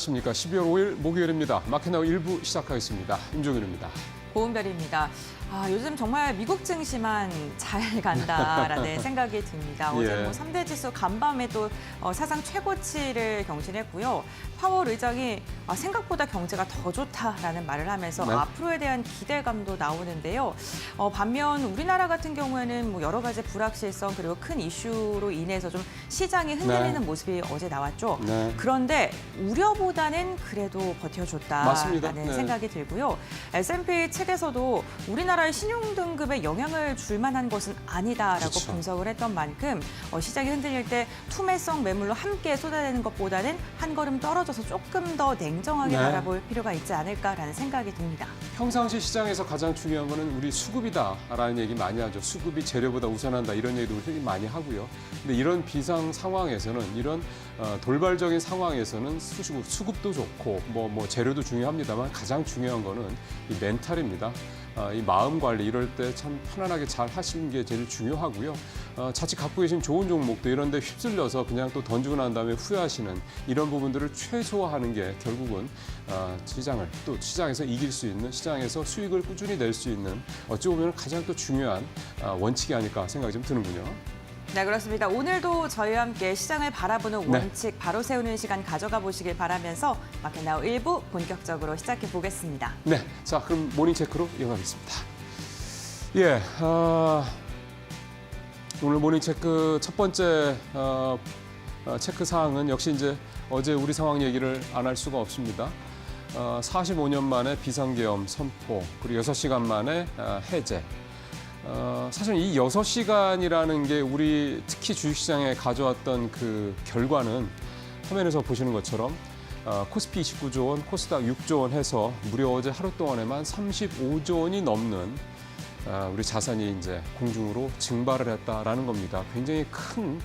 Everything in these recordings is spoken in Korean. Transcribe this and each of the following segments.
안녕하십니까. 12월 5일 목요일입니다. 마켓나우 1부 시작하겠습니다. 임종윤입니다. 고은별입니다. 요즘 정말 미국 증시만 잘 간다라는 생각이 듭니다. 어제 뭐 3대 지수 간밤에 또 사상 최고치를 경신했고요. 파월 의장이 생각보다 경제가 더 좋다라는 말을 하면서 네. 앞으로에 대한 기대감도 나오는데요. 반면 우리나라 같은 경우에는 뭐 여러 가지 불확실성 그리고 큰 이슈로 인해서 좀 시장이 흔들리는 모습이 어제 나왔죠. 네. 그런데 우려보다는 그래도 맞습니다. 버텨줬다라는 네. 생각이 들고요. S&P 책에서도 우리나라의 신용등급에 영향을 줄 만한 것은 아니다라고 그렇죠. 분석을 했던 만큼 시장이 흔들릴 때 투매성 매물로 함께 쏟아내는 것보다는 한 걸음 떨어져서 조금 더 냉정하게 네. 바라볼 필요가 있지 않을까라는 생각이 듭니다. 평상시 시장에서 가장 중요한 거는 우리 수급이다라는 얘기 많이 하죠. 수급이 재료보다 우선한다 이런 얘기도 되게 많이 하고요. 근데 이런 비상 상황에서는 이런 돌발적인 상황에서는 수급도 좋고 뭐 재료도 중요합니다만 가장 중요한 거는 이 멘탈입니다. 이 마음 관리 이럴 때 참 편안하게 잘 하시는 게 제일 중요하고요. 자칫 갖고 계신 좋은 종목도 이런 데 휩쓸려서 그냥 또 던지고 난 다음에 후회하시는 이런 부분들을 최소화하는 게 결국은 시장을 또 시장에서 이길 수 있는 시장에서 수익을 꾸준히 낼 수 있는 어찌 보면 가장 또 중요한 원칙이 아닐까 생각이 좀 드는군요. 네, 그렇습니다. 오늘도 저희와 함께 시장을 바라보는 원칙 바로 세우는 시간 가져가 보시길 바라면서 마켓나우 1부 본격적으로 시작해 보겠습니다. 네, 자 그럼 모닝 체크로 이어가겠습니다. 예, 오늘 모닝 체크 첫 번째 체크 사항은 역시 이제 어제 우리 상황 얘기를 안 할 수가 없습니다. 45년 만에 비상계엄 선포 그리고 6시간 만에 해제. 사실 이 6시간이라는 게 우리 특히 주식시장에 가져왔던 그 결과는 화면에서 보시는 것처럼 코스피 29조 원, 코스닥 6조 원 해서 무려 어제 하루 동안에만 35조 원이 넘는 우리 자산이 이제 공중으로 증발을 했다라는 겁니다. 굉장히 큰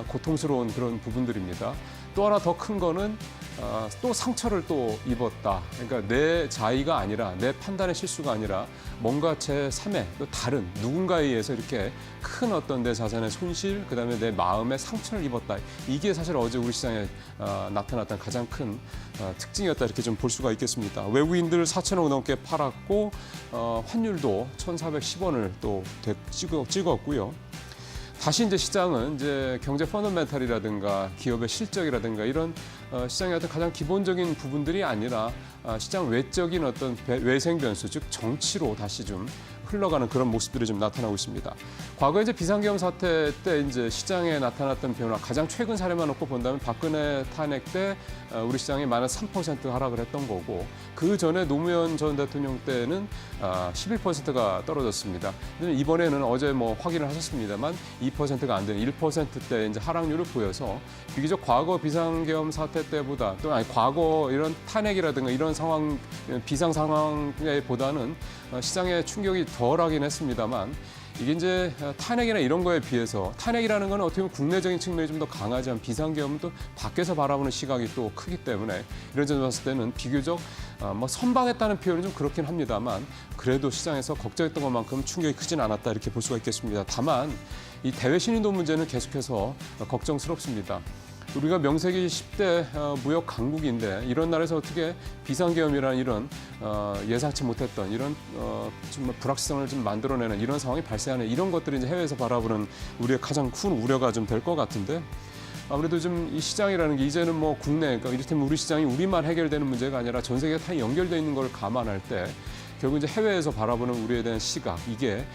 고통스러운 그런 부분들입니다. 또 하나 더 큰 거는 또 상처를 또 입었다. 그러니까 내 자의가 아니라 내 판단의 실수가 아니라 뭔가 제3의 또 다른 누군가에 의해서 이렇게 큰 어떤 내 자산의 손실, 그다음에 내 마음의 상처를 입었다. 이게 사실 어제 우리 시장에 나타났던 가장 큰 특징이었다 이렇게 좀 볼 수가 있겠습니다. 외국인들 4,000억 넘게 팔았고 환율도 1,410원을 또 찍었고요. 다시 이제 시장은 이제 경제 펀더멘탈이라든가 기업의 실적이라든가 이런 시장의 어떤 가장 기본적인 부분들이 아니라 시장 외적인 어떤 외생 변수, 즉 정치로 다시 좀 흘러가는 그런 모습들이 좀 나타나고 있습니다. 과거 이제 비상계엄 사태 때 이제 시장에 나타났던 변화, 가장 최근 사례만 놓고 본다면 박근혜 탄핵 때 우리 시장이 마이너스 3% 하락을 했던 거고 그 전에 노무현 전 대통령 때는 11%가 떨어졌습니다. 이번에는 어제 뭐 확인을 하셨습니다만 2%가 안 되는 1%대 이제 하락률을 보여서 비교적 과거 비상계엄 사태 때보다 또 아니 과거 이런 탄핵이라든가 이런 상황 비상 상황보다는 시장의 충격이 덜하긴 했습니다만 이게 이제 탄핵이나 이런 거에 비해서 탄핵이라는 건 어떻게 보면 국내적인 측면이 좀 더 강하지만 비상계엄은 또 밖에서 바라보는 시각이 또 크기 때문에 이런 점에서 봤을 때는 비교적 뭐 선방했다는 표현은 좀 그렇긴 합니다만 그래도 시장에서 걱정했던 것만큼 충격이 크진 않았다 이렇게 볼 수가 있겠습니다. 다만 이 대외 신인도 문제는 계속해서 걱정스럽습니다. 우리가 명세기 10대 무역 강국인데 이런 나라에서 어떻게 비상계엄이라는 이런 예상치 못했던 이런 좀 불확실성을 좀 만들어내는 이런 상황이 발생하는 이런 것들이 이제 해외에서 바라보는 우리의 가장 큰 우려가 좀 될 것 같은데 아무래도 좀 이 시장이라는 게 이제는 뭐 국내 그러니까 이를테면 우리 시장이 우리만 해결되는 문제가 아니라 전 세계가 다 연결돼 있는 걸 감안할 때 결국 이제 해외에서 바라보는 우리에 대한 시각 이게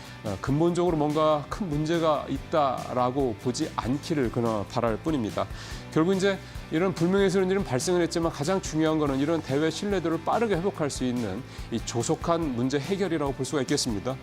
근본적으로 뭔가 큰 문제가 있다라고 보지 않기를 그나 바랄 뿐입니다. 결국 이제 이런 불명예스러운 일은 발생을 했지만 가장 중요한 거는 이런 대외 신뢰도를 빠르게 회복할 수 있는 이 조속한 문제 해결이라고 볼 수가 있겠습니다.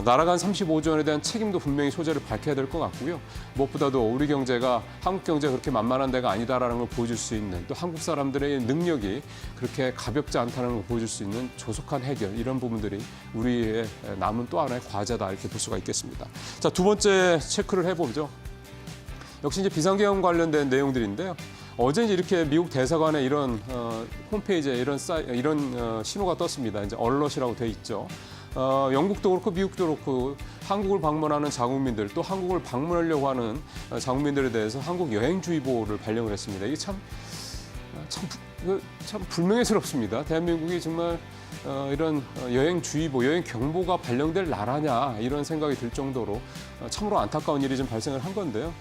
날아간 35조 원에 대한 책임도 분명히 소재를 밝혀야 될 것 같고요. 무엇보다도 우리 경제가 한국 경제가 그렇게 만만한 데가 아니다라는 걸 보여줄 수 있는 또 한국 사람들의 능력이 그렇게 가볍지 않다는 걸 보여줄 수 있는 조속한 해결 이런 부분들이 우리의 남은 또 하나의 과제다 이렇게 볼 수가 있겠습니다. 자, 두 번째 체크를 해보죠. 역시 이제 비상계엄 관련된 내용들인데요. 어제 이제 이렇게 미국 대사관에 이런 홈페이지에 이런 신호가 떴습니다. 이제 얼럿이라고 돼 있죠. 영국도 그렇고 미국도 그렇고 한국을 방문하는 자국민들 또 한국을 방문하려고 하는 자국민들에 대해서 한국 여행주의보를 발령을 했습니다. 이게 참 참 불명예스럽습니다. 대한민국이 정말 이런 여행주의보, 여행경보가 발령될 나라냐 이런 생각이 들 정도로 참으로 안타까운 일이 좀 발생을 한 건데요.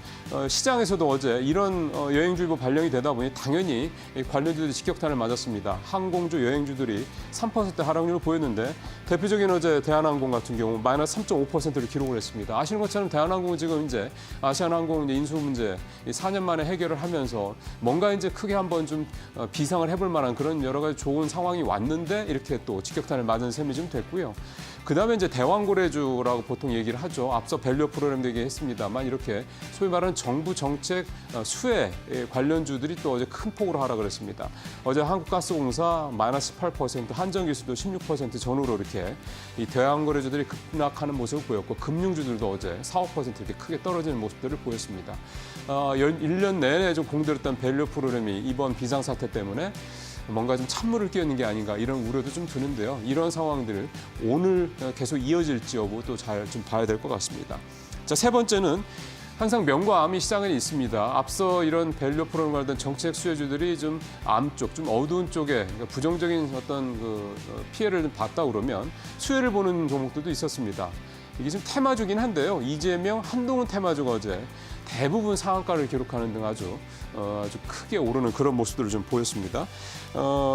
시장에서도 어제 이런 여행주의보 발령이 되다 보니 당연히 관련주들이 직격탄을 맞았습니다. 항공주, 여행주들이 3% 하락률을 보였는데 대표적인 어제 대한항공 같은 경우 마이너스 3.5%를 기록을 했습니다. 아시는 것처럼 대한항공은 지금 이제 아시아나항공 인수 문제 4년 만에 해결을 하면서 뭔가 이제 크게 한번 좀 비상을 해볼 만한 그런 여러 가지 좋은 상황이 왔는데 이렇게 또 직격탄을 맞은 셈이 좀 됐고요. 그다음에 이제 대왕거래주라고 보통 얘기를 하죠. 앞서 밸류 프로그램도 얘기했습니다만 이렇게 소위 말하는 정부 정책 수혜 관련주들이 또 어제 큰 폭으로 하락을 했습니다. 어제 한국가스공사 마이너스 8%, 한전기술도 16% 전후로 이렇게 이 대왕거래주들이 급락하는 모습을 보였고 금융주들도 어제 4, 5% 이렇게 크게 떨어지는 모습들을 보였습니다. 1년 내내 좀 공들였던 밸류 프로그램이 이번 비상사태 때문에 뭔가 좀 찬물을 끼얹는 게 아닌가 이런 우려도 좀 드는데요. 이런 상황들 오늘 계속 이어질지 여부 또 잘 좀 봐야 될 것 같습니다. 자, 세 번째는 항상 명과 암이 시장에 있습니다. 앞서 이런 밸류 프로그램 관련 정책 수혜주들이 좀 암 쪽, 좀 어두운 쪽에 그러니까 부정적인 어떤 피해를 좀 봤다 그러면 수혜를 보는 종목들도 있었습니다. 이게 좀 테마주긴 한데요. 이재명, 한동훈 테마주가 어제 대부분 상한가를 기록하는 등 아주 크게 오르는 그런 모습들을 좀 보였습니다.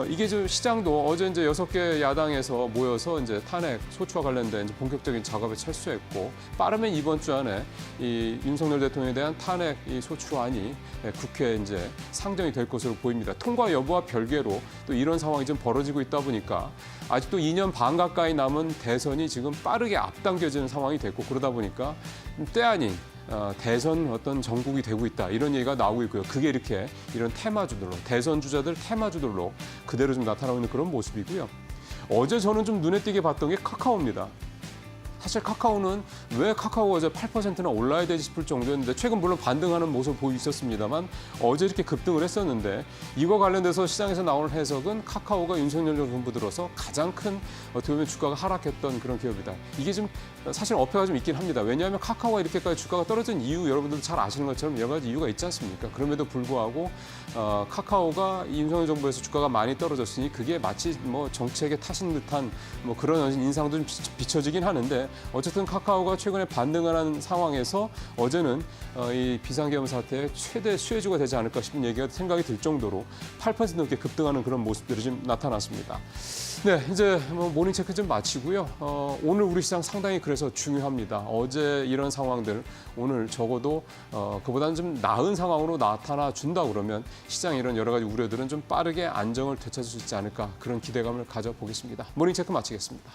이게 좀 시장도 어제 이제 6개 야당에서 모여서 이제 탄핵 소추와 관련된 이제 본격적인 작업에 철수했고 빠르면 이번 주 안에 이 윤석열 대통령에 대한 탄핵 이 소추안이 국회에 이제 상정이 될 것으로 보입니다. 통과 여부와 별개로 또 이런 상황이 좀 벌어지고 있다 보니까 아직도 2년 반 가까이 남은 대선이 지금 빠르게 앞당겨지는 상황이 됐고 그러다 보니까 때 아닌 대선 어떤 정국이 되고 있다 이런 얘기가 나오고 있고요. 그게 이렇게 이런 테마주들로 대선 주자들 테마주들로 그대로 좀 나타나고 있는 그런 모습이고요. 어제 저는 좀 눈에 띄게 봤던 게 카카오입니다. 사실 카카오는 왜 카카오가 어제 8%나 올라야 되지 싶을 정도였는데 최근 물론 반등하는 모습을 보이고 있었습니다만 어제 이렇게 급등을 했었는데 이거 관련돼서 시장에서 나오는 해석은 카카오가 윤석열 정부 들어서 가장 큰 어떻게 보면 주가가 하락했던 그런 기업이다. 이게 좀 사실 어폐가 좀 있긴 합니다. 왜냐하면 카카오가 이렇게까지 주가가 떨어진 이유 여러분들도 잘 아시는 것처럼 여러 가지 이유가 있지 않습니까? 그럼에도 불구하고 카카오가 윤석열 정부에서 주가가 많이 떨어졌으니 그게 마치 뭐 정책의 탓인 듯한 뭐 그런 인상도 좀 비춰지긴 하는데 어쨌든 카카오가 최근에 반등을 한 상황에서 어제는 이 비상계엄 사태의 최대 수혜주가 되지 않을까 싶은 얘기가 생각이 들 정도로 8% 넘게 급등하는 그런 모습들이 좀 나타났습니다. 네, 이제 모닝 체크 좀 마치고요. 오늘 우리 시장 상당히 그래서 중요합니다. 어제 이런 상황들 오늘 적어도 그보다는 좀 나은 상황으로 나타나 준다 그러면 시장 이런 여러 가지 우려들은 좀 빠르게 안정을 되찾을 수 있지 않을까 그런 기대감을 가져보겠습니다. 모닝 체크 마치겠습니다.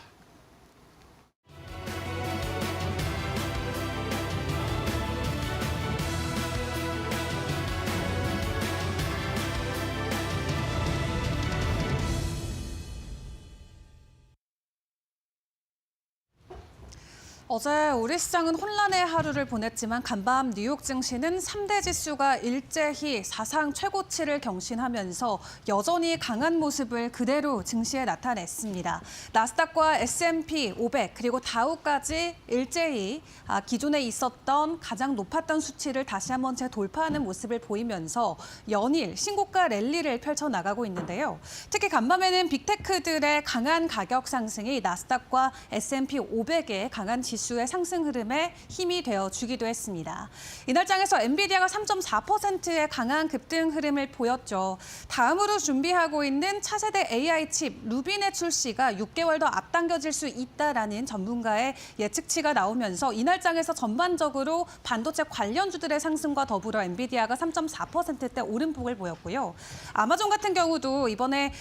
어제 우리 시장은 혼란의 하루를 보냈지만 간밤 뉴욕 증시는 3대 지수가 일제히 사상 최고치를 경신하면서 여전히 강한 모습을 그대로 증시에 나타냈습니다. 나스닥과 S&P 500 그리고 다우까지 일제히 기존에 있었던 가장 높았던 수치를 다시 한번 재돌파하는 모습을 보이면서 연일 신고가 랠리를 펼쳐나가고 있는데요. 특히 간밤에는 빅테크들의 강한 가격 상승이 나스닥과 S&P 500의 강한 지수의 상승 흐름에 힘이 되어주기도 했습니다. 이날 장에서 엔비디아가 3.4%의 강한 급등 흐름을 보였죠. 다음으로 준비하고 있는 차세대 AI 칩 루빈의 출시가 6개월 더 앞당겨질 수 있다라는 전문가의 예측치가 나오면서 이날 장에서 전반적으로 반도체 관련주들의 상승과 더불어 엔비디아가 3.4%대 오름폭을 보였고요. 아마존 같은 경우도 이번에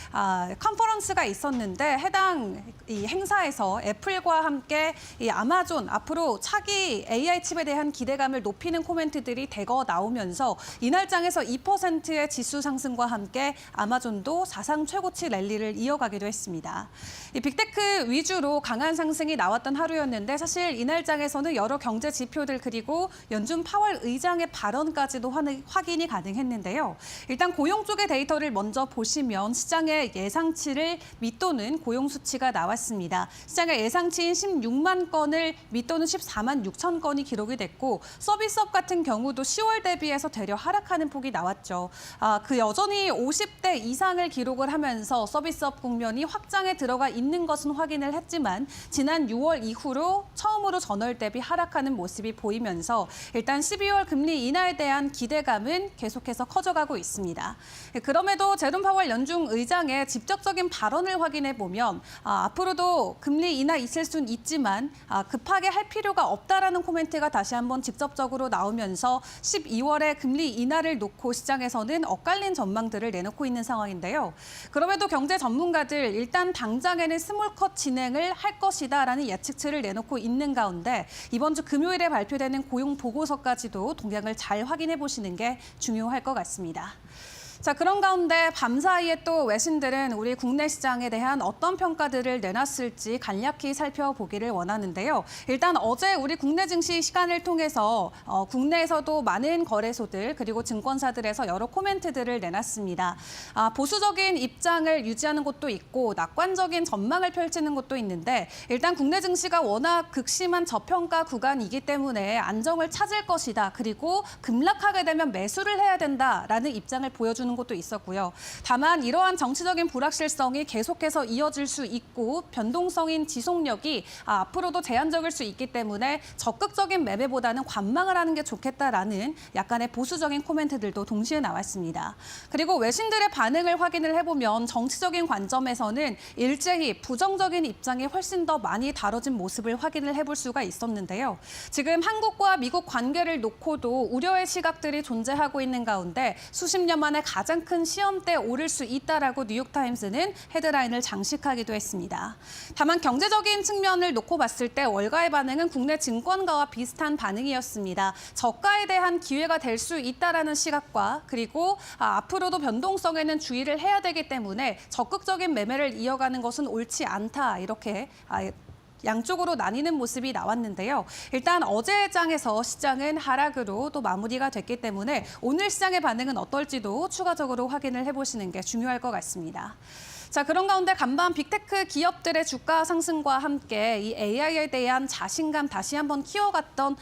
컨퍼런스가 있었는데 해당 이 행사에서 애플과 함께 이 아마존 앞으로 차기 AI 칩에 대한 기대감을 높이는 코멘트들이 대거 나오면서 이날 장에서 2%의 지수 상승과 함께 아마존도 사상 최고치 랠리를 이어가기도 했습니다. 이 빅테크 위주로 강한 상승이 나왔던 하루였는데 사실 이날 장에서는 여러 경제 지표들 그리고 연준 파월 의장의 발언까지도 확인이 가능했는데요. 일단 고용 쪽의 데이터를 먼저 보시면 시장의 예상치를 밑도는 고용 수치가 나왔습니다. 시장의 예상치인 16만 건을 평일 밑도는 14만 6천 건이 기록이 됐고 서비스업 같은 경우도 10월 대비해서 되려 하락하는 폭이 나왔죠. 그 여전히 50대 이상을 기록을 하면서 서비스업 국면이 확장에 들어가 있는 것은 확인을 했지만 지난 6월 이후로 처음으로 전월 대비 하락하는 모습이 보이면서 일단 12월 금리 인하에 대한 기대감은 계속해서 커져가고 있습니다. 그럼에도 제롬 파월 연중 의장의 직접적인 발언을 확인해 보면 앞으로도 금리 인하 있을 수는 있지만 급하게 할 필요가 없다라는 코멘트가 다시 한번 직접적으로 나오면서 12월에 금리 인하를 놓고 시장에서는 엇갈린 전망들을 내놓고 있는 상황인데요. 그럼에도 경제 전문가들 일단 당장에는 스몰컷 진행을 할 것이다라는 예측치를 내놓고 있는 가운데 이번 주 금요일에 발표되는 고용 보고서까지도 동향을 잘 확인해 보시는 게 중요할 것 같습니다. 자, 그런 가운데 밤사이에 또 외신들은 우리 국내 시장에 대한 어떤 평가들을 내놨을지 간략히 살펴보기를 원하는데요. 일단 어제 우리 국내 증시 시간을 통해서 국내에서도 많은 거래소들 그리고 증권사들에서 여러 코멘트들을 내놨습니다. 보수적인 입장을 유지하는 곳도 있고 낙관적인 전망을 펼치는 곳도 있는데 일단 국내 증시가 워낙 극심한 저평가 구간이기 때문에 안정을 찾을 것이다. 그리고 급락하게 되면 매수를 해야 된다라는 입장을 보여주는 곳도 있었고요. 다만 이러한 정치적인 불확실성이 계속해서 이어질 수 있고 변동성인 지속력이 앞으로도 제한적일 수 있기 때문에 적극적인 매매보다는 관망을 하는 게 좋겠다라는 약간의 보수적인 코멘트들도 동시에 나왔습니다. 그리고 외신들의 반응을 확인을 해보면 정치적인 관점에서는 일제히 부정적인 입장이 훨씬 더 많이 다뤄진 모습을 확인을 해볼 수가 있었는데요. 지금 한국과 미국 관계를 놓고도 우려의 시각들이 존재하고 있는 가운데 수십 년 만에 가장 큰 시험대에 오를 수 있다라고 뉴욕타임스는 헤드라인을 장식하기도 했습니다. 다만 경제적인 측면을 놓고 봤을 때 월가의 반응은 국내 증권가와 비슷한 반응이었습니다. 저가에 대한 기회가 될 수 있다라는 시각과 그리고 앞으로도 변동성에는 주의를 해야 되기 때문에 적극적인 매매를 이어가는 것은 옳지 않다 이렇게 양쪽으로 나뉘는 모습이 나왔는데요. 일단 어제 장에서 시장은 하락으로 또 마무리가 됐기 때문에 오늘 시장의 반응은 어떨지도 추가적으로 확인을 해보시는 게 중요할 것 같습니다. 자, 그런 가운데 간밤 빅테크 기업들의 주가 상승과 함께 이 AI에 대한 자신감 다시 한번 키워갔던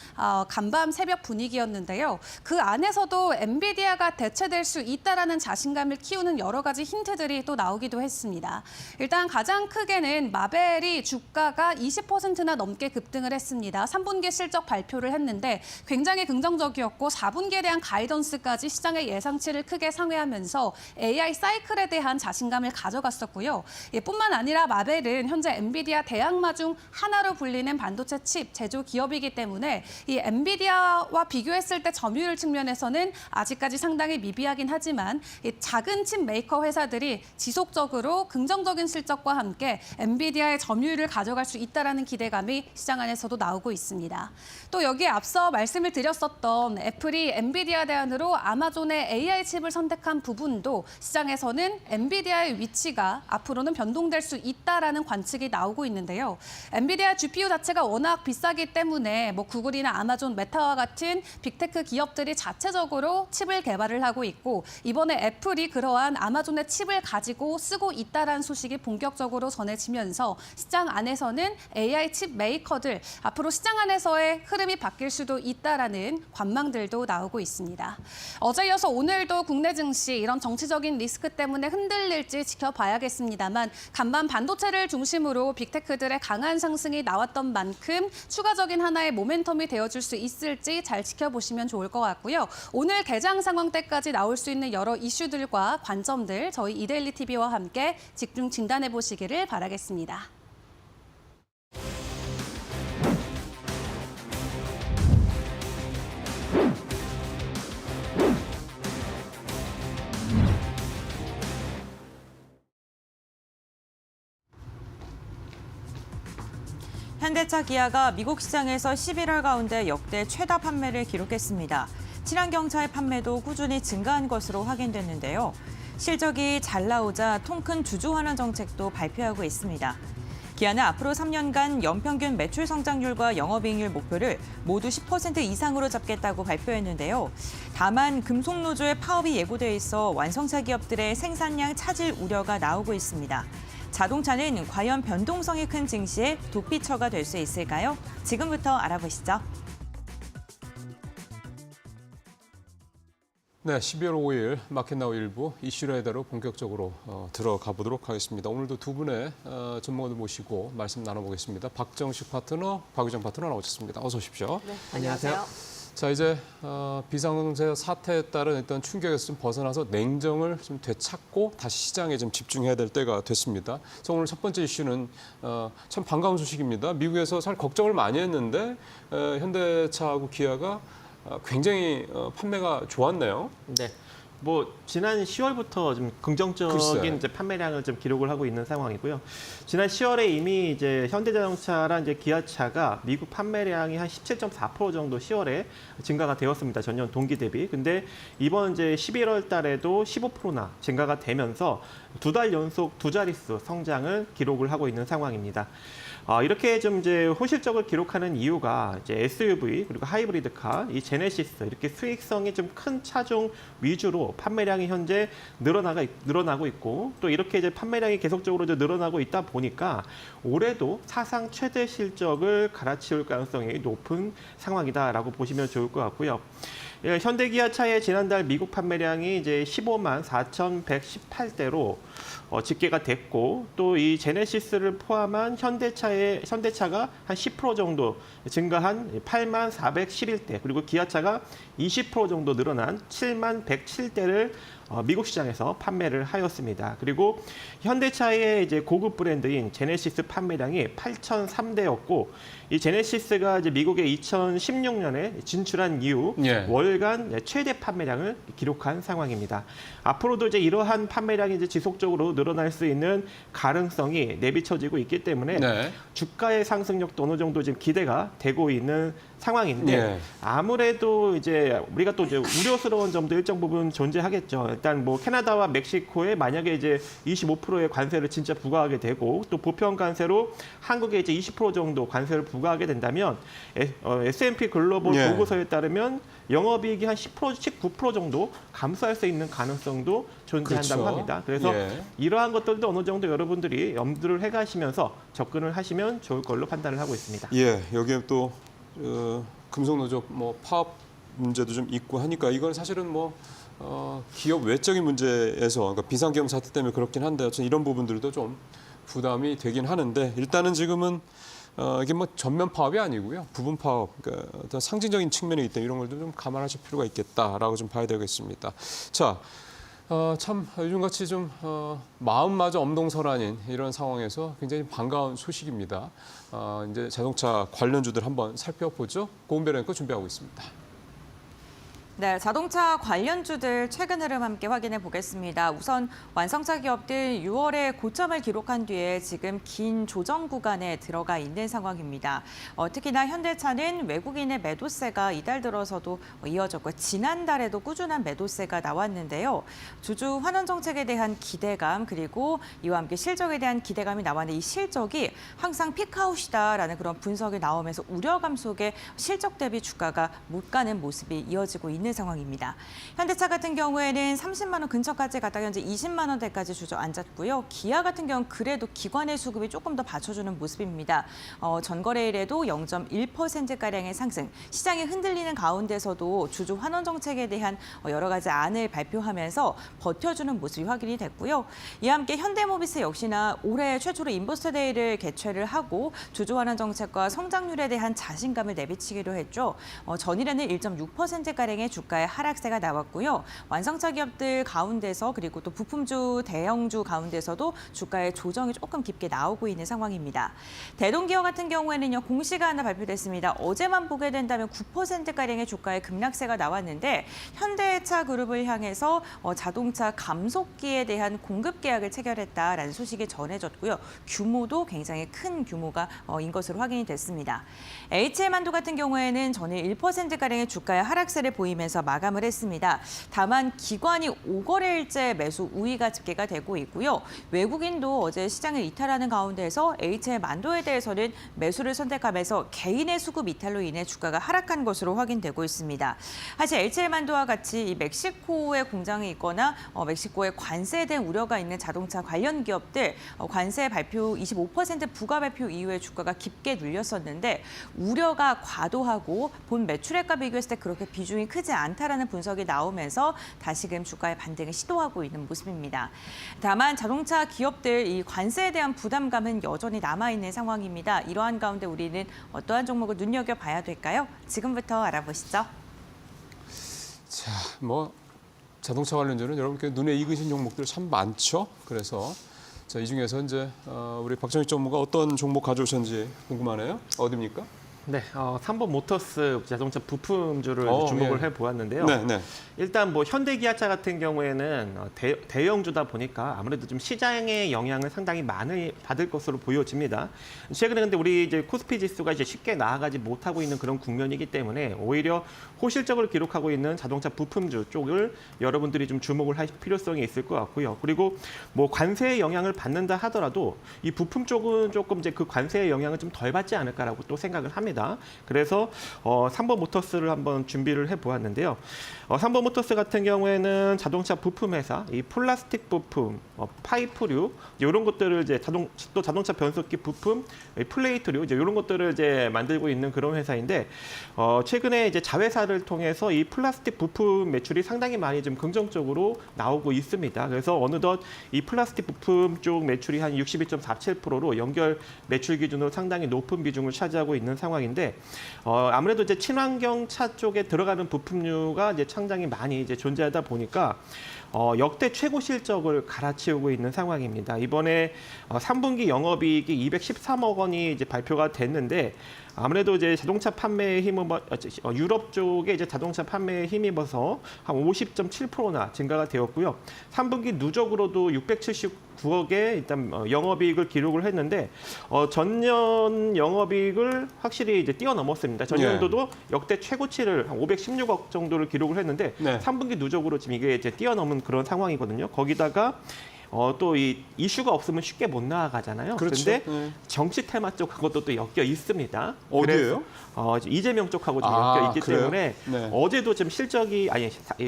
간밤 새벽 분위기였는데요. 그 안에서도 엔비디아가 대체될 수 있다라는 자신감을 키우는 여러 가지 힌트들이 또 나오기도 했습니다. 일단 가장 크게는 마벨이 주가가 20%나 넘게 급등을 했습니다. 3분기 실적 발표를 했는데 굉장히 긍정적이었고 4분기에 대한 가이던스까지 시장의 예상치를 크게 상회하면서 AI 사이클에 대한 자신감을 가져갔습니다. 고요. 뿐만 아니라 마벨은 현재 엔비디아 대항마 중 하나로 불리는 반도체 칩 제조 기업이기 때문에 이 엔비디아와 비교했을 때 점유율 측면에서는 아직까지 상당히 미비하긴 하지만 이 작은 칩 메이커 회사들이 지속적으로 긍정적인 실적과 함께 엔비디아의 점유율을 가져갈 수 있다라는 기대감이 시장 안에서도 나오고 있습니다. 또 여기에 앞서 말씀을 드렸었던 애플이 엔비디아 대안으로 아마존의 AI 칩을 선택한 부분도 시장에서는 엔비디아의 위치가 앞으로는 변동될 수 있다라는 관측이 나오고 있는데요. 엔비디아 GPU 자체가 워낙 비싸기 때문에 구글이나 아마존, 메타와 같은 빅테크 기업들이 자체적으로 칩을 개발을 하고 있고 이번에 애플이 그러한 아마존의 칩을 가지고 쓰고 있다라는 소식이 본격적으로 전해지면서 시장 안에서는 AI 칩 메이커들 앞으로 시장 안에서의 흐름이 바뀔 수도 있다라는 관망들도 나오고 있습니다. 어제 이어서 오늘도 국내 증시 이런 정치적인 리스크 때문에 흔들릴지 지켜봐야겠습니다만 간밤 반도체를 중심으로 빅테크들의 강한 상승이 나왔던 만큼 추가적인 하나의 모멘텀이 되어줄 수 있을지 잘 지켜보시면 좋을 것 같고요. 오늘 개장 상황 때까지 나올 수 있는 여러 이슈들과 관점들 저희 이데일리 TV와 함께 집중 진단해 보시기를 바라겠습니다. 현대차 기아가 미국 시장에서 11월 가운데 역대 최다 판매를 기록했습니다. 친환경차의 판매도 꾸준히 증가한 것으로 확인됐는데요. 실적이 잘 나오자 통큰 주주환원 정책도 발표하고 있습니다. 기아는 앞으로 3년간 연평균 매출 성장률과 영업이익률 목표를 모두 10% 이상으로 잡겠다고 발표했는데요. 다만 금속노조의 파업이 예고돼 있어 완성차 기업들의 생산량 차질 우려가 나오고 있습니다. 자동차는 과연 변동성이 큰 증시의 도피처가 될 수 있을까요? 지금부터 알아보시죠. 네, 12월 5일 마켓나우 일부 이슈레더로 본격적으로 들어가 보도록 하겠습니다. 오늘도 두 분의 전문가들 모시고 말씀 나눠보겠습니다. 박정식 파트너, 박유정 파트너 나오셨습니다. 어서 오십시오. 네, 안녕하세요. 자, 이제 비상경제 사태에 따른 어떤 충격에서 좀 벗어나서 냉정을 좀 되찾고 다시 시장에 좀 집중해야 될 때가 됐습니다. 그래서 오늘 첫 번째 이슈는 참 반가운 소식입니다. 미국에서 사실 걱정을 많이 했는데 현대차하고 기아가 굉장히 판매가 좋았네요. 네. 뭐 지난 10월부터 좀 긍정적인 글쎄. 이제 판매량을 좀 기록을 하고 있는 상황이고요. 지난 10월에 이미 이제 현대자동차랑 이제 기아차가 미국 판매량이 한 17.4% 정도 10월에 증가가 되었습니다. 전년 동기 대비. 근데 이번 이제 11월 달에도 15%나 증가가 되면서 두 달 연속 두 자릿수 성장을 기록을 하고 있는 상황입니다. 이렇게 좀 이제 호실적을 기록하는 이유가 이제 SUV 그리고 하이브리드카, 이 제네시스 이렇게 수익성이 좀 큰 차종 위주로 판매량이 현재 늘어나고 있고 또 이렇게 이제 판매량이 계속적으로 이제 늘어나고 있다 보니까 올해도 사상 최대 실적을 갈아치울 가능성이 높은 상황이다라고 보시면 좋을 것 같고요. 예, 현대기아차의 지난달 미국 판매량이 이제 15만 4,118대로 집계가 됐고 또 이 제네시스를 포함한 현대차가 한 10% 정도 증가한 8만 411대 그리고 기아차가 20% 정도 늘어난 7만 107대를 미국 시장에서 판매를 하였습니다. 그리고 현대차의 이제 고급 브랜드인 제네시스 판매량이 8,003대였고 이 제네시스가 이제 미국에 2016년에 진출한 이후 예. 월간 최대 판매량을 기록한 상황입니다. 앞으로도 이제 이러한 판매량이 이제 지속적으로 늘어날 수 있는 가능성이 내비쳐지고 있기 때문에 네. 주가의 상승력도 어느 정도 지금 기대가 되고 있는 상황인데 예. 아무래도 이제 우리가 또 이제 우려스러운 점도 일정 부분 존재하겠죠. 일단 뭐 캐나다와 멕시코에 만약에 이제 25%의 관세를 진짜 부과하게 되고 또 보편 관세로 한국에 이제 20% 정도 관세를 부과하게 된다면 S&P 글로벌 예. 보고서에 따르면 영업이익이 한 10%, 19% 정도 감소할 수 있는 가능성도 존재한다고 그렇죠. 합니다. 그래서 예. 이러한 것들도 어느 정도 여러분들이 염두를 해가시면서 접근을 하시면 좋을 걸로 판단을 하고 있습니다. 예, 여기에 또 금속노조 뭐 파업 문제도 좀 있고 하니까 이건 사실은 뭐 기업 외적인 문제에서 그러니까 비상계엄 사태 때문에 그렇긴 한데 어쨌든 이런 부분들도 좀 부담이 되긴 하는데 일단은 지금은 이게 뭐 전면 파업이 아니고요 부분 파업 그러니까 어떤 상징적인 측면이 있다 이런 걸 좀 감안하실 필요가 있겠다라고 좀 봐야 되겠습니다. 자. 참 요즘같이 좀 마음마저 엄동설한인 이런 상황에서 굉장히 반가운 소식입니다. 이제 자동차 관련주들 한번 살펴보죠. 고은별 앵커 준비하고 있습니다. 네, 자동차 관련주들 최근 흐름 함께 확인해 보겠습니다. 우선 완성차 기업들 6월에 고점을 기록한 뒤에 지금 긴 조정 구간에 들어가 있는 상황입니다. 특히나 현대차는 외국인의 매도세가 이달 들어서도 이어졌고 지난달에도 꾸준한 매도세가 나왔는데요. 주주 환원 정책에 대한 기대감 그리고 이와 함께 실적에 대한 기대감이 나왔는데 이 실적이 항상 피크아웃이다라는 그런 분석이 나오면서 우려감 속에 실적 대비 주가가 못 가는 모습이 이어지고 있는 상황입니다. 현대차 같은 경우에는 30만 원 근처까지 갔다가 현재 20만 원대까지 주저앉았고요. 기아 같은 경우는 그래도 기관의 수급이 조금 더 받쳐주는 모습입니다. 전거래일에도 0.1%가량의 상승, 시장이 흔들리는 가운데서도 주주 환원 정책에 대한 여러 가지 안을 발표하면서 버텨주는 모습이 확인이 됐고요. 이와 함께 현대모비스 역시나 올해 최초로 인버스터 데이를 개최를 하고 주주 환원 정책과 성장률에 대한 자신감을 내비치기로 했죠. 전일에는 1.6%가량의 주가의 하락세가 나왔고요. 완성차 기업들 가운데서 그리고 또 부품주, 대형주 가운데서도 주가의 조정이 조금 깊게 나오고 있는 상황입니다. 대동기업 같은 경우에는요. 공시가 하나 발표됐습니다. 어제만 보게 된다면 9%가량의 주가의 급락세가 나왔는데 현대차 그룹을 향해서 자동차 감속기에 대한 공급 계약을 체결했다라는 소식이 전해졌고요. 규모도 굉장히 큰 규모가 인 것으로 확인이 됐습니다. HM한도 같은 경우에는 전일 1%가량의 주가의 하락세를 보이면서 보이면서 마감을 했습니다. 다만 기관이 5거래일째 매수 우위가 집계가 되고 있고요. 외국인도 어제 시장을 이탈하는 가운데에서 HM만도에 대해서는 매수를 선택하면서 개인의 수급 이탈로 인해 주가가 하락한 것으로 확인되고 있습니다. 사실 HM만도와 같이 이 멕시코에 공장이 있거나 멕시코에 관세에 대한 우려가 있는 자동차 관련 기업들 관세 발표 25% 부가 발표 이후에 주가가 깊게 눌렸었는데 우려가 과도하고 본 매출액과 비교했을 때 그렇게 비중이 크지 않다라는 분석이 나오면서 다시금 주가의 반등을 시도하고 있는 모습입니다. 다만 자동차 기업들 이 관세에 대한 부담감은 여전히 남아있는 상황입니다. 이러한 가운데 우리는 어떠한 종목을 눈여겨봐야 될까요? 지금부터 알아보시죠. 자, 뭐 자동차 관련주는 여러분께 눈에 익으신 종목들 참 많죠. 그래서 자, 이 중에서 이제 우리 박정희 전무가 어떤 종목 가져오셨는지 궁금하네요. 어디입니까? 네, 3번 모터스 자동차 부품주를 주목을 예. 해보았는데요. 네, 네. 일단 뭐 현대기아차 같은 경우에는 대형주다 보니까 아무래도 좀 시장의 영향을 상당히 많이 받을 것으로 보여집니다. 최근에 근데 우리 이제 코스피 지수가 이제 쉽게 나아가지 못하고 있는 그런 국면이기 때문에 오히려 호실적을 기록하고 있는 자동차 부품주 쪽을 여러분들이 좀 주목을 하실 필요성이 있을 것 같고요. 그리고 뭐 관세의 영향을 받는다 하더라도 이 부품 쪽은 조금 이제 그 관세의 영향을 좀 덜 받지 않을까라고 또 생각을 합니다. 그래서 3번 모터스를 한번 준비를 해보았는데요. 3번 모터스 같은 경우에는 자동차 부품 회사, 이 플라스틱 부품, 파이프류 이런 것들을 이제 또 자동차 변속기 부품, 플레이트류 이제 이런 것들을 이제 만들고 있는 그런 회사인데 최근에 이제 자회사를 통해서 이 플라스틱 부품 매출이 상당히 많이 좀 긍정적으로 나오고 있습니다. 그래서 어느덧 이 플라스틱 부품 쪽 매출이 한 62.47%로 연결 매출 기준으로 상당히 높은 비중을 차지하고 있는 상황인데 아무래도 이제 친환경 차 쪽에 들어가는 부품류가 이제 상당히 많이 이제 존재하다 보니까 역대 최고 실적을 갈아치우고 있는 상황입니다. 이번에 3분기 영업이익이 213억 원이 이제 발표가 됐는데 아무래도 이제 자동차 판매에 힘입어 유럽 쪽에 이제 자동차 판매에 힘입어서 한 50.7%나 증가가 되었고요. 3분기 누적으로도 679억의 일단 영업이익을 기록을 했는데 전년 영업이익을 확실히 이제 뛰어넘었습니다. 전년도도 역대 최고치를 한 516억 정도를 기록을 했는데 네. 3분기 누적으로 지금 이게 이제 뛰어넘은 그런 상황이거든요. 거기다가 또 이 이슈가 없으면 쉽게 못 나아가잖아요. 그렇죠. 그런데 네. 정치 테마 쪽하고도 또 엮여 있습니다. 어디예요? 그래서, 이재명 쪽하고 좀 아, 엮여 있기 그래요? 때문에 네. 어제도 좀 실적이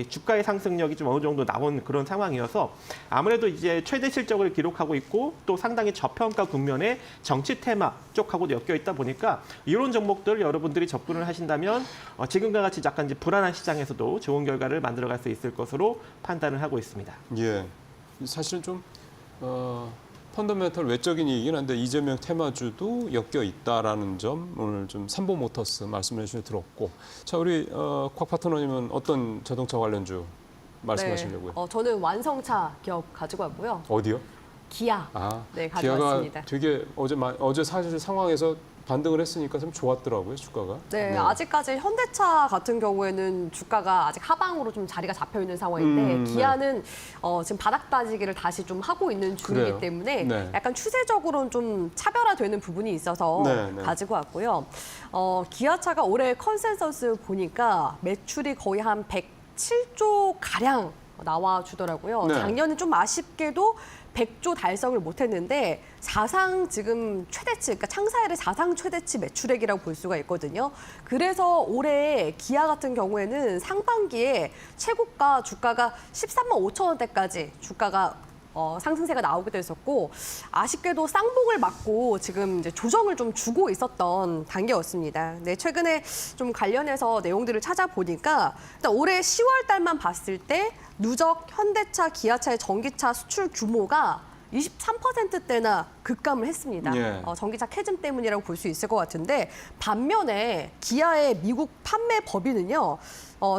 주가의 상승력이 좀 어느 정도 나온 그런 상황이어서 아무래도 이제 최대 실적을 기록하고 있고 또 상당히 저평가 국면에 정치 테마 쪽하고도 엮여 있다 보니까 이런 종목들 여러분들이 접근을 하신다면 지금과 같이 약간 이제 불안한 시장에서도 좋은 결과를 만들어갈 수 있을 것으로 판단을 하고 있습니다. 예. 사실은 좀 펀더멘털 외적인 얘기긴 한데 이재명 테마주도 엮여 있다라는 점 오늘 좀 3번 모터스 말씀해 주셔서 들었고 자 우리 곽 파트너님은 어떤 자동차 관련주 말씀하시려고요? 네, 저는 완성차 기업 가지고 왔고요. 어디요? 기아. 아, 네, 기아가 가져왔습니다. 되게 어제 사실 상황에서 반등을 했으니까 좀 좋았더라고요 주가가. 네, 아직까지 현대차 같은 경우에는 주가가 아직 하방으로 좀 자리가 잡혀 있는 상황인데 기아는 지금 바닥 다지기를 다시 좀 하고 있는 중이기 그래요. 때문에 네. 약간 추세적으로는 좀 차별화되는 부분이 있어서 네, 네. 가지고 왔고요. 기아차가 올해 컨센서스 보니까 매출이 거의 한 107조 가량 나와 주더라고요. 네. 작년에 좀 아쉽게도 100조 달성을 못했는데 사상 지금 최대치, 그러니까 창사 이래 사상 최대치 매출액이라고 볼 수가 있거든요. 그래서 올해 기아 같은 경우에는 상반기에 최고가 주가가 13만 5천 원대까지 주가가 상승세가 나오게 됐었고 아쉽게도 쌍봉을 맞고 지금 이제 조정을 좀 주고 있었던 단계였습니다. 네, 최근에 좀 관련해서 내용들을 찾아보니까 일단 올해 10월 달만 봤을 때 누적 현대차, 기아차의 전기차 수출 규모가 23%대나 급감을 했습니다. 예. 전기차 캐즘 때문이라고 볼 수 있을 것 같은데 반면에 기아의 미국 판매 법인은요.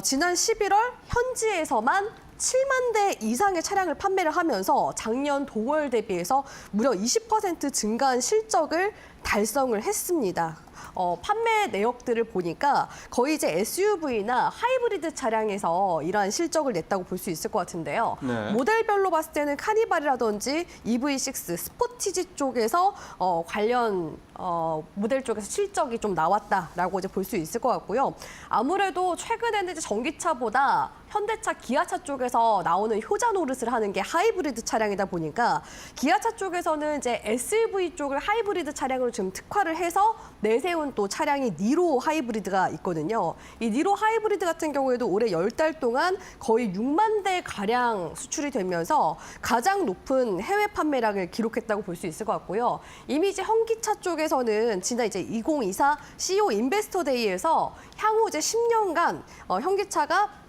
지난 11월 현지에서만 7만 대 이상의 차량을 판매를 하면서 작년 동월 대비해서 무려 20% 증가한 실적을 달성을 했습니다. 판매 내역들을 보니까 거의 이제 SUV나 하이브리드 차량에서 이러한 실적을 냈다고 볼 수 있을 것 같은데요. 네. 모델별로 봤을 때는 카니발이라든지 EV6, 스포티지 쪽에서 관련 모델 쪽에서 실적이 좀 나왔다라고 이제 볼 수 있을 것 같고요. 아무래도 최근에는 이제 전기차보다 현대차, 기아차 쪽에서 나오는 효자 노릇을 하는 게 하이브리드 차량이다 보니까 기아차 쪽에서는 이제 SUV 쪽을 하이브리드 차량으로 지금 특화를 해서 내세운 또 차량이 니로 하이브리드가 있거든요. 이 니로 하이브리드 같은 경우에도 올해 10달 동안 거의 6만 대 가량 수출이 되면서 가장 높은 해외 판매량을 기록했다고 볼 수 있을 것 같고요. 이미 이제 현기차 쪽에서는 지난 이제 2024 CEO 인베스터 데이에서 향후 이제 10년간 현기차가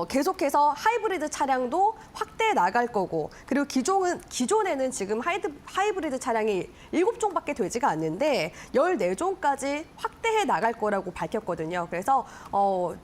계속해서 하이브리드 차량도 확대해 나갈 거고, 그리고 기존에는 지금 하이브리드 차량이 7종밖에 되지가 않는데 14종까지 확대해 나갈 거라고 밝혔거든요. 그래서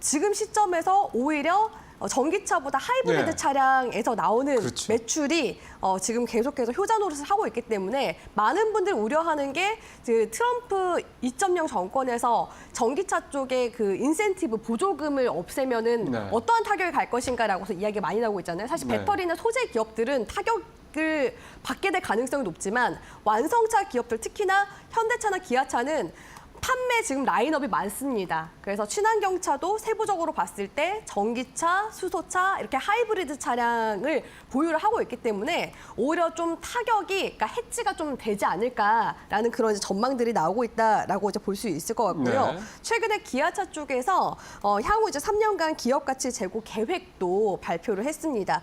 지금 시점에서 오히려 전기차보다 하이브리드 네. 차량에서 나오는 그렇죠. 매출이 지금 계속해서 효자 노릇을 하고 있기 때문에 많은 분들이 우려하는 게 그 트럼프 2.0 정권에서 전기차 쪽에 그 인센티브 보조금을 없애면은 네. 어떠한 타격이 갈 것인가라고 이야기가 많이 나오고 있잖아요. 사실 네. 배터리나 소재 기업들은 타격을 받게 될 가능성이 높지만 완성차 기업들, 특히나 현대차나 기아차는 판매 지금 라인업이 많습니다. 그래서 친환경차도 세부적으로 봤을 때 전기차, 수소차 이렇게 하이브리드 차량을 보유를 하고 있기 때문에 오히려 좀 타격이, 그러니까 해지가 좀 되지 않을까라는 그런 이제 전망들이 나오고 있다라고 이제 볼 수 있을 것 같고요. 네. 최근에 기아차 쪽에서 향후 이제 3년간 기업 가치 제고 계획도 발표를 했습니다.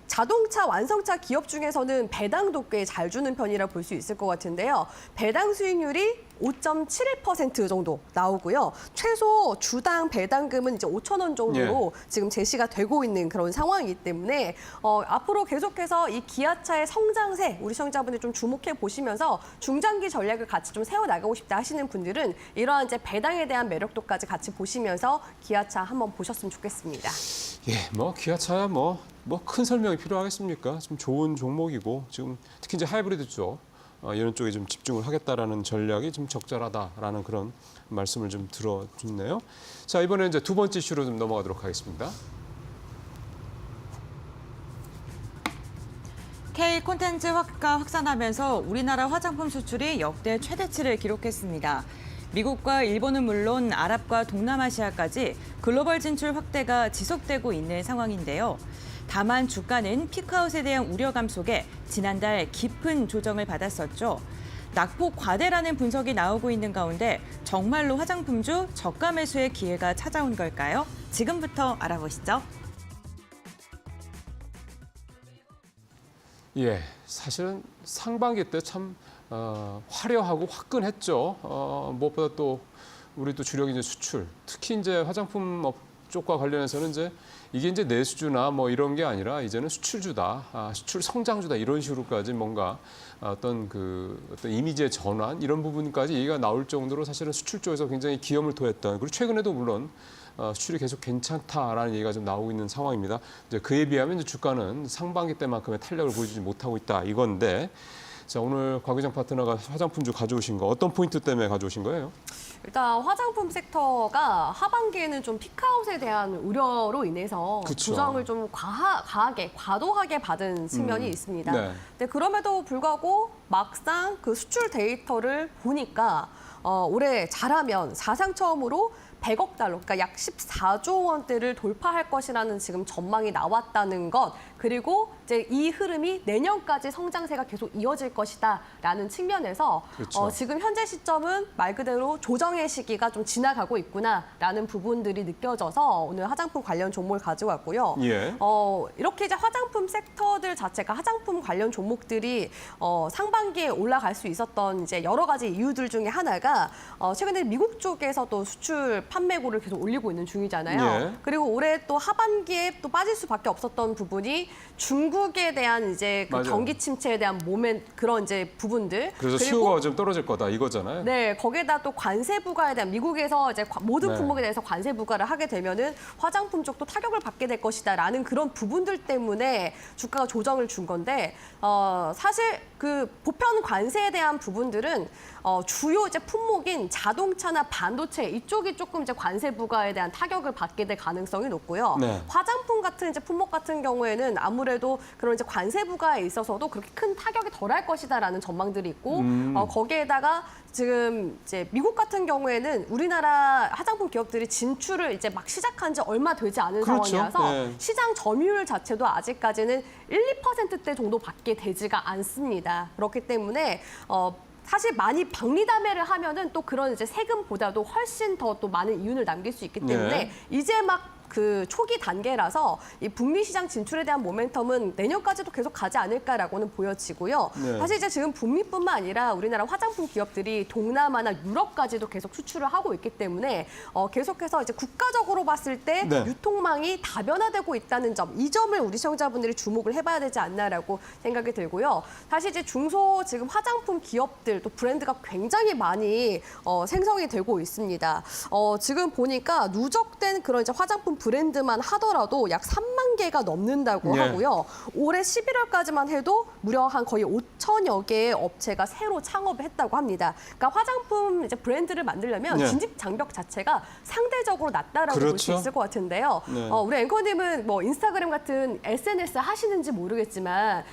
자동차 완성차 기업 중에서는 배당도 꽤 잘 주는 편이라 볼 수 있을 것 같은데요. 배당 수익률이 5.71% 정도 나오고요. 최소 주당 배당금은 이제 5,000원 정도로 지금 제시가 되고 있는 그런 상황이기 때문에 앞으로 계속해서 이 기아차의 성장세 우리 시청자분들 좀 주목해 보시면서 중장기 전략을 같이 좀 세워 나가고 싶다 하시는 분들은 이러한 이제 배당에 대한 매력도까지 같이 보시면서 기아차 한번 보셨으면 좋겠습니다. 예, 뭐 기아차야 뭐 큰 설명이 필요하겠습니까? 좀 좋은 종목이고 지금 특히 이제 하이브리드 쪽 이런 쪽에 좀 집중을 하겠다라는 전략이 좀 적절하다라는 그런 말씀을 좀 들어줬네요. 자, 이번에 이제 두 번째 이슈로 좀 넘어가도록 하겠습니다. K 콘텐츠 확가 확산하면서 우리나라 화장품 수출이 역대 최대치를 기록했습니다. 미국과 일본은 물론 아랍과 동남아시아까지 글로벌 진출 확대가 지속되고 있는 상황인데요. 다만 주가는 피크아웃에 대한 우려감 속에 지난달 깊은 조정을 받았었죠. 낙폭 과대라는 분석이 나오고 있는 가운데 정말로 화장품주 저가 매수의 기회가 찾아온 걸까요? 지금부터 알아보시죠. 예, 사실은 상반기 때 참 화려하고 화끈했죠. 무엇보다 또 우리 또 주력이 이제 수출, 특히 이제 화장품 업 쪽과 관련해서는 이게 이제 내수주나 뭐 이런 게 아니라 이제는 수출주다, 수출 성장주다 이런 식으로까지 뭔가 어떤 이미지의 전환 이런 부분까지 얘기가 나올 정도로 사실은 수출 쪽에서 굉장히 기염을 토했던, 그리고 최근에도 물론 수출이 계속 괜찮다라는 얘기가 좀 나오고 있는 상황입니다. 이제 그에 비하면 이제 주가는 상반기 때만큼의 탄력을 보여주지 못하고 있다 이건데, 자, 오늘 곽유정 파트너가 화장품주 가져오신 거 어떤 포인트 때문에 가져오신 거예요? 일단 화장품 sek터가 하반기에는 좀 피크아웃에 대한 우려로 인해서 그쵸. 조정을 좀 과도하게 받은 측면이 있습니다. 네. 근데 그럼에도 불구하고 막상 그 수출 데이터를 보니까 올해 잘하면 사상 처음으로 100억 달러, 그러니까 약 14조 원대를 돌파할 것이라는 지금 전망이 나왔다는 것, 그리고 이제 이 흐름이 내년까지 성장세가 계속 이어질 것이다라는 측면에서 그렇죠. 지금 현재 시점은 말 그대로 조정의 시기가 좀 지나가고 있구나라는 부분들이 느껴져서 오늘 화장품 관련 종목을 가져왔고요. 예. 이렇게 이제 화장품 섹터들 자체가 화장품 관련 종목들이 상반기에 올라갈 수 있었던 이제 여러 가지 이유들 중에 하나가 최근에 미국 쪽에서도 수출 판매고를 계속 올리고 있는 중이잖아요. 예. 그리고 올해 또 하반기에 또 빠질 수밖에 없었던 부분이 부분이 중국에 대한 이제 그 맞아요. 경기 침체에 대한 그런 이제 부분들. 그래서 그리고 수요가 좀 떨어질 거다 이거잖아요. 네, 거기에다 또 관세 부과에 대한 미국에서 이제 모든 네. 품목에 대해서 관세 부과를 하게 되면은 화장품 쪽도 타격을 받게 될 것이다라는 그런 부분들 때문에 주가가 조정을 준 건데 사실 그 보편 관세에 대한 부분들은 주요 이제 품목인 자동차나 반도체 이쪽이 조금 이제 관세 부과에 대한 타격을 받게 될 가능성이 높고요. 네. 화장품 같은 이제 품목 같은 경우에는 아무래도 그런 이제 관세 부과에 있어서도 그렇게 큰 타격이 덜할 것이다라는 전망들이 있고 거기에다가 지금 이제 미국 같은 경우에는 우리나라 화장품 기업들이 진출을 이제 막 시작한 지 얼마 되지 않은 그렇죠. 상황이라서 네. 시장 점유율 자체도 아직까지는 1~2%대 정도밖에 되지가 않습니다. 그렇기 때문에 사실 많이 박리담회를 하면은 또 그런 이제 세금보다도 훨씬 더 또 많은 이윤을 남길 수 있기 때문에 네. 이제 막 그 초기 단계라서 이 북미 시장 진출에 대한 모멘텀은 내년까지도 계속 가지 않을까라고는 보여지고요. 네. 사실 이제 지금 북미뿐만 아니라 우리나라 화장품 기업들이 동남아나 유럽까지도 계속 수출을 하고 있기 때문에 계속해서 이제 국가적으로 봤을 때 네. 유통망이 다변화되고 있다는 점, 이 점을 우리 시청자분들이 주목을 해봐야 되지 않나라고 생각이 들고요. 사실 이제 중소 지금 화장품 기업들 또 브랜드가 굉장히 많이 생성이 되고 있습니다. 지금 보니까 누적된 그런 이제 화장품 브랜드만 하더라도 약 3만 개가 넘는다고 네. 하고요. 올해 11월까지만 해도 무려 한 거의 5천여 개의 업체가 새로 창업을 했다고 합니다. 그러니까 화장품 이제 브랜드를 만들려면 네. 진입 장벽 자체가 상대적으로 낮다라고 볼 수 그렇죠. 있을 것 같은데요. 네. 우리 앵커님은 뭐 인스타그램 같은 SNS 하시는지 모르겠지만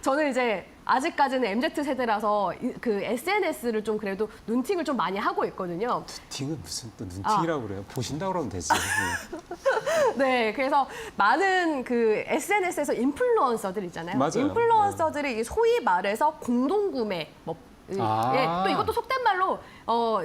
저는 이제 아직까지는 MZ세대라서 그 SNS를 좀 그래도 눈팅을 좀 많이 하고 있거든요. 눈팅은 무슨 또 눈팅이라고 그래요? 보신다고 그러면 되지. 네, 그래서 많은 그 SNS에서 인플루언서들 있잖아요. 맞아요. 인플루언서들이 소위 말해서 공동구매, 또 이것도 속된 말로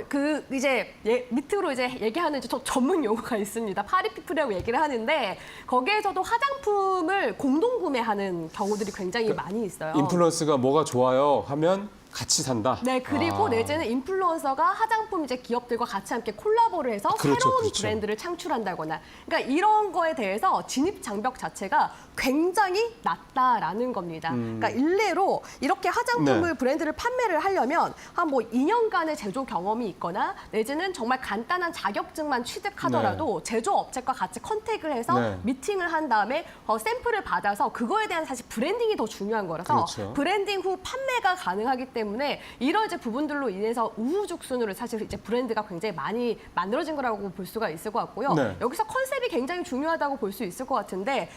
그 이제 밑으로 이제 얘기하는 저 전문 용어가 있습니다. 파리피플이라고 얘기를 하는데 거기에서도 화장품을 공동 구매하는 경우들이 굉장히 많이 있어요. 인플루언스가 뭐가 좋아요 하면 같이 산다. 네, 그리고 내지는 인플루언서가 화장품 이제 기업들과 같이 함께 콜라보를 해서 그렇죠, 새로운 그렇죠. 브랜드를 창출한다거나, 그러니까 이런 거에 대해서 진입 장벽 자체가 굉장히 낮다라는 겁니다. 그러니까 일례로 이렇게 화장품을 네. 브랜드를 판매를 하려면 한 뭐 2년간의 제조 경험이 있거나 내지는 정말 간단한 자격증만 취득하더라도 제조업체과 같이 컨택을 해서 네. 미팅을 한 다음에 샘플을 받아서 그거에 대한 사실 브랜딩이 더 중요한 거라서 그렇죠. 브랜딩 후 판매가 가능하기 때문에 이런 이제 부분들로 인해서 우후죽순으로 사실 이제 브랜드가 굉장히 많이 만들어진 거라고 볼 수가 있을 것 같고요. 네. 여기서 컨셉이 굉장히 중요하다고 볼 수 있을 것 같은데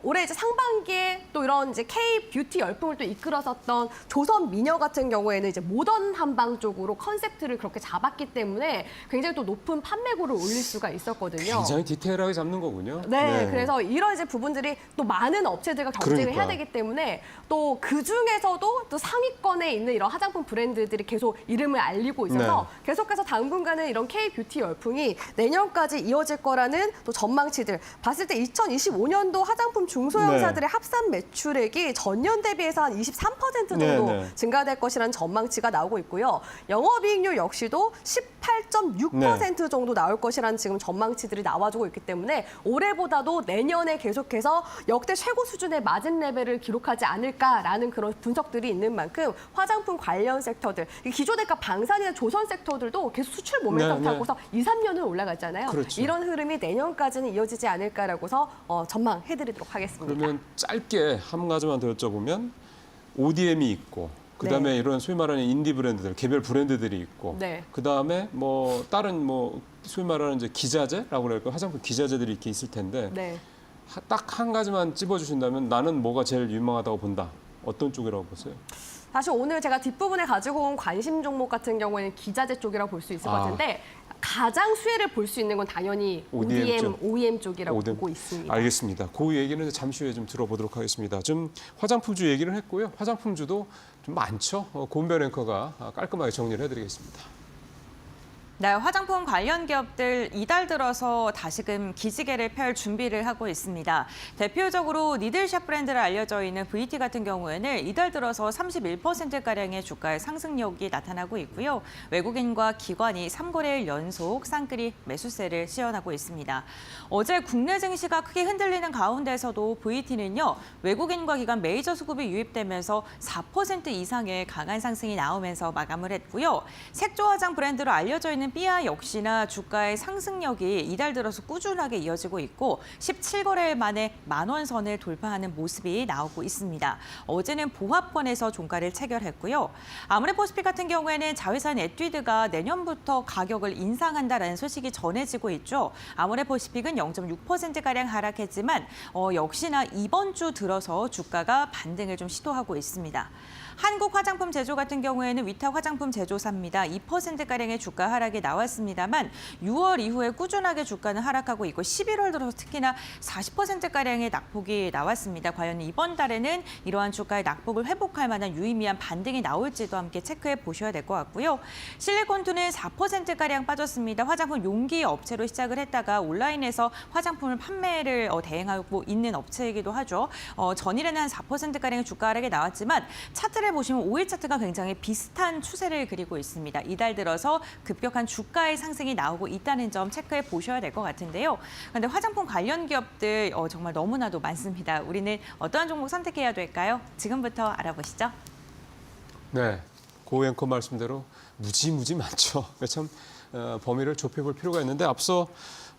올해 이제 상반기에 또 이런 이제 K 뷰티 열풍을 또 이끌었었던 조선 미녀 같은 경우에는 이제 모던 한방 쪽으로 컨셉트를 그렇게 잡았기 때문에 굉장히 또 높은 판매고를 올릴 수가 있었거든요. 굉장히 디테일하게 잡는 거군요. 네, 그래서 이런 이제 부분들이 또 많은 업체들과 경쟁을 그러니까. 해야 되기 때문에 또 그 중에서도 또 상위권에 있는 이런 화장품 브랜드들이 계속 이름을 알리고 있어서 네. 계속해서 당분간은 이런 K-뷰티 열풍이 내년까지 이어질 거라는 또 전망치들. 봤을 때 2025년도 화장품 중소형사들의 합산 매출액이 전년 대비해서 한 23% 정도 네, 네. 증가될 것이라는 전망치가 나오고 있고요. 영업이익률 역시도 18.6% 정도 나올 것이라는 지금 전망치들이 나와주고 있기 때문에 올해보다도 내년에 계속해서 역대 최고 수준의 마진 레벨을 기록하지 않을까라는 그런 분석들이 있는 만큼 화장품 관련 섹터들, 기존의 방산이나 조선 섹터들도 계속 수출 모멘텀 네, 타고서 2, 3년을 올라갔잖아요. 그렇죠. 이런 흐름이 내년까지는 이어지지 않을까라고서 전망해드리도록 하겠습니다. 그러면 짧게 한 가지만 더 여쭤보면 ODM이 있고 그다음에 네. 이런 소위 말하는 인디 브랜드들, 개별 브랜드들이 있고 네. 그다음에 뭐 다른 뭐 소위 말하는 이제 기자재라고 그럴까 화장품 기자재들이 이렇게 있을 텐데 네. 딱 한 가지만 찝어주신다면 나는 뭐가 제일 유명하다고 본다. 어떤 쪽이라고 보세요? 사실 오늘 제가 뒷부분에 가지고 온 관심 종목 같은 경우에는 기자재 쪽이라고 볼 수 있을 것 같은데 가장 수혜를 볼 수 있는 건 당연히 ODM 쪽. OEM 쪽이라고 ODM. 보고 있습니다. 알겠습니다. 그 얘기는 잠시 후에 좀 들어보도록 하겠습니다. 좀 화장품주 얘기를 했고요. 화장품주도 좀 많죠. 고은별 앵커가 깔끔하게 정리를 해드리겠습니다. 네, 화장품 관련 기업들 이달 들어서 다시금 기지개를 펼 준비를 하고 있습니다. 대표적으로 니들샵 브랜드로 알려져 있는 VT 같은 경우에는 이달 들어서 31%가량의 주가의 상승력이 나타나고 있고요. 외국인과 기관이 3거래일 연속 쌍끌이 매수세를 시연하고 있습니다. 어제 국내 증시가 크게 흔들리는 가운데서도 VT는요, 외국인과 기관 메이저 수급이 유입되면서 4% 이상의 강한 상승이 나오면서 마감을 했고요. 색조 화장 브랜드로 알려져 있는 삐아 역시나 주가의 상승력이 이달 들어서 꾸준하게 이어지고 있고 17거래일 만에 10,000원 선을 돌파하는 모습이 나오고 있습니다. 어제는 보합권에서 종가를 체결했고요. 아모레포스픽 같은 경우에는 자회사인 에뛰드가 내년부터 가격을 인상한다라는 소식이 전해지고 있죠. 아모레포스픽은 0.6%가량 하락했지만 역시나 이번 주 들어서 주가가 반등을 좀 시도하고 있습니다. 한국 화장품 제조 같은 경우에는 위탁 화장품 제조사입니다. 2%가량의 주가 하락이 나왔습니다만 6월 이후에 꾸준하게 주가는 하락하고 있고 11월 들어서 특히나 40%가량의 낙폭이 나왔습니다. 과연 이번 달에는 이러한 주가의 낙폭을 회복할 만한 유의미한 반등이 나올지도 함께 체크해 보셔야 될 것 같고요. 실리콘투는 4%가량 빠졌습니다. 화장품 용기 업체로 시작을 했다가 온라인에서 화장품을 판매를 대행하고 있는 업체이기도 하죠. 전일에는 한 4%가량의 주가 하락이 나왔지만 차트를 보시면 5일 차트가 굉장히 비슷한 추세를 그리고 있습니다. 이달 들어서 급격한 주가의 상승이 나오고 있다는 점 체크해 보셔야 될 것 같은데요. 그런데 화장품 관련 기업들 정말 너무나도 많습니다. 우리는 어떠한 종목 선택해야 될까요? 지금부터 알아보시죠. 네, 고 앵커 말씀대로 무지 많죠. 참 범위를 좁혀볼 필요가 있는데 앞서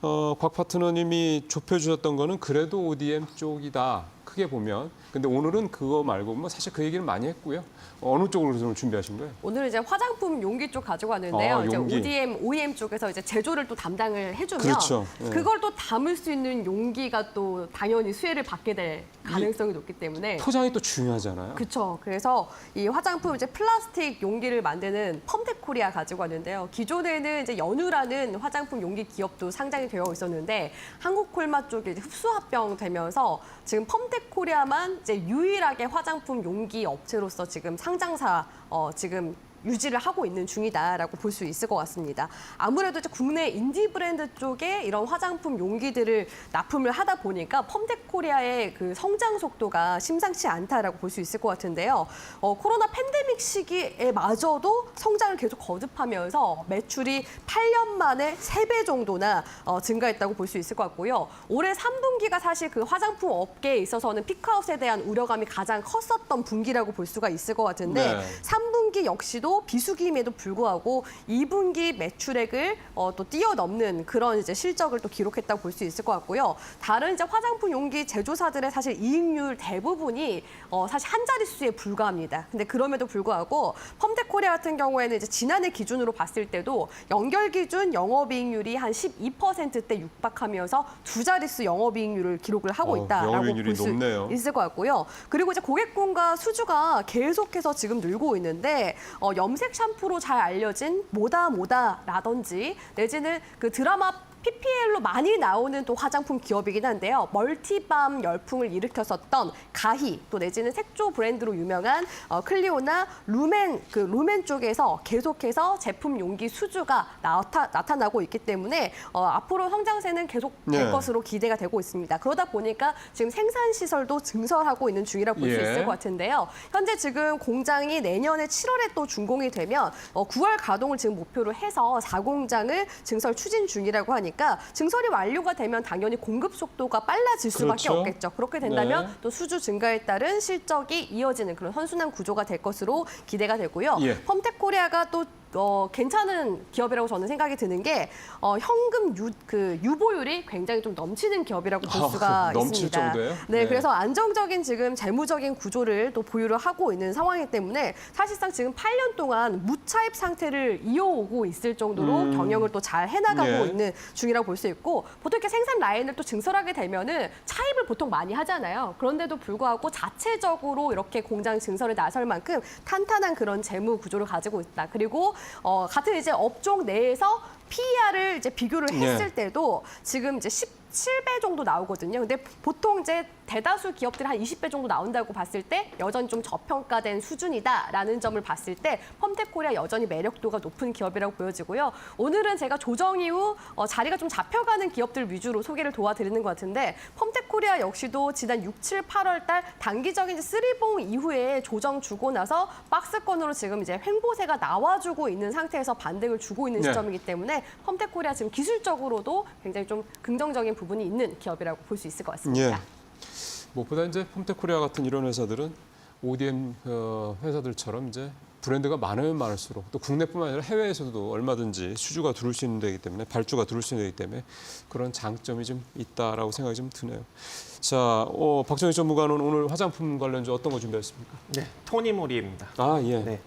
곽 파트너님이 좁혀주셨던 거는 그래도 ODM 쪽이다. 크게 보면. 근데 오늘은 그거 말고 뭐 사실 그 얘기를 많이 했고요. 어느 쪽으로 좀 준비하신 거예요? 오늘 이제 화장품 용기 쪽 가지고 왔는데요. 이제 용기. ODM, OEM 쪽에서 이제 제조를 또 담당을 해주면 그렇죠. 예. 그걸 또 담을 수 있는 용기가 또 당연히 수혜를 받게 될 가능성이 높기 때문에. 포장이 또 중요하잖아요. 그렇죠. 그래서 이 화장품 이제 플라스틱 용기를 만드는 펌텍코리아 가지고 왔는데요. 기존에는 이제 연우라는 화장품 용기 기업도 상장이 되어 있었는데 한국콜마 쪽에 이제 흡수합병되면서 지금 펌텍코리아만 이제 유일하게 화장품 용기 업체로서 지금 상장사 지금 유지를 하고 있는 중이다라고 볼 수 있을 것 같습니다. 아무래도 이제 국내 인디 브랜드 쪽에 이런 화장품 용기들을 납품을 하다 보니까 펌텍코리아의 그 성장 속도가 심상치 않다라고 볼 수 있을 것 같은데요. 코로나 팬데믹 시기에마저도 성장을 계속 거듭하면서 매출이 8년 만에 3배 정도나 증가했다고 볼 수 있을 것 같고요. 올해 3분기가 사실 그 화장품 업계에 있어서는 피크아웃에 대한 우려감이 가장 컸었던 분기라고 볼 수가 있을 것 같은데 네. 3분기 역시도 비수기임에도 불구하고 2분기 매출액을 또 뛰어넘는 그런 이제 실적을 또 기록했다고 볼 수 있을 것 같고요. 다른 이제 화장품 용기 제조사들의 사실 이익률 대부분이 사실 한 자릿수에 불과합니다. 근데 그럼에도 불구하고 펌텍코리아 같은 경우에는 이제 지난해 기준으로 봤을 때도 연결 기준 영업이익률이 한 12%대 육박하면서 두 자릿수 영업이익률을 기록을 하고 있다라고 영업이익률이 볼 수 높네요. 있을 것 같고요. 그리고 이제 고객군과 수주가 계속해서 지금 늘고 있는데 염색 샴푸로 잘 알려진 모다라든지 내지는 그 드라마 PPL로 많이 나오는 또 화장품 기업이긴 한데요. 멀티밤 열풍을 일으켰었던 가히 또 내지는 색조 브랜드로 유명한 클리오나 루멘 쪽에서 계속해서 제품 용기 수주가 나타나고 있기 때문에 앞으로 성장세는 계속 될 네. 것으로 기대가 되고 있습니다. 그러다 보니까 지금 생산 시설도 증설하고 있는 중이라고 볼 수 예. 있을 것 같은데요. 현재 지금 공장이 내년에 7월에 또 준공이 되면 9월 가동을 지금 목표로 해서 4공장을 증설 추진 중이라고 하니까 증설이 완료가 되면 당연히 공급 속도가 빨라질 수밖에 그렇죠. 없겠죠. 그렇게 된다면 네. 또 수주 증가에 따른 실적이 이어지는 그런 선순환 구조가 될 것으로 기대가 되고요. 예. 펌텍코리아가 또 괜찮은 기업이라고 저는 생각이 드는 게 현금 유보율이 굉장히 좀 넘치는 기업이라고 볼 수가 넘칠 있습니다. 정도예요? 네, 네. 그래서 안정적인 지금 재무적인 구조를 또 보유를 하고 있는 상황이기 때문에 사실상 지금 8년 동안 무차입 상태를 이어오고 있을 정도로 경영을 또 잘 해나가고 예. 있는 중이라고 볼 수 있고 보통 이렇게 생산 라인을 또 증설하게 되면은 차입을 보통 많이 하잖아요. 그런데도 불구하고 자체적으로 이렇게 공장 증설에 나설 만큼 탄탄한 그런 재무 구조를 가지고 있다. 그리고 같은 이제 업종 내에서 PER을 이제 비교를 네. 했을 때도 지금 이제 17배 정도 나오거든요. 근데 보통 이제 대다수 기업들이 한 20배 정도 나온다고 봤을 때 여전히 좀 저평가된 수준이다라는 점을 봤을 때 펌텍코리아 여전히 매력도가 높은 기업이라고 보여지고요. 오늘은 제가 조정 이후 자리가 좀 잡혀가는 기업들 위주로 소개를 도와드리는 것 같은데 펌텍코리아 역시도 지난 6, 7, 8월 달 단기적인 쓰리봉 이후에 조정 주고 나서 박스권으로 지금 이제 횡보세가 나와주고 있는 상태에서 반등을 주고 있는 네. 시점이기 때문에 펌텍코리아 지금 기술적으로도 굉장히 좀 긍정적인 부분이 있는 기업이라고 볼 수 있을 것 같습니다. 예. 무엇보다 이제 펌텍코리아 같은 이런 회사들은 ODM 회사들처럼 이제 브랜드가 많으면 많을수록 또 국내뿐만 아니라 해외에서도 얼마든지 수주가 들어올 수 있는 데이기 때문에 발주가 들어올 수 있는 데이기 때문에 그런 장점이 좀 있다라고 생각이 좀 드네요. 자, 박정희 전무관은 오늘 화장품 관련주 어떤 거 준비했습니까? 네, 토니모리입니다. 아, 예. 네.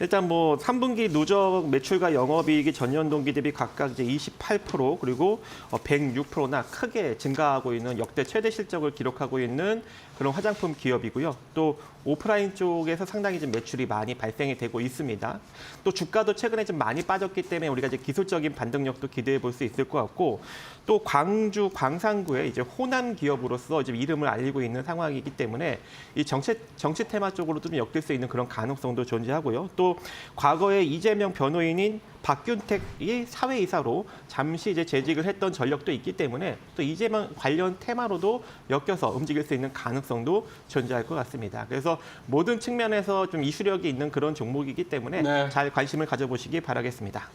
일단 뭐 3분기 누적 매출과 영업이익이 전년 동기 대비 각각 이제 28% 그리고 106%나 크게 증가하고 있는 역대 최대 실적을 기록하고 있는 그런 화장품 기업이고요. 또 오프라인 쪽에서 상당히 좀 매출이 많이 발생이 되고 있습니다. 또 주가도 최근에 좀 많이 빠졌기 때문에 우리가 이제 기술적인 반등력도 기대해 볼 수 있을 것 같고 또 광주 광산구의 이제 호남 기업으로서 이제 이름을 알리고 있는 상황이기 때문에 이 정치 테마 쪽으로도 좀 엮일 수 있는 그런 가능성도 존재하고요. 또 과거에 이재명 변호인인 박균택이 사회이사로 잠시 이제 재직을 했던 전력도 있기 때문에 또 이재명 관련 테마로도 엮여서 움직일 수 있는 가능성도 존재할 것 같습니다. 그래서 모든 측면에서 좀 이슈력이 있는 그런 종목이기 때문에 네. 잘 관심을 가져보시기 바라겠습니다.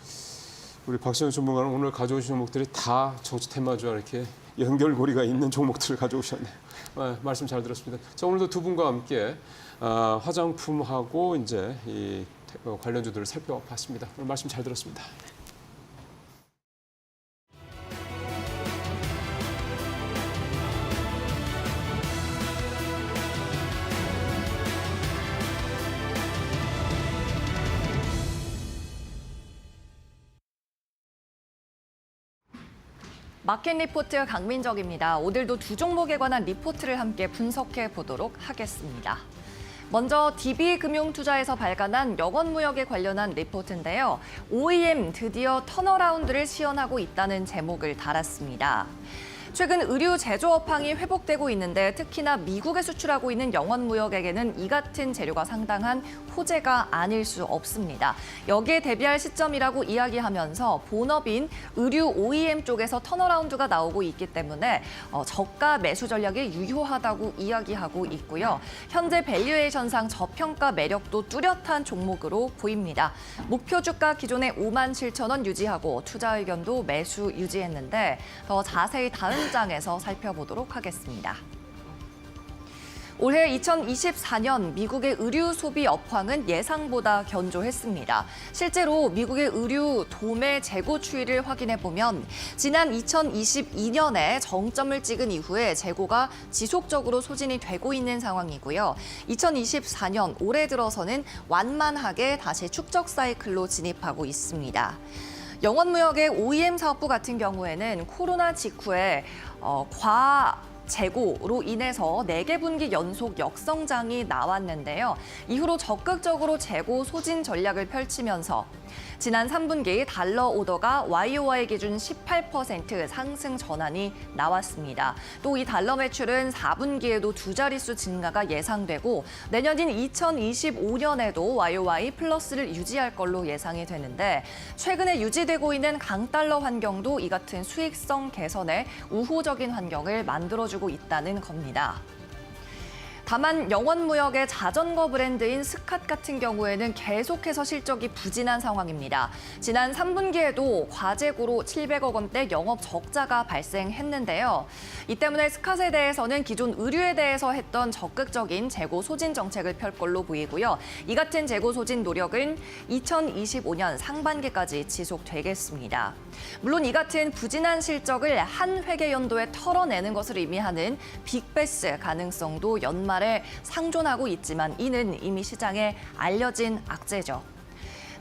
우리 박정희 전문가는 오늘 가져오신 종목들이 다 정치 테마주와 이렇게 연결고리가 있는 종목들을 가져오셨네요. 말씀 잘 들었습니다. 자, 오늘도 두 분과 함께 화장품하고 이제 이 관련주들을 살펴봤습니다. 오늘 말씀 잘 들었습니다. 마켓 리포트 강민정입니다. 오늘도 두 종목에 관한 리포트를 함께 분석해 보도록 하겠습니다. 먼저 DB금융투자에서 발간한 영원무역에 관련한 리포트인데요. OEM 드디어 턴어라운드를 시연하고 있다는 제목을 달았습니다. 최근 의류 제조 업황이 회복되고 있는데 특히나 미국에 수출하고 있는 영원무역에게는 이 같은 재료가 상당한 호재가 아닐 수 없습니다. 여기에 대비할 시점이라고 이야기하면서 본업인 의류 OEM 쪽에서 턴어라운드가 나오고 있기 때문에 저가 매수 전략이 유효하다고 이야기하고 있고요. 현재 밸류에이션상 저평가 매력도 뚜렷한 종목으로 보입니다. 목표 주가 기존의 57,000원 유지하고 투자 의견도 매수 유지했는데 더 자세히 다음 장에서 살펴보도록 하겠습니다. 올해 2024년 미국의 의류 소비 업황은 예상보다 견조했습니다. 실제로 미국의 의류 도매 재고 추이를 확인해 보면 지난 2022년에 정점을 찍은 이후에 재고가 지속적으로 소진이 되고 있는 상황이고요. 2024년 올해 들어서는 완만하게 다시 축적 사이클로 진입하고 있습니다. 영원무역의 OEM 사업부 같은 경우에는 코로나 직후에 재고로 인해서 4개 분기 연속 역성장이 나왔는데요. 이후로 적극적으로 재고 소진 전략을 펼치면서 지난 3분기 달러 오더가 YOY 기준 18% 상승 전환이 나왔습니다. 또 이 달러 매출은 4분기에도 두 자릿수 증가가 예상되고 내년인 2025년에도 YOY 플러스를 유지할 걸로 예상이 되는데 최근에 유지되고 있는 강달러 환경도 이 같은 수익성 개선에 우호적인 환경을 만들어주고 있다는 겁니다. 다만 영원무역의 자전거 브랜드인 스캇 같은 경우에는 계속해서 실적이 부진한 상황입니다. 지난 3분기에도 과재고로 700억 원대 영업 적자가 발생했는데요. 이 때문에 스캇에 대해서는 기존 의류에 대해서 했던 적극적인 재고 소진 정책을 펼 걸로 보이고요. 이 같은 재고 소진 노력은 2025년 상반기까지 지속되겠습니다. 물론 이 같은 부진한 실적을 한 회계 연도에 털어내는 것을 의미하는 빅베스 가능성도 연말에 상존하고 있지만 이는 이미 시장에 알려진 악재죠.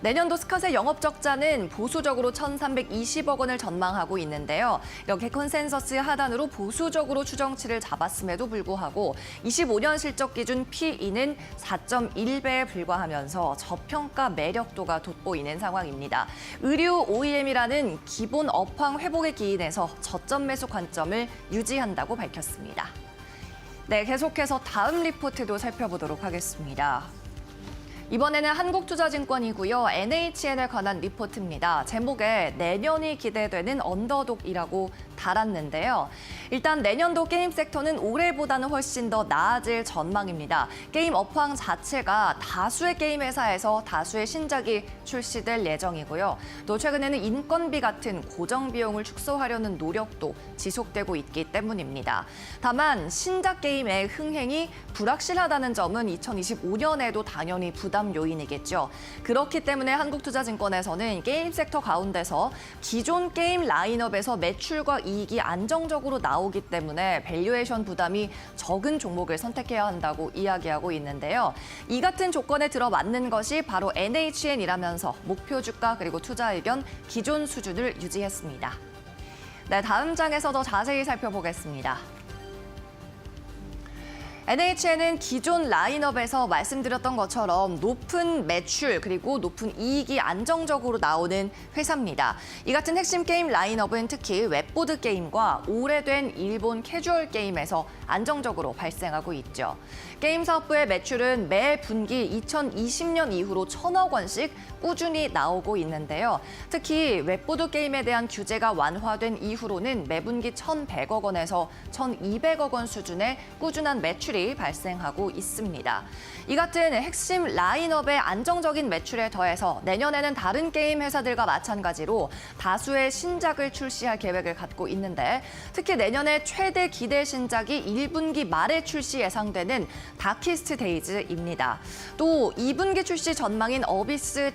내년도 스캇의 영업 적자는 보수적으로 1,320억 원을 전망하고 있는데요. 이렇게 컨센서스 하단으로 보수적으로 추정치를 잡았음에도 불구하고 25년 실적 기준 P/E는 4.1배에 불과하면서 저평가 매력도가 돋보이는 상황입니다. 의류 OEM이라는 기본 업황 회복에 기인해서 저점 매수 관점을 유지한다고 밝혔습니다. 네, 계속해서 다음 리포트도 살펴보도록 하겠습니다. 이번에는 한국투자증권이고요. NHN에 관한 리포트입니다. 제목에 내년이 기대되는 언더독이라고 달았는데요. 일단 내년도 게임 섹터는 올해보다는 훨씬 더 나아질 전망입니다. 게임 업황 자체가 다수의 게임 회사에서 다수의 신작이 출시될 예정이고요. 또 최근에는 인건비 같은 고정 비용을 축소하려는 노력도 지속되고 있기 때문입니다. 다만 신작 게임의 흥행이 불확실하다는 점은 2025년에도 당연히 부담 요인이겠죠. 그렇기 때문에 한국투자증권에서는 게임 섹터 가운데서 기존 게임 라인업에서 매출과 이익이 안정적으로 나오기 때문에 밸류에이션 부담이 적은 종목을 선택해야 한다고 이야기하고 있는데요. 이 같은 조건에 들어맞는 것이 바로 NHN이라면서 목표 주가 그리고 투자 의견 기존 수준을 유지했습니다. 네, 다음 장에서 더 자세히 살펴보겠습니다. NHN은 기존 라인업에서 말씀드렸던 것처럼 높은 매출 그리고 높은 이익이 안정적으로 나오는 회사입니다. 이 같은 핵심 게임 라인업은 특히 웹보드 게임과 오래된 일본 캐주얼 게임에서 안정적으로 발생하고 있죠. 게임 사업부의 매출은 매 분기 2020년 이후로 1,000억 원씩 꾸준히 나오고 있는데요. 특히 웹보드 게임에 대한 규제가 완화된 이후로는 매분기 1,100억 원에서 1,200억 원 수준의 꾸준한 매출이 발생하고 있습니다. 이 같은 핵심 라인업의 안정적인 매출에 더해서 내년에는 다른 게임 회사들과 마찬가지로 다수의 신작을 출시할 계획을 갖고 있는데 특히 내년에 최대 기대 신작이 1분기 말에 출시 예상되는 다키스트 데이즈입니다. 또 2분기 출시 전망인 어비스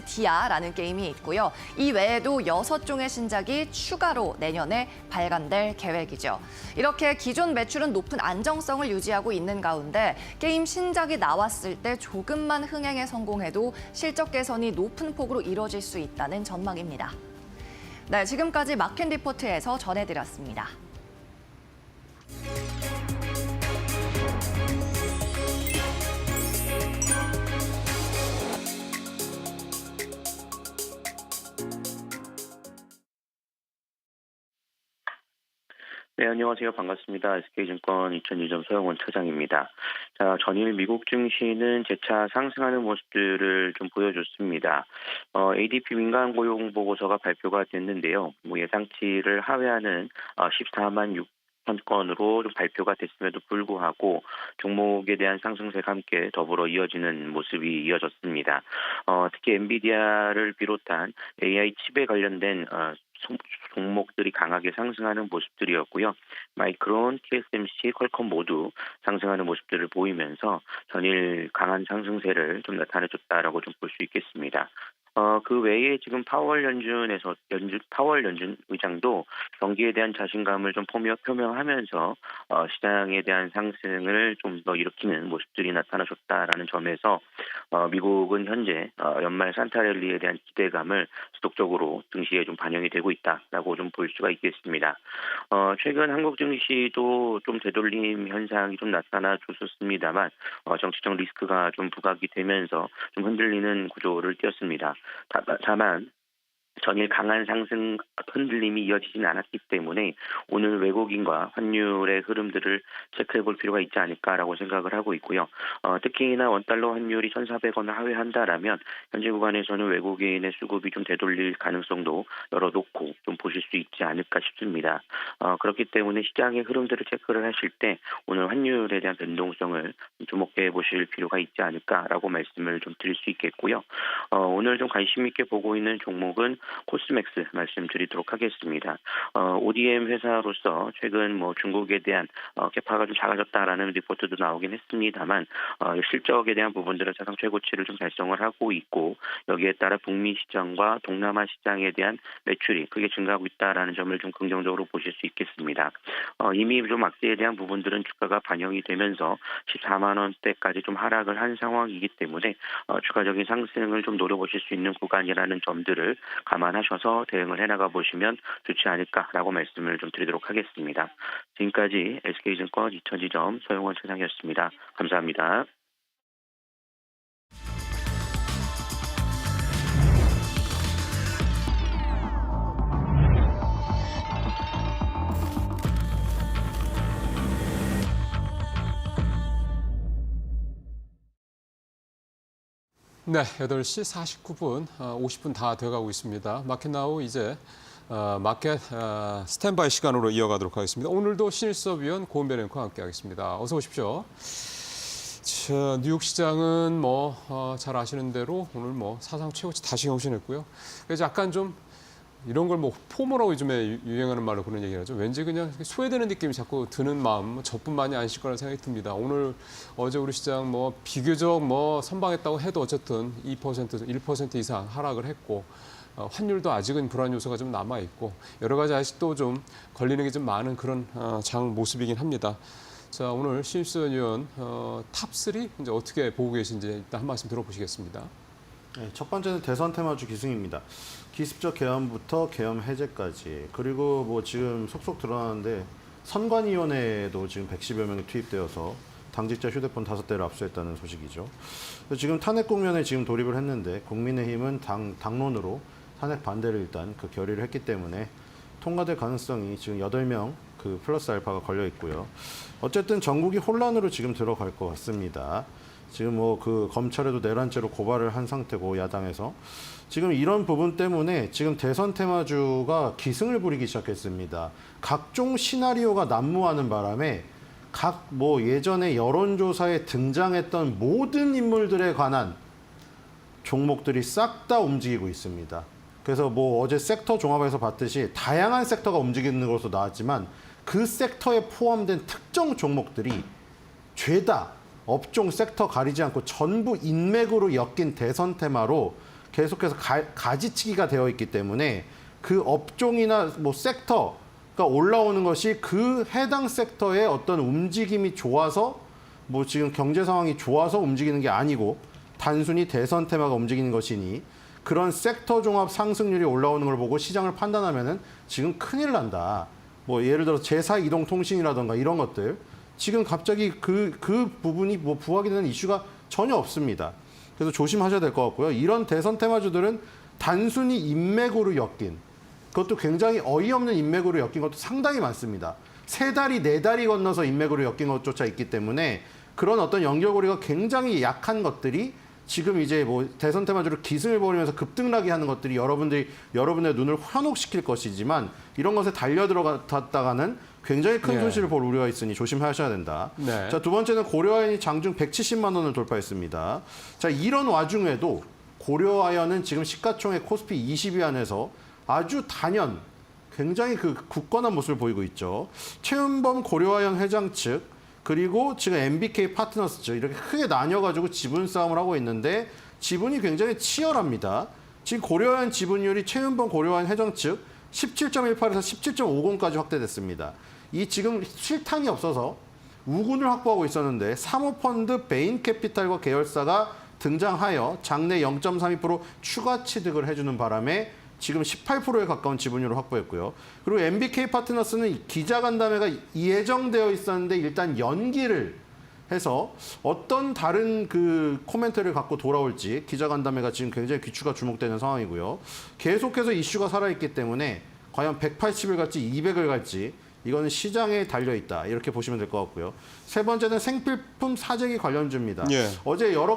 디아라는 게임이 있고요. 이 외에도 6종의 신작이 추가로 내년에 발간될 계획이죠. 이렇게 기존 매출은 높은 안정성을 유지하고 있는 가운데 게임 신작이 나왔을 때 조금만 흥행에 성공해도 실적 개선이 높은 폭으로 이뤄질 수 있다는 전망입니다. 네, 지금까지 마켓 리포트에서 전해드렸습니다. 네, 안녕하세요. 반갑습니다. SK증권 2002점 서영원 차장입니다. 자, 전일 미국 증시는 재차 상승하는 모습들을 좀 보여줬습니다. ADP 민간 고용 보고서가 발표가 됐는데요. 예상치를 하회하는 14만 6천 건으로 좀 발표가 됐음에도 불구하고 종목에 대한 상승세가 함께 더불어 이어지는 모습이 이어졌습니다. 특히 엔비디아를 비롯한 AI 칩에 관련된 종목들이 강하게 상승하는 모습들이었고요. 마이크론, TSMC, 퀄컴 모두 상승하는 모습들을 보이면서 전일 강한 상승세를 좀 나타내줬다라고 좀 볼 수 있겠습니다. 그 외에 지금 파월 연준 의장도 경기에 대한 자신감을 좀 표명하면서 시장에 대한 상승을 좀 더 일으키는 모습들이 나타나줬다라는 점에서 미국은 현재 연말 산타랠리에 대한 기대감을 지속적으로 증시에 좀 반영이 되고 있다라고 좀 볼 수가 있겠습니다. 최근 한국 증시도 좀 되돌림 현상이 좀 나타나 줬었습니다만 정치적 리스크가 좀 부각이 되면서 좀 흔들리는 구조를 띄었습니다. 다만 전일 강한 상승 흔들림이 이어지진 않았기 때문에 오늘 외국인과 환율의 흐름들을 체크해 볼 필요가 있지 않을까라고 생각을 하고 있고요. 특히나 원달러 환율이 1,400원을 하회한다라면 현재 구간에서는 외국인의 수급이 좀 되돌릴 가능성도 열어놓고 좀 보실 수 있지 않을까 싶습니다. 그렇기 때문에 시장의 흐름들을 체크를 하실 때 오늘 환율에 대한 변동성을 주목해 보실 필요가 있지 않을까라고 말씀을 좀 드릴 수 있겠고요. 오늘 좀 관심 있게 보고 있는 종목은 코스맥스 말씀드리도록 하겠습니다. ODM 회사로서 최근 뭐 중국에 대한 캐파가 좀 작아졌다라는 리포트도 나오긴 했습니다만 실적에 대한 부분들은 사상 최고치를 좀 달성을 하고 있고 여기에 따라 북미 시장과 동남아 시장에 대한 매출이 크게 증가하고 있다라는 점을 좀 긍정적으로 보실 수 있겠습니다. 이미 좀 악재에 대한 부분들은 주가가 반영이 되면서 14만 원대까지 좀 하락을 한 상황이기 때문에 추가적인 상승을 좀 노려보실 수 있는 구간이라는 점들을 감안하셔서 대응을 해나가 보시면 좋지 않을까라고 말씀을 좀 드리도록 하겠습니다. 지금까지 SK증권 2000지점 서영원 차장이었습니다. 감사합니다. 네, 8시 49분, 50분 다 돼가고 있습니다. 마켓나우 이제 마켓 스탠바이 시간으로 이어가도록 하겠습니다. 오늘도 신일섭위원 고은별 앵커와 함께하겠습니다. 어서 오십시오. 자, 뉴욕 시장은 잘 아시는 대로 오늘 사상 최고치 다시 경신했고요. 그래서 약간 좀 이런 걸 포모라고 요즘에 유행하는 말로 그런 얘기를 하죠. 왠지 그냥 소외되는 느낌이 자꾸 드는 마음, 저뿐만이 아니실 거라는 생각이 듭니다. 오늘 어제 우리 시장 비교적 선방했다고 해도 어쨌든 2%, 1% 이상 하락을 했고 환율도 아직은 불안 요소가 좀 남아 있고 여러 가지 아직도 좀 걸리는 게 좀 많은 그런 장 모습이긴 합니다. 자, 오늘 신일섭 의원 탑3 이제 어떻게 보고 계신지 일단 한 말씀 들어보시겠습니다. 네, 첫 번째는 대선 테마주 기승입니다. 기습적 계엄부터 계엄 해제까지 그리고 지금 속속 드러나는데 선관위원회에도 지금 110여 명이 투입되어서 당직자 휴대폰 5대를 압수했다는 소식이죠. 지금 탄핵 국면에 지금 돌입을 했는데 국민의힘은 당론으로 탄핵 반대를 일단 그 결의를 했기 때문에 통과될 가능성이 지금 8명 그 플러스 알파가 걸려 있고요. 어쨌든 전국이 혼란으로 지금 들어갈 것 같습니다. 지금 그 검찰에도 내란죄로 고발을 한 상태고 야당에서 지금 이런 부분 때문에 지금 대선 테마주가 기승을 부리기 시작했습니다. 각종 시나리오가 난무하는 바람에 예전에 여론조사에 등장했던 모든 인물들에 관한 종목들이 싹 다 움직이고 있습니다. 그래서 어제 섹터 종합에서 봤듯이 다양한 섹터가 움직이는 것으로 나왔지만 그 섹터에 포함된 특정 종목들이 죄다 업종 섹터 가리지 않고 전부 인맥으로 엮인 대선 테마로 계속해서 가지치기가 되어 있기 때문에 그 업종이나 섹터가 올라오는 것이 그 해당 섹터의 어떤 움직임이 좋아서 지금 경제 상황이 좋아서 움직이는 게 아니고 단순히 대선 테마가 움직이는 것이니 그런 섹터 종합 상승률이 올라오는 걸 보고 시장을 판단하면은 지금 큰일 난다. 예를 들어 제4이동통신이라던가 이런 것들 지금 갑자기 그 부분이 부각이 되는 이슈가 전혀 없습니다. 그래서 조심하셔야 될 것 같고요. 이런 대선 테마주들은 단순히 인맥으로 엮인 그것도 굉장히 어이없는 인맥으로 엮인 것도 상당히 많습니다. 3다리, 4다리 건너서 인맥으로 엮인 것조차 있기 때문에 그런 어떤 연결고리가 굉장히 약한 것들이 지금 이제 대선 테마주로 기승을 벌이면서 급등락이 하는 것들이 여러분의 눈을 현혹시킬 것이지만 이런 것에 달려 들어갔다가는 굉장히 큰 손실을 볼 우려가 있으니 조심하셔야 된다. 네. 자, 두 번째는 고려아연이 장중 170만 원을 돌파했습니다. 자, 이런 와중에도 고려아연은 지금 시가총액 코스피 20위 안에서 아주 단연 굉장히 굳건한 모습을 보이고 있죠. 최은범 고려아연 회장 측 그리고 지금 MBK 파트너스 측 이렇게 크게 나뉘어가지고 지분 싸움을 하고 있는데 지분이 굉장히 치열합니다. 지금 고려아연 지분율이 최은범 고려아연 회장 측 17.18에서 17.50까지 확대됐습니다. 이 지금 실탄이 없어서 우군을 확보하고 있었는데 사모펀드 베인캐피탈과 계열사가 등장하여 장내 0.32% 추가 취득을 해주는 바람에 지금 18%에 가까운 지분율을 확보했고요. 그리고 MBK 파트너스는 기자간담회가 예정되어 있었는데 일단 연기를 해서 어떤 다른 코멘트를 갖고 돌아올지 기자간담회가 지금 굉장히 귀추가 주목되는 상황이고요. 계속해서 이슈가 살아있기 때문에 과연 180을 갈지 200을 갈지 이거는 시장에 달려있다 이렇게 보시면 될 것 같고요. 세 번째는 생필품 사재기 관련주입니다. 예. 어제 여러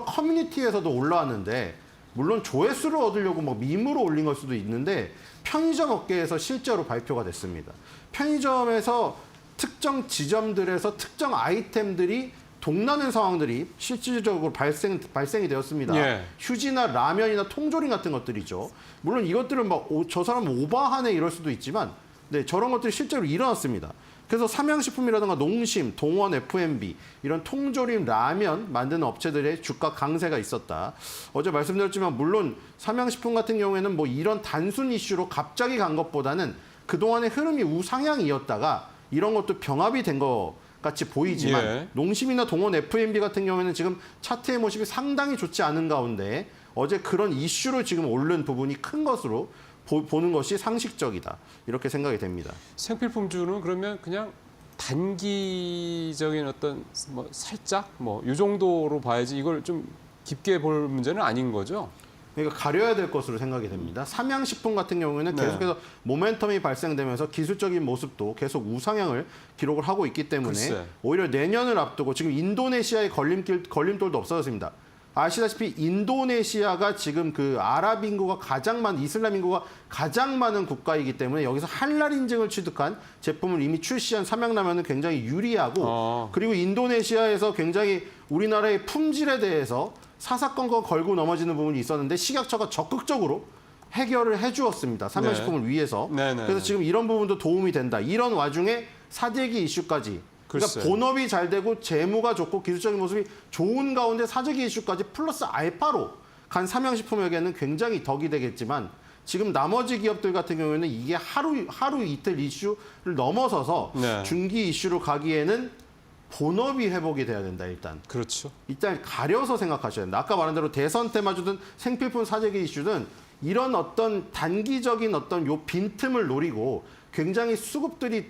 커뮤니티에서도 올라왔는데 물론 조회수를 얻으려고 밈으로 올린 걸 수도 있는데 편의점 업계에서 실제로 발표가 됐습니다. 편의점에서 특정 지점들에서 특정 아이템들이 동나는 상황들이 실질적으로 발생이 되었습니다. 예. 휴지나 라면이나 통조림 같은 것들이죠. 물론 이것들은 막 저 사람은 오바하네 이럴 수도 있지만 네, 저런 것들이 실제로 일어났습니다. 그래서 삼양식품이라든가 농심, 동원 F&B 이런 통조림, 라면 만드는 업체들의 주가 강세가 있었다. 어제 말씀드렸지만 물론 삼양식품 같은 경우에는 뭐 이런 단순 이슈로 갑자기 간 것보다는 그동안의 흐름이 우상향이었다가 이런 것도 병합이 된 것 같이 보이지만 예. 농심이나 동원 F&B 같은 경우에는 지금 차트의 모습이 상당히 좋지 않은 가운데 어제 그런 이슈로 지금 오른 부분이 큰 것으로 보는 것이 상식적이다. 이렇게 생각이 됩니다. 생필품주는 그러면 그냥 단기적인 어떤 뭐 살짝 뭐 이 정도로 봐야지 이걸 좀 깊게 볼 문제는 아닌 거죠. 그러니까 가려야 될 것으로 생각이 됩니다. 삼양식품 같은 경우에는 네. 계속해서 모멘텀이 발생되면서 기술적인 모습도 계속 우상향을 기록을 하고 있기 때문에 글쎄. 오히려 내년을 앞두고 지금 인도네시아의 걸림돌도 없어졌습니다. 아시다시피 인도네시아가 지금 그 아랍 인구가 가장 많은 이슬람 인구가 가장 많은 국가이기 때문에 여기서 할랄 인증을 취득한 제품을 이미 출시한 삼양라면은 굉장히 유리하고 그리고 인도네시아에서 굉장히 우리나라의 품질에 대해서 사사건건 걸고 넘어지는 부분이 있었는데 식약처가 적극적으로 해결을 해주었습니다. 삼양식품을 위해서. 네네. 그래서 지금 이런 부분도 도움이 된다. 이런 와중에 사재기 이슈까지. 그러니까 글쎄. 본업이 잘 되고 재무가 좋고 기술적인 모습이 좋은 가운데 사재기 이슈까지 플러스 알파로 간 삼양식품에게는 굉장히 덕이 되겠지만 지금 나머지 기업들 같은 경우에는 이게 하루 이틀 이슈를 넘어서서 네. 중기 이슈로 가기에는 본업이 회복이 돼야 된다 일단. 그렇죠. 일단 가려서 생각하셔야 된다. 아까 말한 대로 대선 테마주든 생필품 사재기 이슈든 이런 어떤 단기적인 어떤 요 빈틈을 노리고 굉장히 수급들이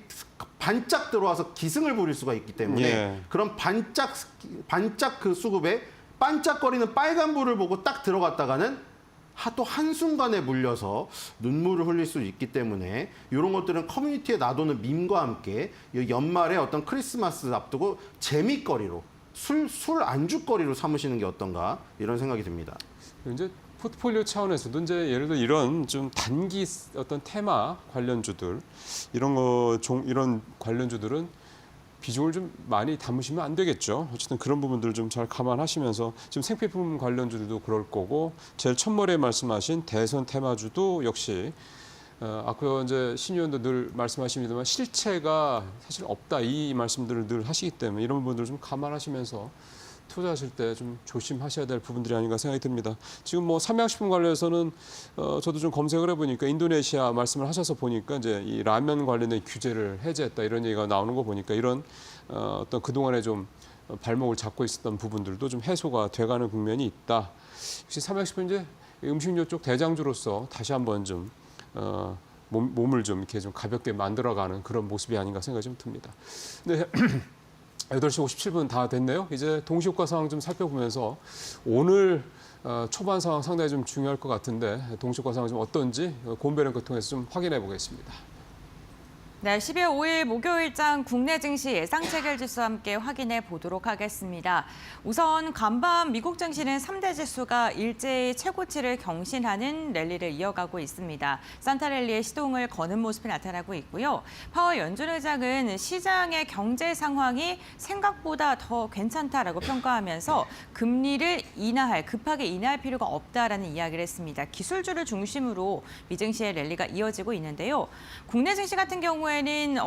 반짝 들어와서 기승을 부릴 수가 있기 때문에 예. 그런 반짝 그 수급에 반짝거리는 빨간불을 보고 딱 들어갔다가는 또 한순간에 물려서 눈물을 흘릴 수 있기 때문에 이런 것들은 커뮤니티에 놔두는 밈과 함께 연말에 어떤 크리스마스 앞두고 재미거리로 술 안주거리로 삼으시는 게 어떤가 이런 생각이 듭니다. 이제 포트폴리오 차원에서도 이제 예를 들어 이런 좀 단기 어떤 테마 관련주들 이런 관련주들은 비중을 좀 많이 담으시면 안 되겠죠. 어쨌든 그런 부분들을 좀 잘 감안하시면서 지금 생필품 관련주들도 그럴 거고 제일 첫머리에 말씀하신 대선 테마주도 역시 아까 이제 신 의원도 늘 말씀하십니다만 실체가 사실 없다 이 말씀들을 늘 하시기 때문에 이런 부분들을 좀 감안하시면서 투자하실 때 좀 조심하셔야 될 부분들이 아닌가 생각이 듭니다. 지금 뭐 삼양식품 관련해서는 저도 좀 검색을 해보니까 인도네시아 말씀을 하셔서 보니까 이제 이 라면 관련된 규제를 해제했다 이런 얘기가 나오는 거 보니까 이런 어떤 그동안에 좀 발목을 잡고 있었던 부분들도 좀 해소가 돼가는 국면이 있다. 역시 삼양식품 이제 음식료 쪽 대장주로서 다시 한번 좀 몸을 좀 이렇게 좀 가볍게 만들어가는 그런 모습이 아닌가 생각이 좀 듭니다. 네. 8시 57분 다 됐네요. 이제 동시효과 상황 좀 살펴보면서 오늘 초반 상황 상당히 좀 중요할 것 같은데 동시효과 상황 좀 어떤지 고은별랭크 통해서 좀 확인해 보겠습니다. 네, 12월 5일 목요일장 국내 증시 예상 체결 지수와 함께 확인해 보도록 하겠습니다. 우선 간밤 미국 증시는 3대 지수가 일제히 최고치를 경신하는 랠리를 이어가고 있습니다. 산타랠리의 시동을 거는 모습이 나타나고 있고요. 파월 연준 의장은 시장의 경제 상황이 생각보다 더 괜찮다라고 평가하면서 금리를 급하게 인하할 필요가 없다라는 이야기를 했습니다. 기술주를 중심으로 미증시의 랠리가 이어지고 있는데요. 국내 증시 같은 경우에는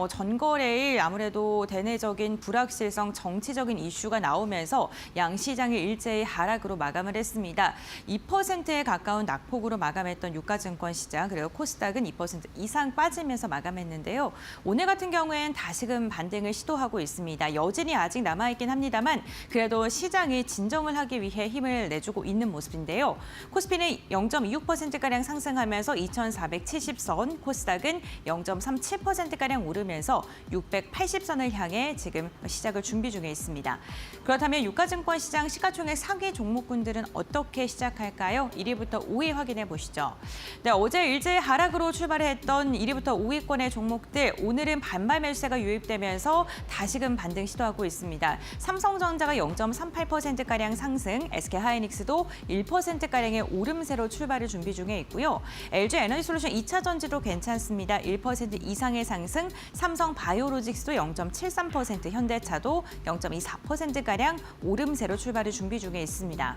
전거래일 아무래도 대내적인 불확실성, 정치적인 이슈가 나오면서 양시장이 일제히 하락으로 마감을 했습니다. 2%에 가까운 낙폭으로 마감했던 유가증권 시장, 그리고 코스닥은 2% 이상 빠지면서 마감했는데요. 오늘 같은 경우엔 다시금 반등을 시도하고 있습니다. 여진이 아직 남아있긴 합니다만 그래도 시장이 진정을 하기 위해 힘을 내주고 있는 모습인데요. 코스피는 0.26%가량 상승하면서 2,470선, 코스닥은 0.37%가량 오르면서 680선을 향해 지금 시작을 준비 중에 있습니다. 그렇다면 유가증권 시장 시가총액 상위 종목군들은 어떻게 시작할까요? 1위부터 5위 확인해 보시죠. 네, 어제 일제히 하락으로 출발했던 1위부터 5위권의 종목들 오늘은 반발 매수세가 유입되면서 다시금 반등 시도하고 있습니다. 삼성전자가 0.38%가량 상승, SK하이닉스도 1%가량의 오름세로 출발을 준비 중에 있고요. LG에너지솔루션 2차 전지도 괜찮습니다. 1% 이상의 상승, 상승, 삼성 바이오로직스도 0.73%, 현대차도 0.24%가량 오름세로 출발을 준비 중에 있습니다.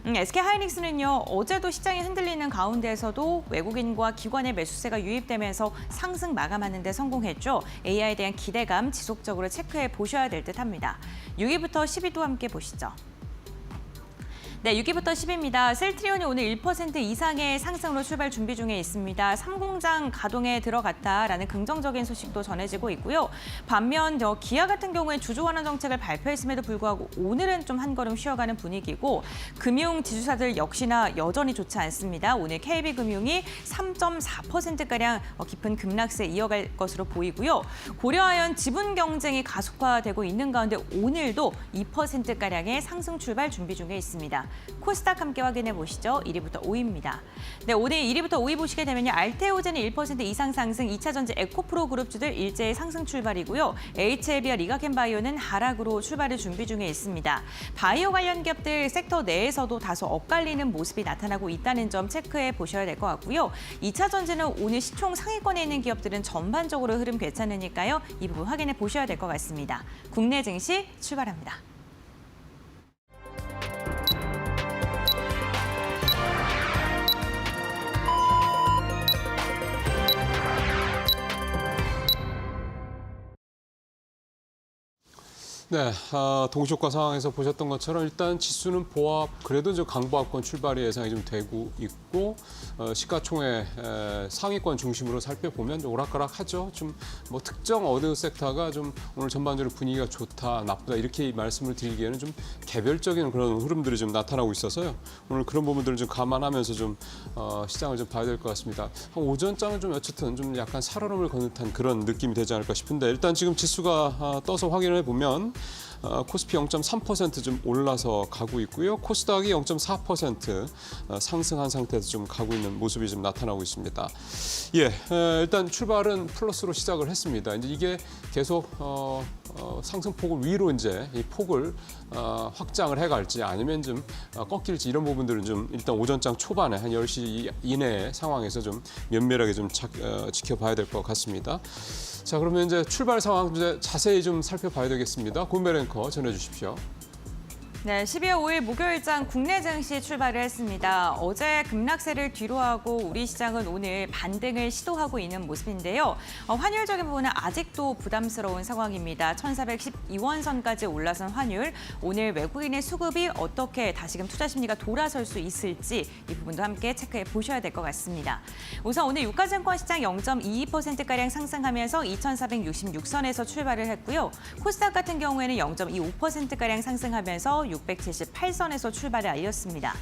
SK하이닉스는요, 어제도 시장이 흔들리는 가운데에서도 외국인과 기관의 매수세가 유입되면서 상승 마감하는 데 성공했죠. AI에 대한 기대감 지속적으로 체크해 보셔야 될 듯합니다. 6위부터 10위도 함께 보시죠. 네, 6위부터 10위입니다. 셀트리온이 오늘 1% 이상의 상승으로 출발 준비 중에 있습니다. 3공장 가동에 들어갔다라는 긍정적인 소식도 전해지고 있고요. 반면 기아 같은 경우에 주주 환원 정책을 발표했음에도 불구하고 오늘은 좀 한 걸음 쉬어가는 분위기고 금융 지주사들 역시나 여전히 좋지 않습니다. 오늘 KB금융이 3.4%가량 깊은 급락세 이어갈 것으로 보이고요. 고려아연 지분 경쟁이 가속화되고 있는 가운데 오늘도 2%가량의 상승 출발 준비 중에 있습니다. 코스닥 함께 확인해 보시죠. 1위부터 5위입니다. 네, 오늘 1위부터 5위 보시게 되면요. 알테오젠이 1% 이상 상승, 2차전지 에코프로 그룹주들 일제히 상승 출발이고요. HLB와 리가켄바이오는 하락으로 출발을 준비 중에 있습니다. 바이오 관련 기업들 섹터 내에서도 다소 엇갈리는 모습이 나타나고 있다는 점 체크해 보셔야 될 것 같고요. 2차전지는 오늘 시총 상위권에 있는 기업들은 전반적으로 흐름 괜찮으니까요. 이 부분 확인해 보셔야 될 것 같습니다. 국내 증시 출발합니다. 네, 동시효과 상황에서 보셨던 것처럼 일단 지수는 보합, 그래도 좀 강보합권 출발이 예상이 좀 되고 있고 시가총액 상위권 중심으로 살펴보면 좀 오락가락하죠. 좀 뭐 특정 어느 섹터가 좀 오늘 전반적으로 분위기가 좋다, 나쁘다 이렇게 말씀을 드리기에는 좀 개별적인 그런 흐름들이 좀 나타나고 있어서요. 오늘 그런 부분들을 좀 감안하면서 좀 시장을 좀 봐야 될 것 같습니다. 한 오전장은 좀 어쨌든 좀 약간 살얼음을 거는 듯한 그런 느낌이 되지 않을까 싶은데 일단 지금 지수가 떠서 확인을 해보면 코스피 0.3% 좀 올라서 가고 있고요. 코스닥이 0.4% 상승한 상태에서 좀 가고 있는 모습이 좀 나타나고 있습니다. 예, 일단 출발은 플러스로 시작을 했습니다. 이제 이게 계속 상승폭을 위로 이제 이 폭을 확장을 해갈지 아니면 좀 꺾일지 이런 부분들은 좀 일단 오전장 초반에 한 10시 이내의 상황에서 좀 면밀하게 좀 지켜봐야 될 것 같습니다. 자, 그러면 이제 출발 상황 이제 자세히 좀 살펴봐야 되겠습니다. 곤배 랭커 전해주십시오. 네, 12월 5일 목요일장 국내 증시 출발을 했습니다. 어제 급락세를 뒤로하고 우리 시장은 오늘 반등을 시도하고 있는 모습인데요. 환율적인 부분은 아직도 부담스러운 상황입니다. 1,412원 선까지 올라선 환율, 오늘 외국인의 수급이 어떻게 다시금 투자 심리가 돌아설 수 있을지 이 부분도 함께 체크해 보셔야 될 것 같습니다. 우선 오늘 유가증권 시장 0.22%가량 상승하면서 2,466선에서 출발을 했고요. 코스닥 같은 경우에는 0.25%가량 상승하면서 678선에서 출발을 알렸습니다.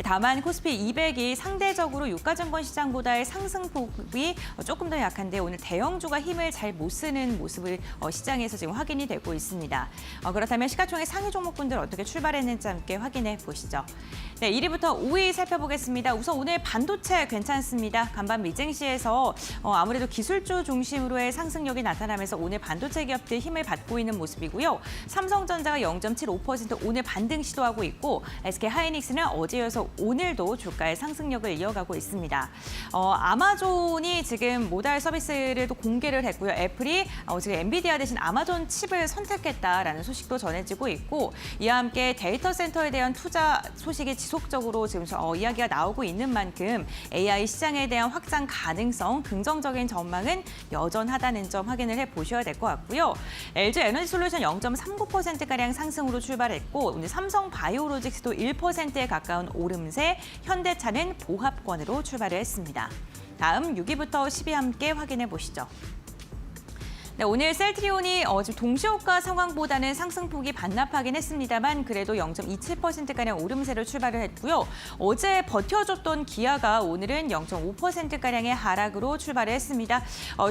다만 코스피 200이 상대적으로 유가증권 시장보다의 상승폭이 조금 더 약한데 오늘 대형주가 힘을 잘 못 쓰는 모습을 시장에서 지금 확인이 되고 있습니다. 그렇다면 시가총액 상위 종목군들 어떻게 출발했는지 함께 확인해 보시죠. 네, 1위부터 5위 살펴보겠습니다. 우선 오늘 반도체 괜찮습니다. 간밤 미증시에서 아무래도 기술주 중심으로의 상승력이 나타나면서 오늘 반도체 기업들 힘을 받고 있는 모습이고요. 삼성전자가 0.75% 오늘 반등 시도하고 있고 SK하이닉스는 어제 이어서 오늘도 주가의 상승력을 이어가고 있습니다. 아마존이 지금 모달 서비스를 또 공개를 했고요. 애플이 지금 엔비디아 대신 아마존 칩을 선택했다라는 소식도 전해지고 있고 이와 함께 데이터 센터에 대한 투자 소식이 지속적으로 지금 이야기가 나오고 있는 만큼 AI 시장에 대한 확장 가능성, 긍정적인 전망은 여전하다는 점 확인을 해보셔야 될 것 같고요. LG 에너지 솔루션 0.39%가량 상승으로 출발했고 오늘 삼성 바이오로직스도 1%에 가까운 오름세, 현대차는 보합권으로 출발을 했습니다. 다음 6위부터 10위 함께 확인해 보시죠. 네, 오늘 셀트리온이 지금 동시효과 상황보다는 상승폭이 반납하긴 했습니다만 그래도 0.27%가량 오름세로 출발을 했고요. 어제 버텨줬던 기아가 오늘은 0.5%가량의 하락으로 출발을 했습니다.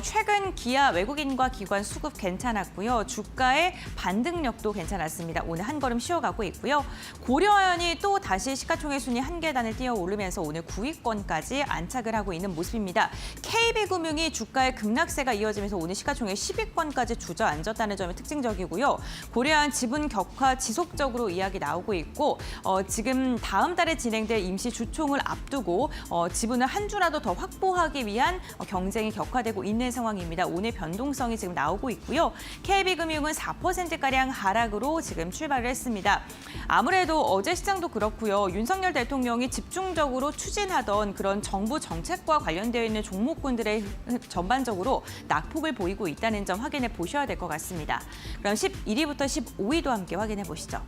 최근 기아 외국인과 기관 수급 괜찮았고요. 주가의 반등력도 괜찮았습니다. 오늘 한 걸음 쉬어가고 있고요. 고려아연이 또 다시 시가총액 순위 한 계단을 뛰어 오르면서 오늘 9위권까지 안착을 하고 있는 모습입니다. KB금융이 주가의 급락세가 이어지면서 오늘 시가총액 10위권까지 주저앉았다는 점이 특징적이고요. 고려한 지분 격화 지속적으로 이야기 나오고 있고 지금 다음 달에 진행될 임시 주총을 앞두고 지분을 한 주라도 더 확보하기 위한 경쟁이 격화되고 있는 상황입니다. 오늘 변동성이 지금 나오고 있고요. KB금융은 4%가량 하락으로 지금 출발을 했습니다. 아무래도 어제 시장도 그렇고요. 윤석열 대통령이 집중적으로 추진하던 그런 정부 정책과 관련되어 있는 종목군들의 전반적으로 낙폭을 보이고 있다는 점 확인해 보셔야 될 것 같습니다. 그럼 11위부터 15위도 함께 확인해 보시죠.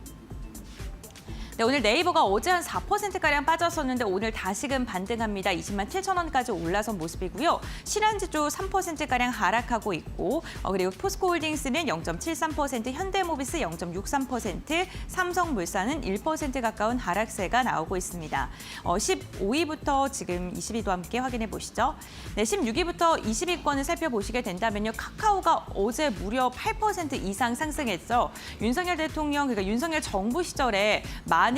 네, 오늘 네이버가 어제 한 4%가량 빠졌었는데 오늘 다시금 반등합니다. 20만 7천 원까지 올라선 모습이고요. 신한지주 3%가량 하락하고 있고 그리고 포스코홀딩스는 0.73%, 현대모비스 0.63%, 삼성물산은 1% 가까운 하락세가 나오고 있습니다. 15위부터 지금 20위도 함께 확인해 보시죠. 네, 16위부터 20위권을 살펴보시게 된다면요. 카카오가 어제 무려 8% 이상 상승했죠. 윤석열 대통령, 그러니까 윤석열 정부 시절에 많은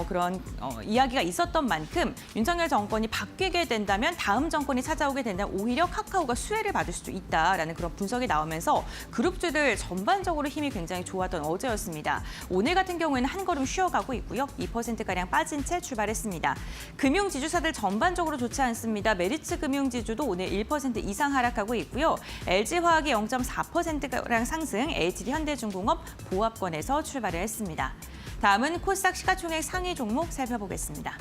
그런 이야기가 있었던 만큼 윤석열 정권이 바뀌게 된다면 다음 정권이 찾아오게 된다면 오히려 카카오가 수혜를 받을 수도 있다라는 그런 분석이 나오면서 그룹주들 전반적으로 힘이 굉장히 좋았던 어제였습니다. 오늘 같은 경우에는 한 걸음 쉬어가고 있고요. 2%가량 빠진 채 출발했습니다. 금융지주사들 전반적으로 좋지 않습니다. 메리츠 금융지주도 오늘 1% 이상 하락하고 있고요. LG화학이 0.4%가량 상승, HD 현대중공업 보합권에서 출발을 했습니다. 다음은 코스닥 시가총액 상위 종목 살펴보겠습니다.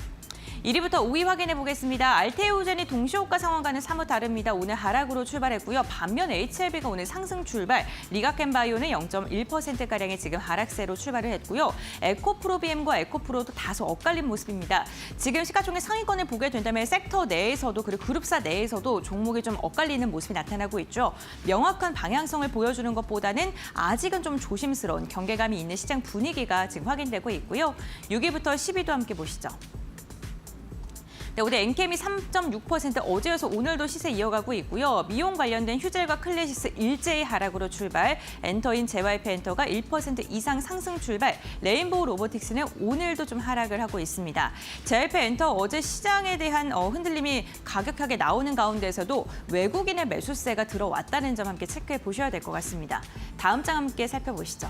1위부터 5위 확인해 보겠습니다. 알테오젠이 동시호가 상황과는 사뭇 다릅니다. 오늘 하락으로 출발했고요. 반면 HLB가 오늘 상승 출발, 리가켄바이오는 0.1%가량의 지금 하락세로 출발을 했고요. 에코프로비엠과 에코프로도 다소 엇갈린 모습입니다. 지금 시가총액 상위권을 보게 된다면 섹터 내에서도 그리고 그룹사 내에서도 종목이 좀 엇갈리는 모습이 나타나고 있죠. 명확한 방향성을 보여주는 것보다는 아직은 좀 조심스러운 경계감이 있는 시장 분위기가 지금 확인되고 있고요. 6위부터 10위도 함께 보시죠. 네, 오늘 엔캠이 3.6% 어제여서 오늘도 시세 이어가고 있고요. 미용 관련된 휴젤과 클래시스 일제히 하락으로 출발, 엔터인 JYP엔터가 1% 이상 상승 출발, 레인보우 로보틱스는 오늘도 좀 하락을 하고 있습니다. JYP엔터 어제 시장에 대한 흔들림이 가격하게 나오는 가운데서도 외국인의 매수세가 들어왔다는 점 함께 체크해 보셔야 될 것 같습니다. 다음 장 함께 살펴보시죠.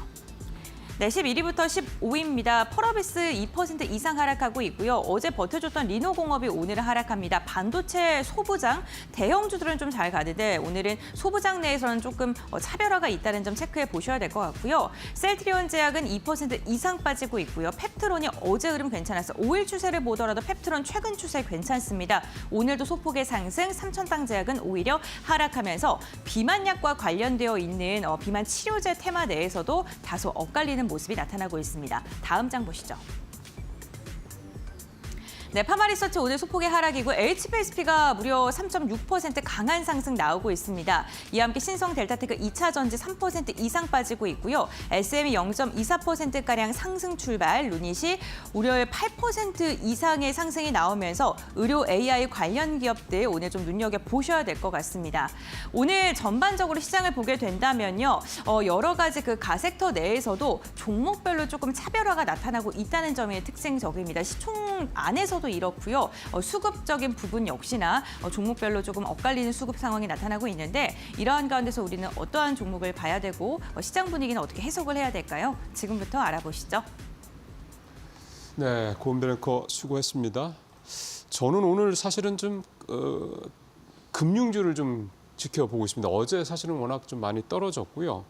네, 11위부터 15위입니다. 펄어비스 2% 이상 하락하고 있고요. 어제 버텨줬던 리노공업이 오늘은 하락합니다. 반도체 소부장, 대형주들은 좀 잘 가는데 오늘은 소부장 내에서는 조금 차별화가 있다는 점 체크해 보셔야 될 것 같고요. 셀트리온 제약은 2% 이상 빠지고 있고요. 펩트론이 어제 흐름 괜찮았어요. 5일 추세를 보더라도 펩트론 최근 추세 괜찮습니다. 오늘도 소폭의 상승, 삼천당 제약은 오히려 하락하면서 비만약과 관련되어 있는 비만 치료제 테마 내에서도 다소 엇갈리는 모습이 나타나고 있습니다. 다음 장 보시죠. 네, 파마리서치 오늘 소폭의 하락이고 HPSP가 무려 3.6% 강한 상승 나오고 있습니다. 이와 함께 신성 델타테크 2차 전지 3% 이상 빠지고 있고요. SM이 0.24%가량 상승 출발, 루닛이 무려 8% 이상의 상승이 나오면서 의료 AI 관련 기업들 오늘 좀 눈여겨보셔야 될 것 같습니다. 오늘 전반적으로 시장을 보게 된다면요. 여러 가지 그 가섹터 내에서도 종목별로 조금 차별화가 나타나고 있다는 점이 특징적입니다. 시총 안에서도 이렇고요. 수급적인 부분 역시나 종목별로 조금 엇갈리는 수급 상황이 나타나고 있는데 이러한 가운데서 우리는 어떠한 종목을 봐야 되고 시장 분위기는 어떻게 해석을 해야 될까요? 지금부터 알아보시죠. 네, 고은별 앵커 수고했습니다. 저는 오늘 사실은 좀 금융주를 좀 지켜보고 있습니다. 어제 사실은 워낙 좀 많이 떨어졌고요.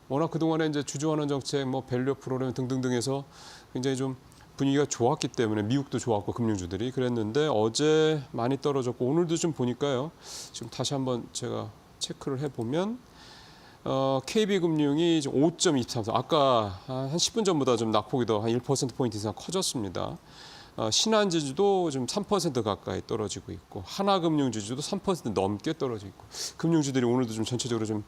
워낙 그동안에 이제 주주환원 정책, 밸류 프로그램 등등등에서 굉장히 좀 분위기가 좋았기 때문에 미국도 좋았고 금융주들이 그랬는데 어제 많이 떨어졌고 오늘도 좀 보니까요. 지금 다시 한번 제가 체크를 해보면 KB금융이 5.23%, 아까 한 10분 전보다 좀 낙폭이 더 한 1%포인트 이상 커졌습니다. 신한지주도 좀 3% 가까이 떨어지고 있고 하나금융지주도 3% 넘게 떨어지고 있고 금융주들이 오늘도 좀 전체적으로 좀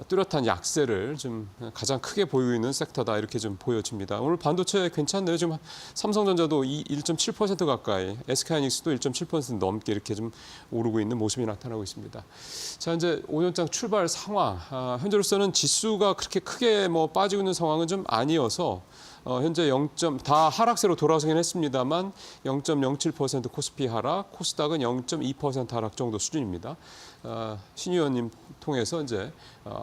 뚜렷한 약세를 좀 가장 크게 보이고 있는 섹터다 이렇게 좀 보여집니다. 오늘 반도체 괜찮네요. 지금 삼성전자도 1.7% 가까이, SK하이닉스도 1.7% 넘게 이렇게 좀 오르고 있는 모습이 나타나고 있습니다. 자, 이제 오전장 출발 상황. 현재로서는 지수가 그렇게 크게 빠지고 있는 상황은 좀 아니어서 현재 다 하락세로 돌아서긴 했습니다만 0.07% 코스피 하락, 코스닥은 0.2% 하락 정도 수준입니다. 신 의원님 통해서 이제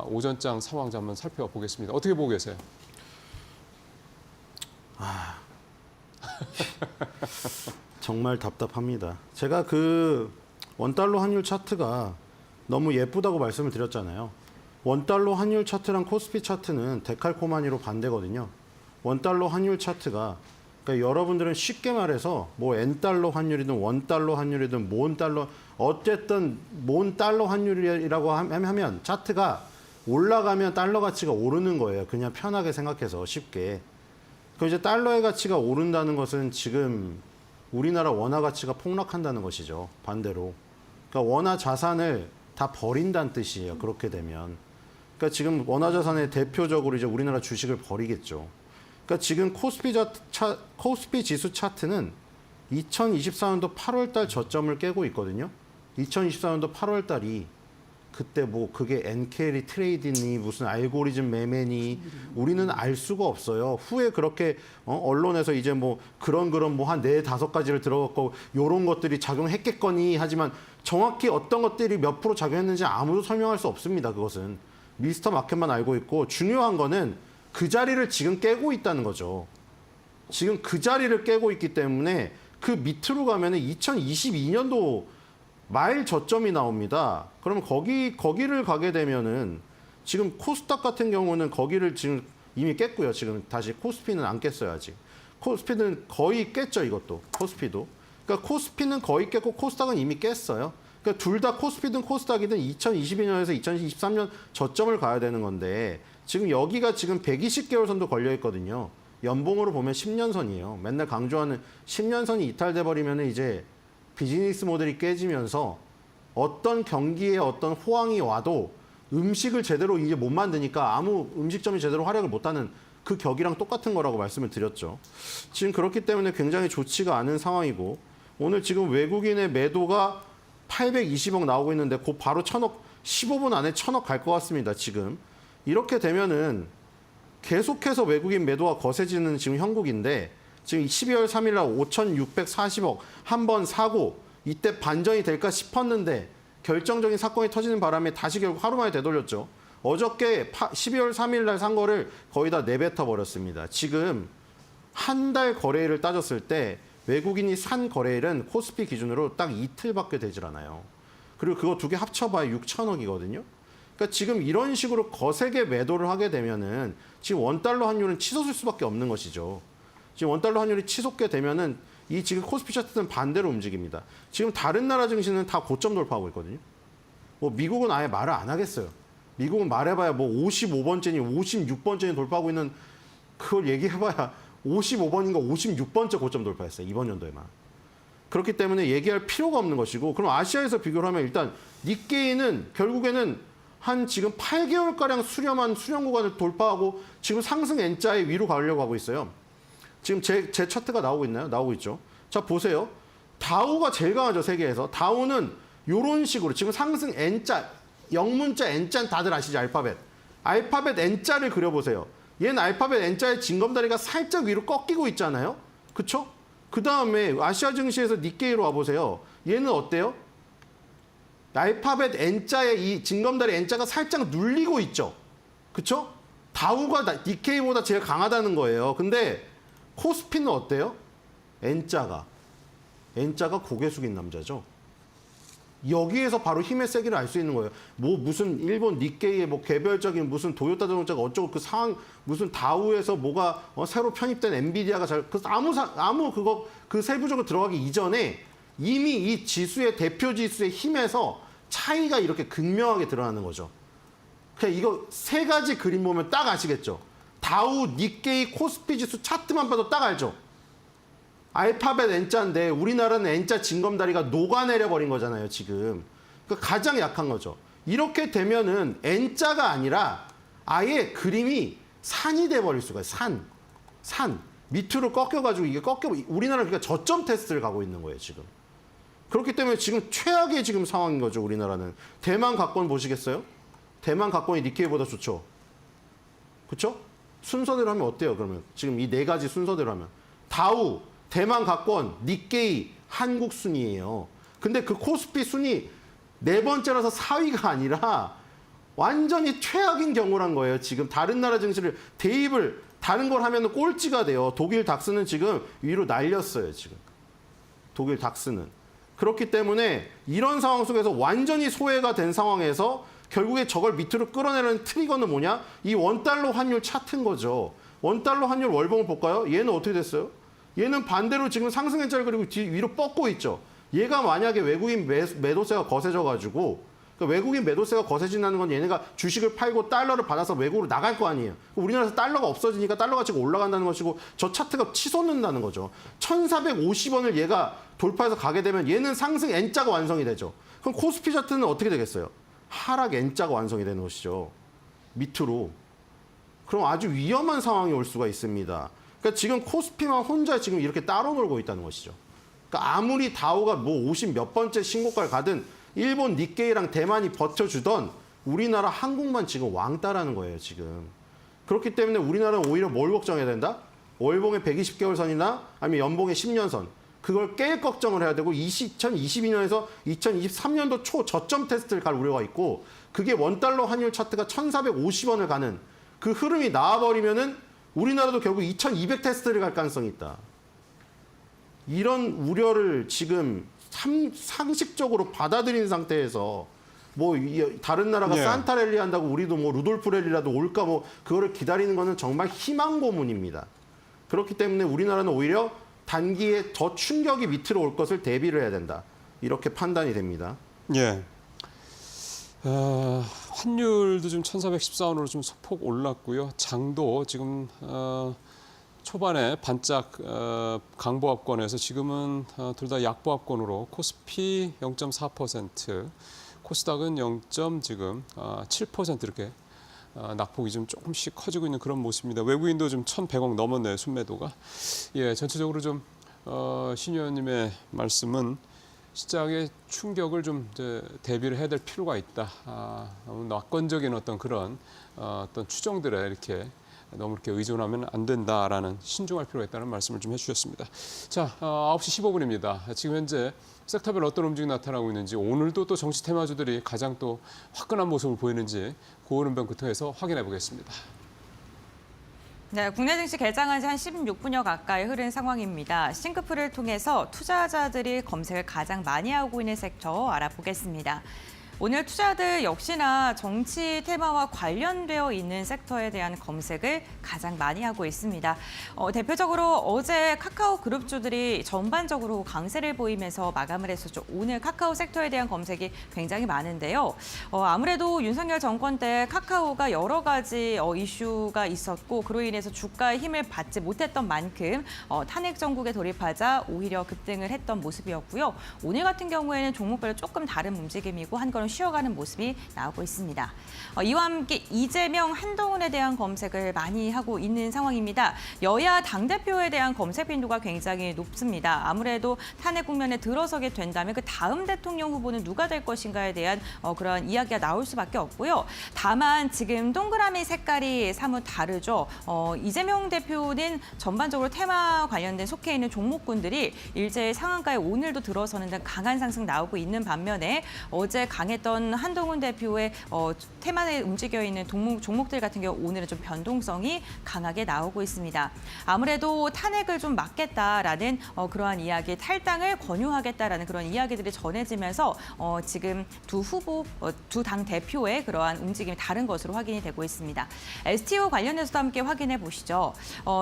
오전장 상황 한번 살펴보겠습니다. 어떻게 보고 계세요? 정말 답답합니다. 제가 그 원달러 환율 차트가 너무 예쁘다고 말씀을 드렸잖아요. 원달러 환율 차트랑 코스피 차트는 데칼코마니로 반대거든요. 원달러 환율 차트가, 그러니까 여러분들은 쉽게 말해서 뭐 N달러 환율이든 원달러 환율이든 몬달러, 어쨌든 몬달러 환율이라고 하면 차트가 올라가면 달러 가치가 오르는 거예요. 그냥 편하게 생각해서 쉽게. 그럼 이제 달러의 가치가 오른다는 것은 지금 우리나라 원화 가치가 폭락한다는 것이죠. 반대로. 그러니까 원화 자산을 다 버린다는 뜻이에요. 그렇게 되면. 그러니까 지금 원화 자산의 대표적으로 이제 우리나라 주식을 버리겠죠. 그러니까 지금 코스피 지수 차트는 2024년도 8월 달 저점을 깨고 있거든요. 2024년도 8월 달이 그때 뭐 그게 엔캐리 트레이드니 무슨 알고리즘 매매니 우리는 알 수가 없어요. 후에 그렇게 언론에서 이제 뭐 그런 뭐 한 4-5가지를 들어갔고 요런 것들이 작용했겠거니 하지만 정확히 어떤 것들이 몇 프로 작용했는지 아무도 설명할 수 없습니다. 그것은 미스터 마켓만 알고 있고 중요한 거는 그 자리를 지금 깨고 있다는 거죠. 지금 그 자리를 깨고 있기 때문에 그 밑으로 가면은 2022년도 말 저점이 나옵니다. 그러면 거기를 가게 되면은 지금 코스닥 같은 경우는 거기를 지금 이미 깼고요. 지금 다시 코스피는 안 깼어요, 아직. 코스피는 거의 깼죠, 이것도. 코스피도. 그러니까 코스피는 거의 깼고 코스닥은 이미 깼어요. 그러니까 둘 다 코스피든 코스닥이든 2022년에서 2023년 저점을 가야 되는 건데 지금 여기가 지금 120개월 선도 걸려 있거든요. 연봉으로 보면 10년 선이에요. 맨날 강조하는 10년 선이 이탈돼 버리면 이제 비즈니스 모델이 깨지면서 어떤 경기에 어떤 호황이 와도 음식을 제대로 이제 못 만드니까 아무 음식점이 제대로 활약을 못하는 그 격이랑 똑같은 거라고 말씀을 드렸죠. 지금 그렇기 때문에 굉장히 좋지가 않은 상황이고 오늘 지금 외국인의 매도가 820억 나오고 있는데 곧 바로 1000억, 15분 안에 1000억 갈 것 같습니다. 지금. 이렇게 되면은 계속해서 외국인 매도가 거세지는 지금 형국인데 지금 12월 3일 날 5,640억 한 번 사고 이때 반전이 될까 싶었는데 결정적인 사건이 터지는 바람에 다시 결국 하루 만에 되돌렸죠. 어저께 12월 3일 날 산 거를 거의 다 내뱉어 버렸습니다. 지금 한 달 거래일을 따졌을 때 외국인이 산 거래일은 코스피 기준으로 딱 이틀밖에 되질 않아요. 그리고 그거 두 개 합쳐봐야 6천억이거든요. 그러니까 지금 이런 식으로 거세게 매도를 하게 되면은 지금 원달러 환율은 치솟을 수밖에 없는 것이죠. 지금 원달러 환율이 치솟게 되면은 이 지금 코스피 차트는 반대로 움직입니다. 지금 다른 나라 증시는 다 고점 돌파하고 있거든요. 뭐 미국은 아예 말을 안 하겠어요. 미국은 말해봐야 뭐 55번째니 56번째니 돌파하고 있는 그걸 얘기해봐야 55번인가 56번째 고점 돌파했어요. 이번 연도에만. 그렇기 때문에 얘기할 필요가 없는 것이고 그럼 아시아에서 비교를 하면 일단 니케이는 결국에는 한 지금 8개월가량 수렴한 수렴 구간을 돌파하고 지금 상승 N자에 위로 가려고 하고 있어요. 지금 제 차트가 나오고 있나요? 나오고 있죠. 자, 보세요. 다우가 제일 강하죠, 세계에서. 다우는 이런 식으로 지금 상승 N자, 영문자 N자 다들 아시죠? 알파벳. 알파벳 N자를 그려보세요. 얘는 알파벳 N자의 징검다리가 살짝 위로 꺾이고 있잖아요. 그쵸? 그 다음에 아시아 증시에서 니케이로 와보세요. 얘는 어때요? 알파벳 N자의 이 징검다리 N자가 살짝 눌리고 있죠. 그쵸? 다우가 니케이보다 제일 강하다는 거예요. 근데 코스피는 어때요? N자가 고개 숙인 남자죠. 여기에서 바로 힘의 세기를 알 수 있는 거예요. 뭐 무슨 일본 니케이의 뭐 개별적인 무슨 도요타 자동차가 어쩌고 그 상황 무슨 다우에서 뭐가 새로 편입된 엔비디아가 아무 그거 그 세부적으로 들어가기 이전에 이미 이 지수의 대표 지수의 힘에서 차이가 이렇게 극명하게 드러나는 거죠. 그냥 이거 세 가지 그림 보면 딱 아시겠죠. 다우, 니케이, 코스피 지수 차트만 봐도 딱 알죠. 알파벳 N자인데 우리나라는 N자 징검다리가 녹아내려 버린 거잖아요, 지금. 그러니까 가장 약한 거죠. 이렇게 되면은 N자가 아니라 아예 그림이 산이 돼 버릴 수가 있어요. 산. 밑으로 꺾여가지고 이게 우리나라는 그러니까 저점 테스트를 가고 있는 거예요, 지금. 그렇기 때문에 지금 최악의 지금 상황인 거죠, 우리나라는. 대만 가권 보시겠어요? 대만 가권이 니케이보다 좋죠. 그렇죠? 순서대로 하면 어때요? 그러면 지금 이 네 가지 순서대로 하면 다우, 대만각권, 니케이, 한국 순이에요. 근데 그 코스피 순이 네 번째라서 4위가 아니라 완전히 최악인 경우란 거예요. 지금 다른 나라 증시를 대입을 다른 걸 하면 꼴찌가 돼요. 독일 닥스는 지금 위로 날렸어요. 지금 독일 닥스는. 그렇기 때문에 이런 상황 속에서 완전히 소외가 된 상황에서 결국에 저걸 밑으로 끌어내는 트리거는 뭐냐? 이 원달러 환율 차트인 거죠. 원달러 환율 월봉을 볼까요? 얘는 어떻게 됐어요? 얘는 반대로 지금 상승했잖아요. 그리고 위로 뻗고 있죠. 얘가 만약에 외국인 매도세가 거세져가지고 그러니까 외국인 매도세가 거세진다는 건 얘네가 주식을 팔고 달러를 받아서 외국으로 나갈 거 아니에요. 우리나라에서 달러가 없어지니까 달러 가치가 올라간다는 것이고 저 차트가 치솟는다는 거죠. 1,450원을 얘가 돌파해서 가게 되면 얘는 상승 N자가 완성이 되죠. 그럼 코스피 차트는 어떻게 되겠어요? 하락 N자가 완성이 되는 것이죠. 밑으로. 그럼 아주 위험한 상황이 올 수가 있습니다. 그러니까 지금 코스피만 혼자 지금 이렇게 따로 놀고 있다는 것이죠. 그러니까 아무리 다우가 뭐 50 몇 번째 신고가를 가든 일본 니케이랑 대만이 버텨주던 우리나라 한국만 지금 왕따라는 거예요, 지금. 그렇기 때문에 우리나라는 오히려 뭘 걱정해야 된다? 월봉의 120개월 선이나 아니면 연봉의 10년 선. 그걸 깰 걱정을 해야 되고 2022년에서 2023년도 초 저점 테스트를 갈 우려가 있고 그게 원달러 환율 차트가 1,450원을 가는 그 흐름이 나와버리면은 우리나라도 결국 2,200 테스트를 갈 가능성이 있다. 이런 우려를 지금 상식적으로 받아들인 상태에서 뭐 다른 나라가 예. 산타 랠리 한다고 우리도 뭐 루돌프 랠리라도 올까 뭐 그거를 기다리는 거는 정말 희망 고문입니다. 그렇기 때문에 우리나라는 오히려 단기에 더 충격이 밑으로 올 것을 대비를 해야 된다. 이렇게 판단이 됩니다. 예. 환율도 지금 1,414원으로 좀 소폭 올랐고요. 장도 지금 초반에 반짝 강보합권에서 지금은 둘 다 약보합권으로 코스피 0.4%, 코스닥은 0.7% 이렇게 낙폭이 좀 조금씩 커지고 있는 그런 모습입니다. 외국인도 좀 1,100억 넘었네요, 순매도가. 예, 전체적으로 좀 신 의원님의 말씀은 시장의 충격을 좀 이제 대비를 해야 될 필요가 있다. 너무 낙관적인 어떤 그런 어떤 추정들에 이렇게 너무 이렇게 의존하면 안 된다라는 신중할 필요가 있다는 말씀을 좀 해주셨습니다. 자, 9시 15분입니다. 지금 현재 섹터별 어떤 움직임이 나타나고 있는지 오늘도 또 정치 테마주들이 가장 또 화끈한 모습을 보이는지 고은 변 통해서 확인해 보겠습니다. 네, 국내 증시 개장한 지 한 16분여 가까이 흐른 상황입니다. 싱크풀을 통해서 투자자들이 검색을 가장 많이 하고 있는 섹터 알아보겠습니다. 오늘 투자들 역시나 정치 테마와 관련되어 있는 섹터에 대한 검색을 가장 많이 하고 있습니다. 대표적으로 어제 카카오 그룹주들이 전반적으로 강세를 보이면서 마감을 했었죠. 오늘 카카오 섹터에 대한 검색이 굉장히 많은데요. 아무래도 윤석열 정권 때 카카오가 여러 가지 이슈가 있었고 그로 인해서 주가의 힘을 받지 못했던 만큼 탄핵 정국에 돌입하자 오히려 급등을 했던 모습이었고요. 오늘 같은 경우에는 종목별로 조금 다른 움직임이고 한 걸음 쉬어가는 모습이 나오고 있습니다. 이와 함께 이재명, 한동훈에 대한 검색을 많이 하고 있는 상황입니다. 여야 당대표에 대한 검색 빈도가 굉장히 높습니다. 아무래도 탄핵 국면에 들어서게 된다면 그 다음 대통령 후보는 누가 될 것인가에 대한 그런 이야기가 나올 수밖에 없고요. 다만 지금 동그라미 색깔이 사뭇 다르죠. 이재명 대표는 전반적으로 테마 관련된 속해 있는 종목군들이 일제의 상한가에 오늘도 들어서는 등 강한 상승 나오고 있는 반면에 어제 강했던 한동훈 대표의 테마에 움직여 있는 종목들 같은 경우 오늘은 좀 변동성이 강하게 나오고 있습니다. 아무래도 탄핵을 좀 막겠다라는 그러한 이야기, 탈당을 권유하겠다라는 그런 이야기들이 전해지면서 지금 두 후보, 두 당 대표의 그러한 움직임이 다른 것으로 확인이 되고 있습니다. STO 관련해서도 함께 확인해 보시죠.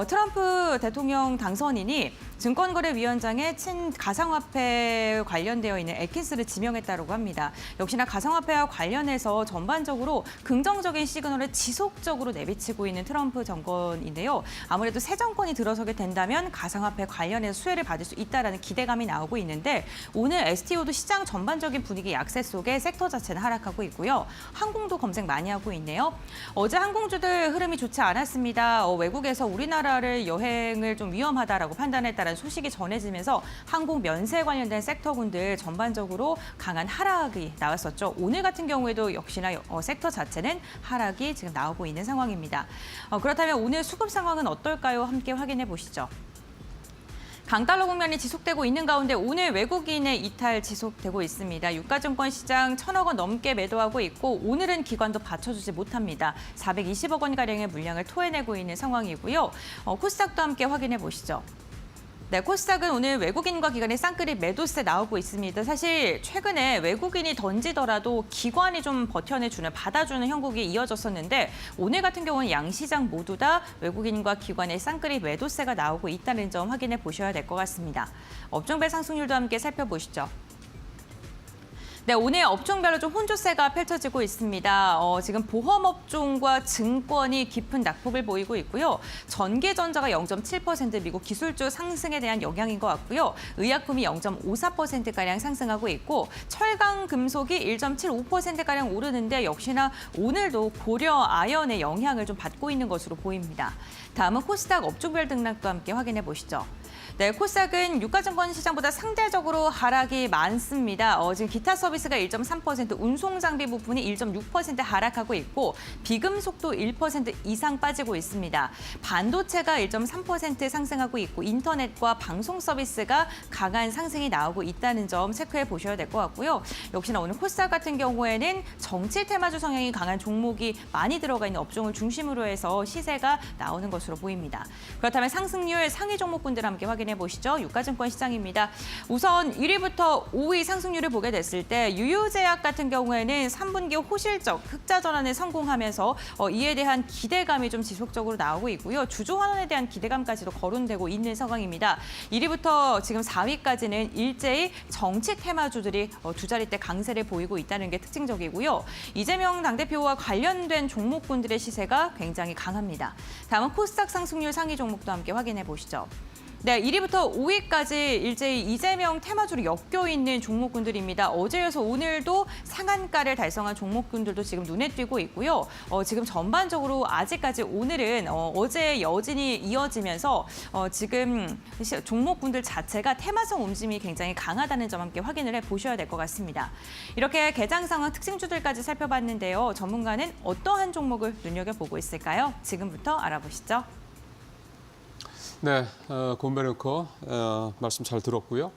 트럼프 대통령 당선인이 증권거래위원장의 가상화폐 관련되어 있는 애킨스를 지명했다고 합니다. 역시나 가상화폐와 관련해서 전반적으로 긍정적인 시그널을 지속적으로 내비치고 있는 트럼프 정권인데요. 아무래도 새 정권이 들어서게 된다면 가상화폐 관련해서 수혜를 받을 수 있다라는 기대감이 나오고 있는데 오늘 STO도 시장 전반적인 분위기 약세 속에 섹터 자체는 하락하고 있고요. 항공도 검색 많이 하고 있네요. 어제 항공주들 흐름이 좋지 않았습니다. 외국에서 우리나라를 여행을 좀 위험하다라고 판단했다는 소식이 전해지면서 항공 면세 관련된 섹터군들 전반적으로 강한 하락이 나왔었습니다. 나왔었죠. 오늘 같은 경우에도 역시나 섹터 자체는 하락이 지금 나오고 있는 상황입니다. 그렇다면 오늘 수급 상황은 어떨까요? 함께 확인해 보시죠. 강달러 국면이 지속되고 있는 가운데 오늘 외국인의 이탈 지속되고 있습니다. 유가증권 시장 1,000억 원 넘게 매도하고 있고 오늘은 기관도 받쳐주지 못합니다. 420억 원가량의 물량을 토해내고 있는 상황이고요. 코스닥도 함께 확인해 보시죠. 네, 코스닥은 오늘 외국인과 기관의 쌍끌이 매도세 나오고 있습니다. 사실 최근에 외국인이 던지더라도 기관이 좀 버텨내주는, 받아주는 형국이 이어졌었는데 오늘 같은 경우는 양시장 모두 다 외국인과 기관의 쌍끌이 매도세가 나오고 있다는 점 확인해 보셔야 될 것 같습니다. 업종별 상승률도 함께 살펴보시죠. 네, 오늘 업종별로 좀 혼조세가 펼쳐지고 있습니다. 지금 보험업종과 증권이 깊은 낙폭을 보이고 있고요. 전기전자가 0.7%, 미국 기술주 상승에 대한 영향인 것 같고요. 의약품이 0.54%가량 상승하고 있고 철강 금속이 1.75%가량 오르는데 역시나 오늘도 고려 아연의 영향을 좀 받고 있는 것으로 보입니다. 다음은 코스닥 업종별 등락도 함께 확인해 보시죠. 네, 코스닥은 유가증권 시장보다 상대적으로 하락이 많습니다. 지금 기타 서비스가 1.3%, 운송장비 부분이 1.6% 하락하고 있고 비금속도 1% 이상 빠지고 있습니다. 반도체가 1.3% 상승하고 있고 인터넷과 방송 서비스가 강한 상승이 나오고 있다는 점 체크해 보셔야 될 것 같고요. 역시나 오늘 코스닥 같은 경우에는 정치 테마주 성향이 강한 종목이 많이 들어가 있는 업종을 중심으로 해서 시세가 나오는 것으로 보입니다. 그렇다면 상승률 상위 종목군들 함께 확인해 보시죠. 유가증권 시장입니다. 우선 1위부터 5위 상승률을 보게 됐을 때 유유제약 같은 경우에는 3분기 호실적 흑자 전환에 성공하면서 이에 대한 기대감이 좀 지속적으로 나오고 있고요. 주주 환원에 대한 기대감까지도 거론되고 있는 상황입니다. 1위부터 지금 4위까지는 일제히 정치 테마주들이 두 자릿대 강세를 보이고 있다는 게 특징적이고요. 이재명 당대표와 관련된 종목군들의 시세가 굉장히 강합니다. 다음은 코스닥 상승률 상위 종목도 함께 확인해 보시죠. 네, 1위부터 5위까지 일제히 이재명 테마주로 엮여 있는 종목군들입니다. 어제여서 오늘도 상한가를 달성한 종목군들도 지금 눈에 띄고 있고요. 지금 전반적으로 아직까지 오늘은 어제의 여진이 이어지면서 지금 종목군들 자체가 테마성 움직임이 굉장히 강하다는 점 함께 확인을 해 보셔야 될 것 같습니다. 이렇게 개장 상황 특징주들까지 살펴봤는데요. 전문가는 어떠한 종목을 눈여겨보고 있을까요? 지금부터 알아보시죠. 네, 곰베르커 말씀 잘 들었고요.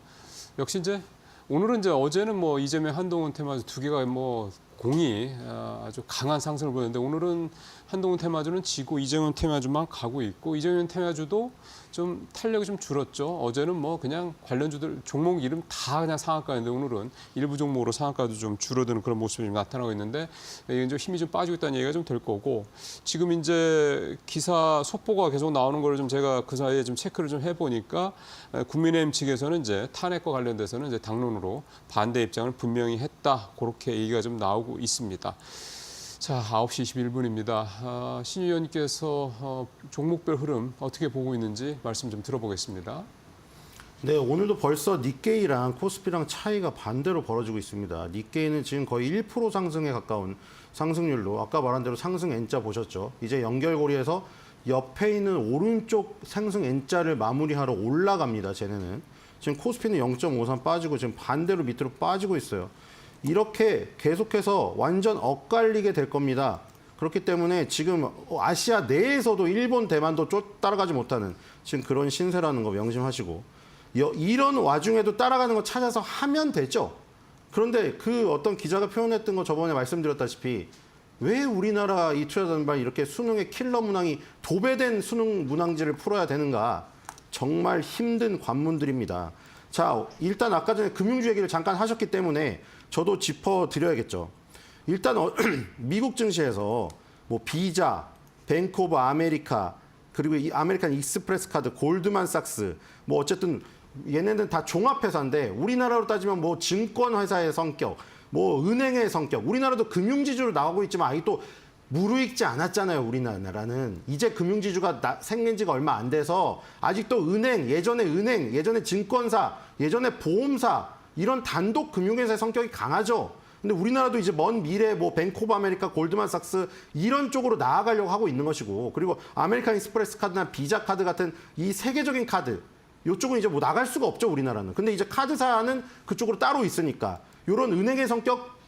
역시 이제 오늘은 이제 어제는 뭐 이재명 한동훈 테마주 두 개가 뭐 공이 아주 강한 상승을 보였는데 오늘은 한동훈 테마주는 지고 이재명 테마주만 가고 있고 이재명 테마주도 좀 탄력이 좀 줄었죠. 어제는 뭐 그냥 관련주들 종목 이름 다 그냥 상한가였는데 오늘은 일부 종목으로 상한가도 좀 줄어드는 그런 모습이 좀 나타나고 있는데 이게 이제 힘이 좀 빠지고 있다는 얘기가 좀 될 거고 지금 이제 기사 속보가 계속 나오는 걸 좀 제가 그 사이에 좀 체크를 좀 해보니까 국민의힘 측에서는 이제 탄핵과 관련돼서는 이제 당론으로 반대 입장을 분명히 했다 그렇게 얘기가 좀 나오고 있습니다. 자, 9시 21분입니다. 신 의원님께서 종목별 흐름 어떻게 보고 있는지 말씀 좀 들어보겠습니다. 네, 오늘도 벌써 니케이랑 코스피랑 차이가 반대로 벌어지고 있습니다. 니케이는 지금 거의 1% 상승에 가까운 상승률로 아까 말한 대로 상승 N자 보셨죠? 이제 연결고리에서 옆에 있는 오른쪽 상승 N자를 마무리하러 올라갑니다. 쟤네는. 지금 코스피는 0.53 빠지고 지금 반대로 밑으로 빠지고 있어요. 이렇게 계속해서 완전 엇갈리게 될 겁니다. 그렇기 때문에 지금 아시아 내에서도 일본, 대만도 따라가지 못하는 지금 그런 신세라는 거 명심하시고 이런 와중에도 따라가는 거 찾아서 하면 되죠. 그런데 그 어떤 기자가 표현했던 거 저번에 말씀드렸다시피 왜 우리나라 이 투자자단발 이렇게 수능의 킬러 문항이 도배된 수능 문항지를 풀어야 되는가. 정말 힘든 관문들입니다. 자, 일단 아까 전에 금융주 얘기를 잠깐 하셨기 때문에 저도 짚어드려야겠죠. 일단 미국 증시에서 뭐 비자, 뱅크 오브 아메리카, 그리고 이 아메리칸 익스프레스 카드, 골드만삭스, 뭐 어쨌든 얘네는 다 종합회사인데 우리나라로 따지면 뭐 증권회사의 성격, 뭐 은행의 성격, 우리나라도 금융지주로 나오고 있지만 아직도 무르익지 않았잖아요. 우리나라는 이제 금융지주가 생긴 지가 얼마 안 돼서 아직도 은행, 예전에 증권사, 예전에 보험사 이런 단독 금융회사의 성격이 강하죠. 근데 우리나라도 이제 먼 미래 뭐 뱅크 오브 아메리카, 골드만삭스 이런 쪽으로 나아가려고 하고 있는 것이고 그리고 아메리칸 익스프레스 카드나 비자 카드 같은 이 세계적인 카드 이쪽은 이제 뭐 나갈 수가 없죠. 우리나라는. 근데 이제 카드사는 그쪽으로 따로 있으니까 이런 은행의 성격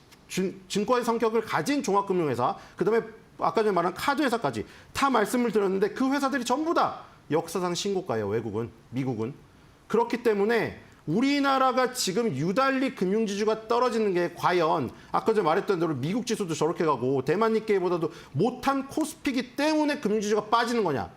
증권의 성격을 가진 종합금융회사, 그다음에 아까 전에 말한 카드회사까지 다 말씀을 드렸는데 그 회사들이 전부 다 역사상 신고가예요. 외국은, 미국은. 그렇기 때문에 우리나라가 지금 유달리 금융지주가 떨어지는 게 과연 아까 전에 말했던 대로 미국 지수도 저렇게 가고 대만 니케이보다도 못한 코스피기 때문에 금융지주가 빠지는 거냐.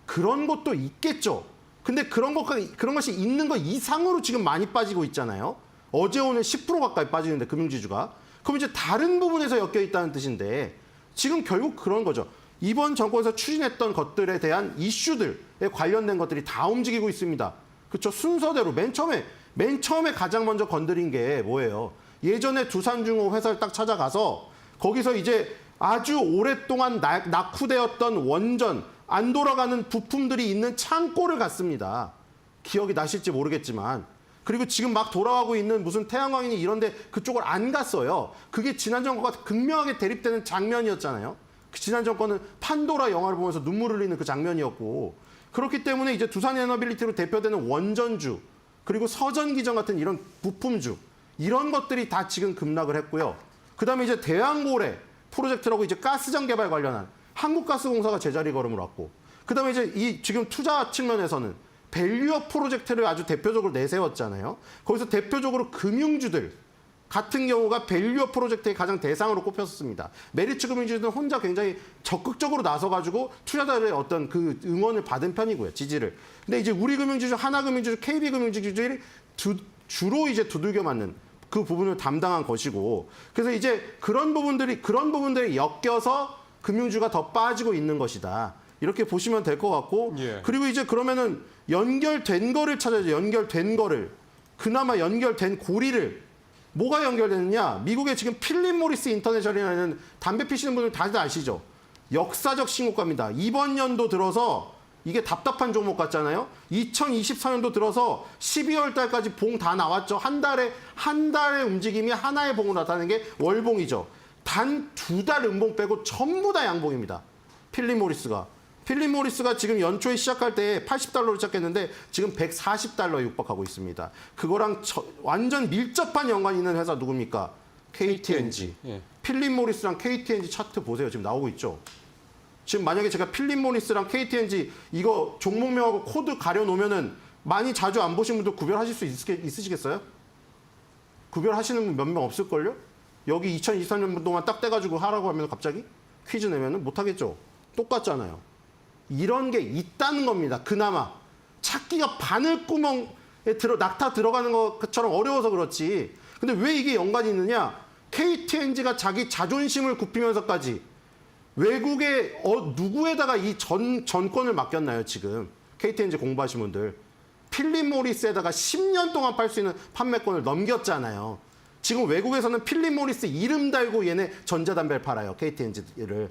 그런 것도 있겠죠. 근데 그런 것이 있는 것 이상으로 지금 많이 빠지고 있잖아요. 어제 오늘 10% 가까이 빠지는데 금융지주가. 그럼 이제 다른 부분에서 엮여 있다는 뜻인데 지금 결국 그런 거죠. 이번 정권에서 추진했던 것들에 대한 이슈들에 관련된 것들이 다 움직이고 있습니다. 그렇죠. 순서대로 맨 처음에 가장 먼저 건드린 게 뭐예요? 예전에 두산중호 회사를 딱 찾아가서 거기서 이제 아주 오랫동안 낙후되었던 원전, 안 돌아가는 부품들이 있는 창고를 갔습니다. 기억이 나실지 모르겠지만. 그리고 지금 막 돌아가고 있는 무슨 태양광이니 이런데 그쪽을 안 갔어요. 그게 지난 정권과 극명하게 대립되는 장면이었잖아요. 지난 정권은 판도라 영화를 보면서 눈물 흘리는 그 장면이었고, 그렇기 때문에 이제 두산에너빌리티로 대표되는 원전주, 그리고 서전기전 같은 이런 부품주, 이런 것들이 다 지금 급락을 했고요. 그다음에 이제 대왕고래 프로젝트라고 이제 가스전 개발 관련한 한국가스공사가 제자리 걸음을 왔고, 그다음에 이제 이 지금 투자 측면에서는 밸류업 프로젝트를 아주 대표적으로 내세웠잖아요. 거기서 대표적으로 금융주들 같은 경우가 밸류업 프로젝트의 가장 대상으로 꼽혔습니다. 메리츠 금융주들은 혼자 굉장히 적극적으로 나서가지고 투자자들의 어떤 그 응원을 받은 편이고요, 지지를. 근데 이제 우리 금융주주, 하나금융주주, KB금융주주들이 주로 이제 두들겨 맞는 그 부분을 담당한 것이고, 그래서 이제 그런 부분들이 엮여서 금융주가 더 빠지고 있는 것이다. 이렇게 보시면 될 것 같고, 예. 그리고 이제 그러면은 연결된 거를 찾아야죠. 연결된 거를. 그나마 연결된 고리를. 뭐가 연결되느냐? 미국의 지금 필립 모리스 인터내셔널이라는 담배 피시는 분들 다들 아시죠? 역사적 신고가입니다. 이번 연도 들어서 이게 답답한 종목 같잖아요. 2024년도 들어서 12월 달까지 봉 다 나왔죠. 한 달의 움직임이 하나의 봉으로 나타나는 게 월봉이죠. 단 2달 음봉 빼고 전부 다 양봉입니다. 필립 모리스가 지금 연초에 시작할 때 80달러로 시작했는데 지금 140달러에 육박하고 있습니다. 그거랑 완전 밀접한 연관이 있는 회사 누굽니까? KTNG. 예. 필립 모리스랑 KTNG 차트 보세요. 지금 나오고 있죠. 지금 만약에 제가 필립 모리스랑 KTNG 이거 종목명하고 코드 가려놓으면은 많이 자주 안 보신 분들 구별하실 수 있으시겠어요? 구별하시는 분 몇 명 없을걸요? 여기 2023년 동안 딱 떼가지고 하라고 하면 갑자기 퀴즈 내면은 못하겠죠. 똑같잖아요. 이런 게 있다는 겁니다. 그나마 찾기가 바늘구멍에 낙타 들어가는 것처럼 어려워서 그렇지. 근데 왜 이게 연관이 있느냐? KTNG가 자기 자존심을 굽히면서까지 외국의 누구에다가 이 전권을 맡겼나요, 지금? KTNG 공부하신 분들. 필립 모리스에다가 10년 동안 팔 수 있는 판매권을 넘겼잖아요. 지금 외국에서는 필립 모리스 이름 달고 얘네 전자담배를 팔아요, KTNG를.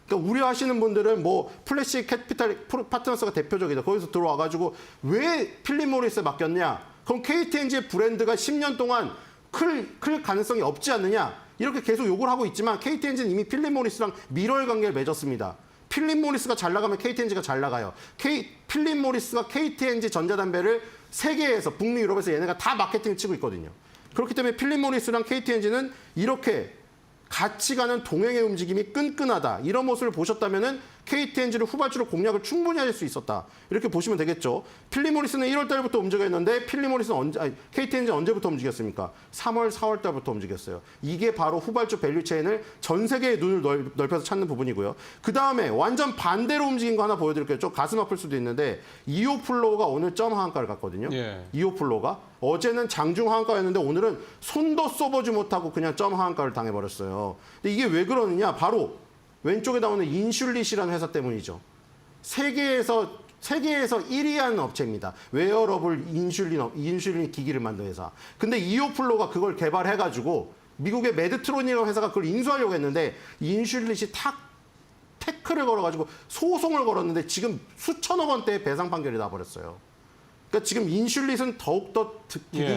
그러니까 우려하시는 분들은 뭐 플래시 캐피탈 파트너스가 대표적이다. 거기서 들어와가지고 왜 필립 모리스에 맡겼냐? 그럼 KTNG의 브랜드가 10년 동안 클 가능성이 없지 않느냐? 이렇게 계속 욕을 하고 있지만 KTNG는 이미 필립 모리스랑 밀월 관계를 맺었습니다. 필립 모리스가 잘 나가면 KTNG가 잘 나가요. 필립 모리스가 KTNG 전자담배를 세계에서 북미 유럽에서 얘네가 다 마케팅을 치고 있거든요. 그렇기 때문에 필립 모리스랑 KTNG는 이렇게 같이 가는 동행의 움직임이 끈끈하다. 이런 모습을 보셨다면은 KTNG를 후발주로 공략을 충분히 할 수 있었다. 이렇게 보시면 되겠죠. 필립 모리스는 1월 달부터 움직였는데 KTNG는 언제부터 움직였습니까? 3월, 4월 달부터 움직였어요. 이게 바로 후발주 밸류 체인을 전 세계의 눈을 넓혀서 찾는 부분이고요. 그 다음에 완전 반대로 움직인 거 하나 보여드릴게요. 좀 가슴 아플 수도 있는데 이오플로우가 오늘 점 하한가를 갔거든요. 예. 이오플로우가 어제는 장중 하한가였는데 오늘은 손도 써보지 못하고 그냥 점 하한가를 당해버렸어요. 근데 이게 왜 그러느냐? 바로 왼쪽에 나오는 인슐릿이라는 회사 때문이죠. 세계에서 1위하는 업체입니다. 웨어러블 인슐린 기기를 만든 회사. 근데 이오플로가 그걸 개발해가지고 미국의 메드트론이라는 회사가 그걸 인수하려고 했는데 인슐릿이 태클을 걸어가지고 소송을 걸었는데 지금 수천억 원대의 배상 판결이 나버렸어요. 그러니까 지금 인슐릿은 더욱더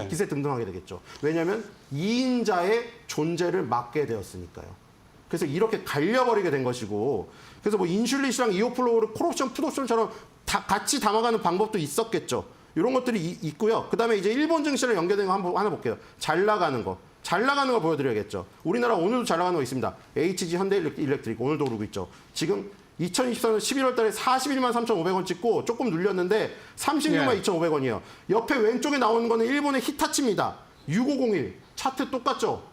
기세 등등하게 되겠죠. 왜냐하면 2인자의 존재를 막게 되었으니까요. 그래서 이렇게 갈려버리게 된 것이고, 그래서 뭐 인슐릿이랑 이오플로우를 콜옵션, 풋옵션처럼 같이 담아가는 방법도 있었겠죠. 이런 것들이 있고요. 그 다음에 이제 일본 증시랑 연결된 거 하나 볼게요. 잘 나가는 거. 잘 나가는 거 보여드려야겠죠. 우리나라 오늘도 잘 나가는 거 있습니다. HG 현대일렉트릭 오늘도 오르고 있죠. 지금 2024년 11월 달에 41만 3,500원 찍고 조금 눌렸는데 36만 2,500원이에요. 옆에 왼쪽에 나오는 거는 일본의 히타치입니다. 6501 차트 똑같죠?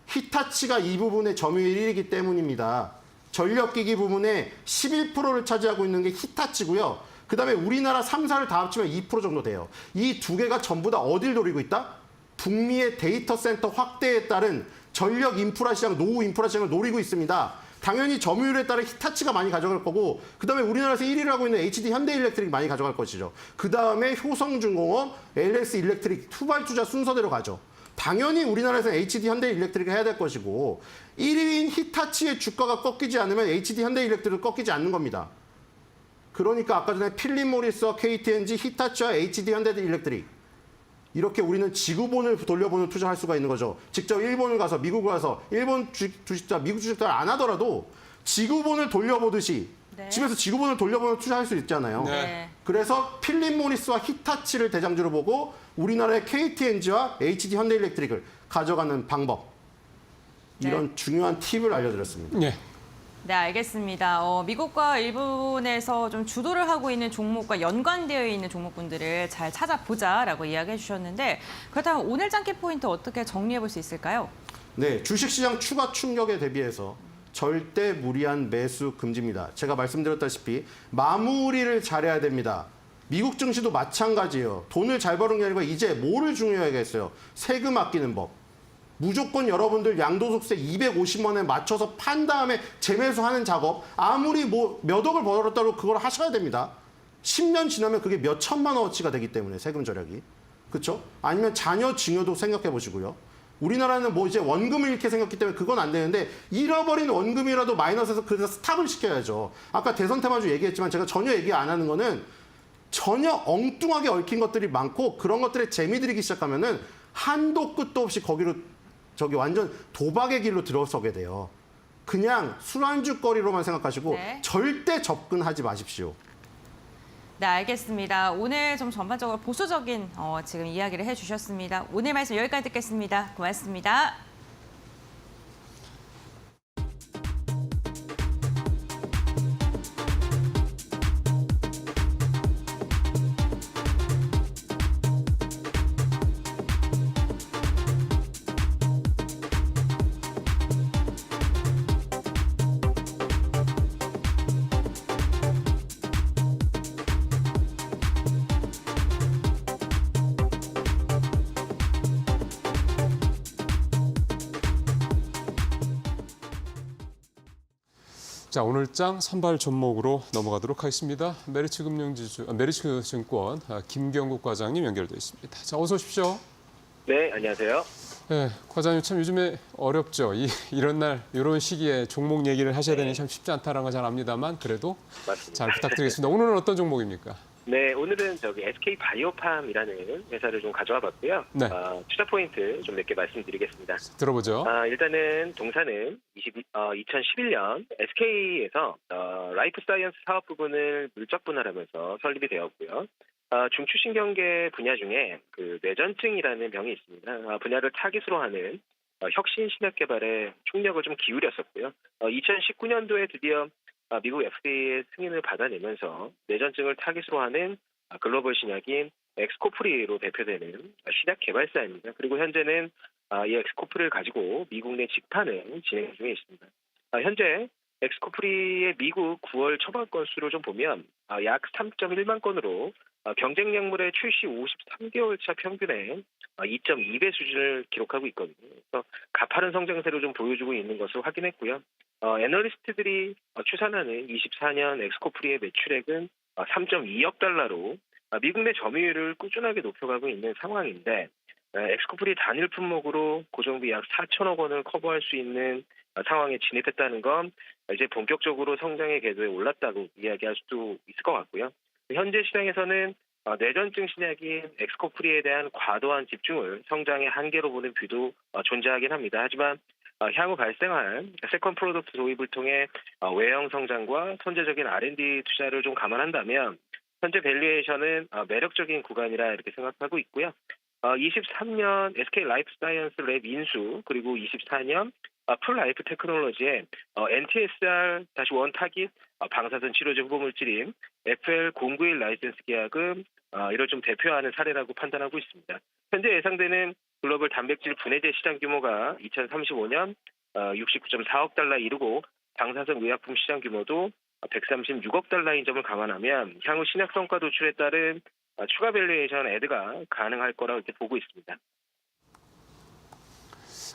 히타치가 이 부분의 점유율 1위이기 때문입니다. 전력기기 부분에 11%를 차지하고 있는 게 히타치고요. 그다음에 우리나라 3사를 다 합치면 2% 정도 돼요. 이 두 개가 전부 다 어딜 노리고 있다? 북미의 데이터 센터 확대에 따른 전력 인프라 시장, 노후 인프라 시장을 노리고 있습니다. 당연히 점유율에 따라 히타치가 많이 가져갈 거고 그다음에 우리나라에서 1위를 하고 있는 HD 현대일렉트릭이 많이 가져갈 것이죠. 그다음에 효성중공업, LS 일렉트릭 투발투자 순서대로 가죠. 당연히 우리나라에서 HD 현대일렉트릭을 해야 될 것이고 1위인 히타치의 주가가 꺾이지 않으면 HD 현대일렉트릭은 꺾이지 않는 겁니다. 그러니까 아까 전에 필립 모리스와 KTNG, 히타치와 HD 현대일렉트릭 이렇게 우리는 지구본을 돌려보는 투자할 수가 있는 거죠. 직접 일본을 가서 미국을 가서 일본 주식자, 미국 주식자 안 하더라도 지구본을 돌려보듯이 네. 집에서 지구본을 돌려보는 투자할 수 있잖아요. 네. 그래서 필립 모리스와 히타치를 대장주로 보고 우리나라의 KTNG와 HD 현대일렉트릭을 가져가는 방법. 이런 중요한 팁을 알려드렸습니다. 예. 네, 알겠습니다. 미국과 일본에서 좀 주도를 하고 있는 종목과 연관되어 있는 종목군들을 잘 찾아보자라고 이야기해 주셨는데 그렇다면 오늘 장기 포인트 어떻게 정리해 볼 수 있을까요? 네, 주식시장 추가 충격에 대비해서 절대 무리한 매수 금지입니다. 제가 말씀드렸다시피 마무리를 잘해야 됩니다. 미국 증시도 마찬가지예요. 돈을 잘 버는 게 아니라 이제 뭐를 중요하겠어요? 세금 아끼는 법. 무조건 여러분들 양도소득세 250만 원에 맞춰서 판 다음에 재매수하는 작업 아무리 뭐 몇 억을 벌었다고 그걸 하셔야 됩니다. 10년 지나면 그게 몇 천만 원어치가 되기 때문에 세금 절약이. 그렇죠? 아니면 자녀 증여도 생각해 보시고요. 우리나라는 뭐 이제 원금을 잃게 생겼기 때문에 그건 안 되는데 잃어버린 원금이라도 마이너스해서 그래서 스탑을 시켜야죠. 아까 대선 테마주 얘기했지만 제가 전혀 얘기 안 하는 거는 전혀 엉뚱하게 얽힌 것들이 많고 그런 것들에 재미 들이기 시작하면은 한도 끝도 없이 거기로 저기 완전 도박의 길로 들어서게 돼요. 그냥 술안주거리로만 생각하시고 네. 절대 접근하지 마십시오. 네, 알겠습니다. 오늘 좀 전반적으로 보수적인 지금 이야기를 해주셨습니다. 오늘 말씀 여기까지 듣겠습니다. 고맙습니다. 자, 오늘장 선발 종목으로 넘어가도록 하겠습니다. 메리츠증권 김경국 과장님 연결돼 있습니다. 자, 어서 오십시오. 네, 안녕하세요. 네, 과장님 참 요즘에 어렵죠. 이런 날, 이런 시기에 종목 얘기를 하셔야 되니 참 쉽지 않다는 건 잘 압니다만 그래도 맞습니다. 잘 부탁드리겠습니다. 오늘은 어떤 종목입니까? 네, 오늘은 SK 바이오팜이라는 회사를 좀 가져와 봤고요. 네. 투자 포인트 좀 몇 개 말씀드리겠습니다. 들어보죠. 일단은 동사는 2011년 SK에서 라이프 사이언스 사업 부분을 물적 분할하면서 설립이 되었고요. 중추신경계 분야 중에 그 뇌전증이라는 병이 있습니다. 분야를 타깃으로 하는 혁신 신약 개발에 총력을 좀 기울였었고요. 2019년도에 드디어 미국 FDA의 승인을 받아내면서 뇌전증을 타깃으로 하는 글로벌 신약인 엑스코프리로 대표되는 신약 개발사입니다. 그리고 현재는 이 엑스코프리를 가지고 미국 내 직판을 진행 중에 있습니다. 현재 엑스코프리의 미국 9월 처방 건수를 좀 보면 약 3.1만 건으로 경쟁약물의 출시 53개월 차 평균의 2.2배 수준을 기록하고 있거든요. 그래서 가파른 성장세를 좀 보여주고 있는 것을 확인했고요. 애널리스트들이 추산하는 24년 엑스코프리의 매출액은 3.2억 달러로 미국 내 점유율을 꾸준하게 높여가고 있는 상황인데 엑스코프리 단일 품목으로 고정비 약 4천억 원을 커버할 수 있는 상황에 진입했다는 건 이제 본격적으로 성장의 궤도에 올랐다고 이야기할 수도 있을 것 같고요. 현재 시장에서는 뇌전증 신약인 엑스코프리에 대한 과도한 집중을 성장의 한계로 보는 뷰도 존재하긴 합니다. 하지만 향후 발생할 세컨 프로덕트 도입을 통해 외형 성장과 선제적인 R&D 투자를 좀 감안한다면 현재 밸류에이션은 매력적인 구간이라 이렇게 생각하고 있고요. 23년 SK 라이프 사이언스 랩 인수, 그리고 24년 풀라이프 테크놀로지의 NTSR-1 타깃 방사선 치료제 후보물질인 FL091 라이센스 계약은 이를 좀 대표하는 사례라고 판단하고 있습니다. 현재 예상되는 글로벌 단백질 분해제 시장 규모가 2035년 69.4억 달러에 이르고 방사선 의약품 시장 규모도 136억 달러인 점을 감안하면 향후 신약 성과 도출에 따른 추가 밸류에이션 애드가 가능할 거라고 이렇게 보고 있습니다.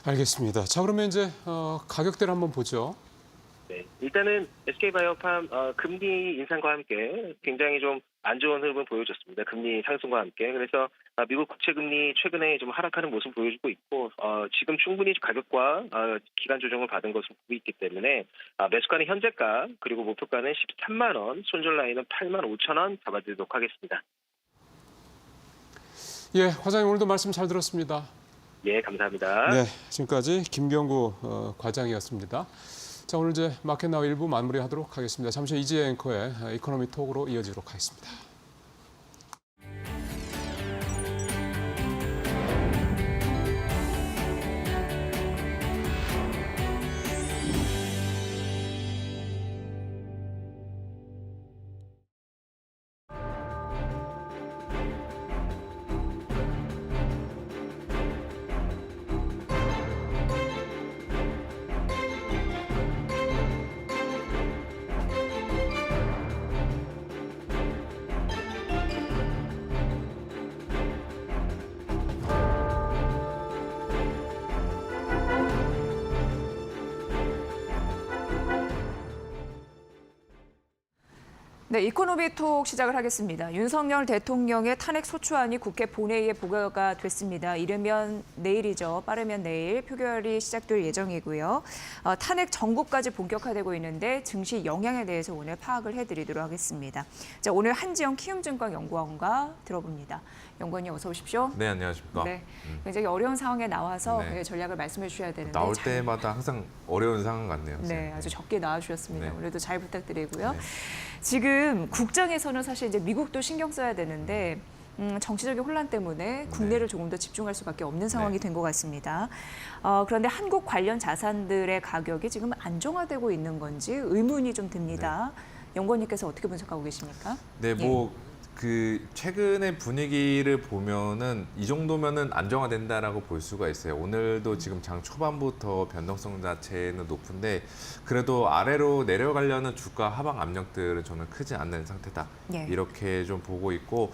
알겠습니다. 자, 그러면 이제 가격대를 한번 보죠. 네, 일단은 SK바이오팜 금리 인상과 함께 굉장히 좀 안 좋은 흐름을 보여줬습니다. 금리 상승과 함께. 그래서 미국 국채 금리 최근에 좀 하락하는 모습을 보여주고 있고 지금 충분히 가격과 기간 조정을 받은 것으로 보고 있기 때문에 매수가는 현재가 그리고 목표가는 13만 원, 손절 라인은 8만 5천 원 잡아드리도록 하겠습니다. 예, 과장님 오늘도 말씀 잘 들었습니다. 예, 감사합니다. 네, 지금까지 김경구 과장이었습니다. 자, 오늘 이제 마켓나우 1부 마무리하도록 하겠습니다. 잠시 후 이지혜 앵커의 이코노미 톡으로 이어지도록 하겠습니다. 네, 이코노미톡 시작을 하겠습니다. 윤석열 대통령의 탄핵 소추안이 국회 본회의에 보고가 됐습니다. 이르면 내일이죠. 빠르면 내일 표결이 시작될 예정이고요. 탄핵 전국까지 본격화되고 있는데 증시 영향에 대해서 오늘 파악을 해드리도록 하겠습니다. 자, 오늘 한지영 키움증권 연구원과 들어봅니다. 연구원님 어서 오십시오. 네, 안녕하십니까. 네, 굉장히 어려운 상황에 나와서 네. 전략을 말씀해 주셔야 되는데 나올 때마다 항상 어려운 상황 같네요. 네, 아주 적게 나와주셨습니다. 네. 오늘도 잘 부탁드리고요. 네. 지금 국장에서는 사실 이제 미국도 신경 써야 되는데 정치적인 혼란 때문에 국내를 조금 더 집중할 수밖에 없는 상황이 된 것 같습니다. 그런데 한국 관련 자산들의 가격이 지금 안정화되고 있는 건지 의문이 좀 듭니다. 연구원님께서 어떻게 분석하고 계십니까? 네, 그 최근의 분위기를 보면은 이 정도면은 안정화된다라고 볼 수가 있어요. 오늘도 지금 장 초반부터 변동성 자체는 높은데 그래도 아래로 내려가려는 주가 하방 압력들은 저는 크지 않는 상태다. 예. 이렇게 좀 보고 있고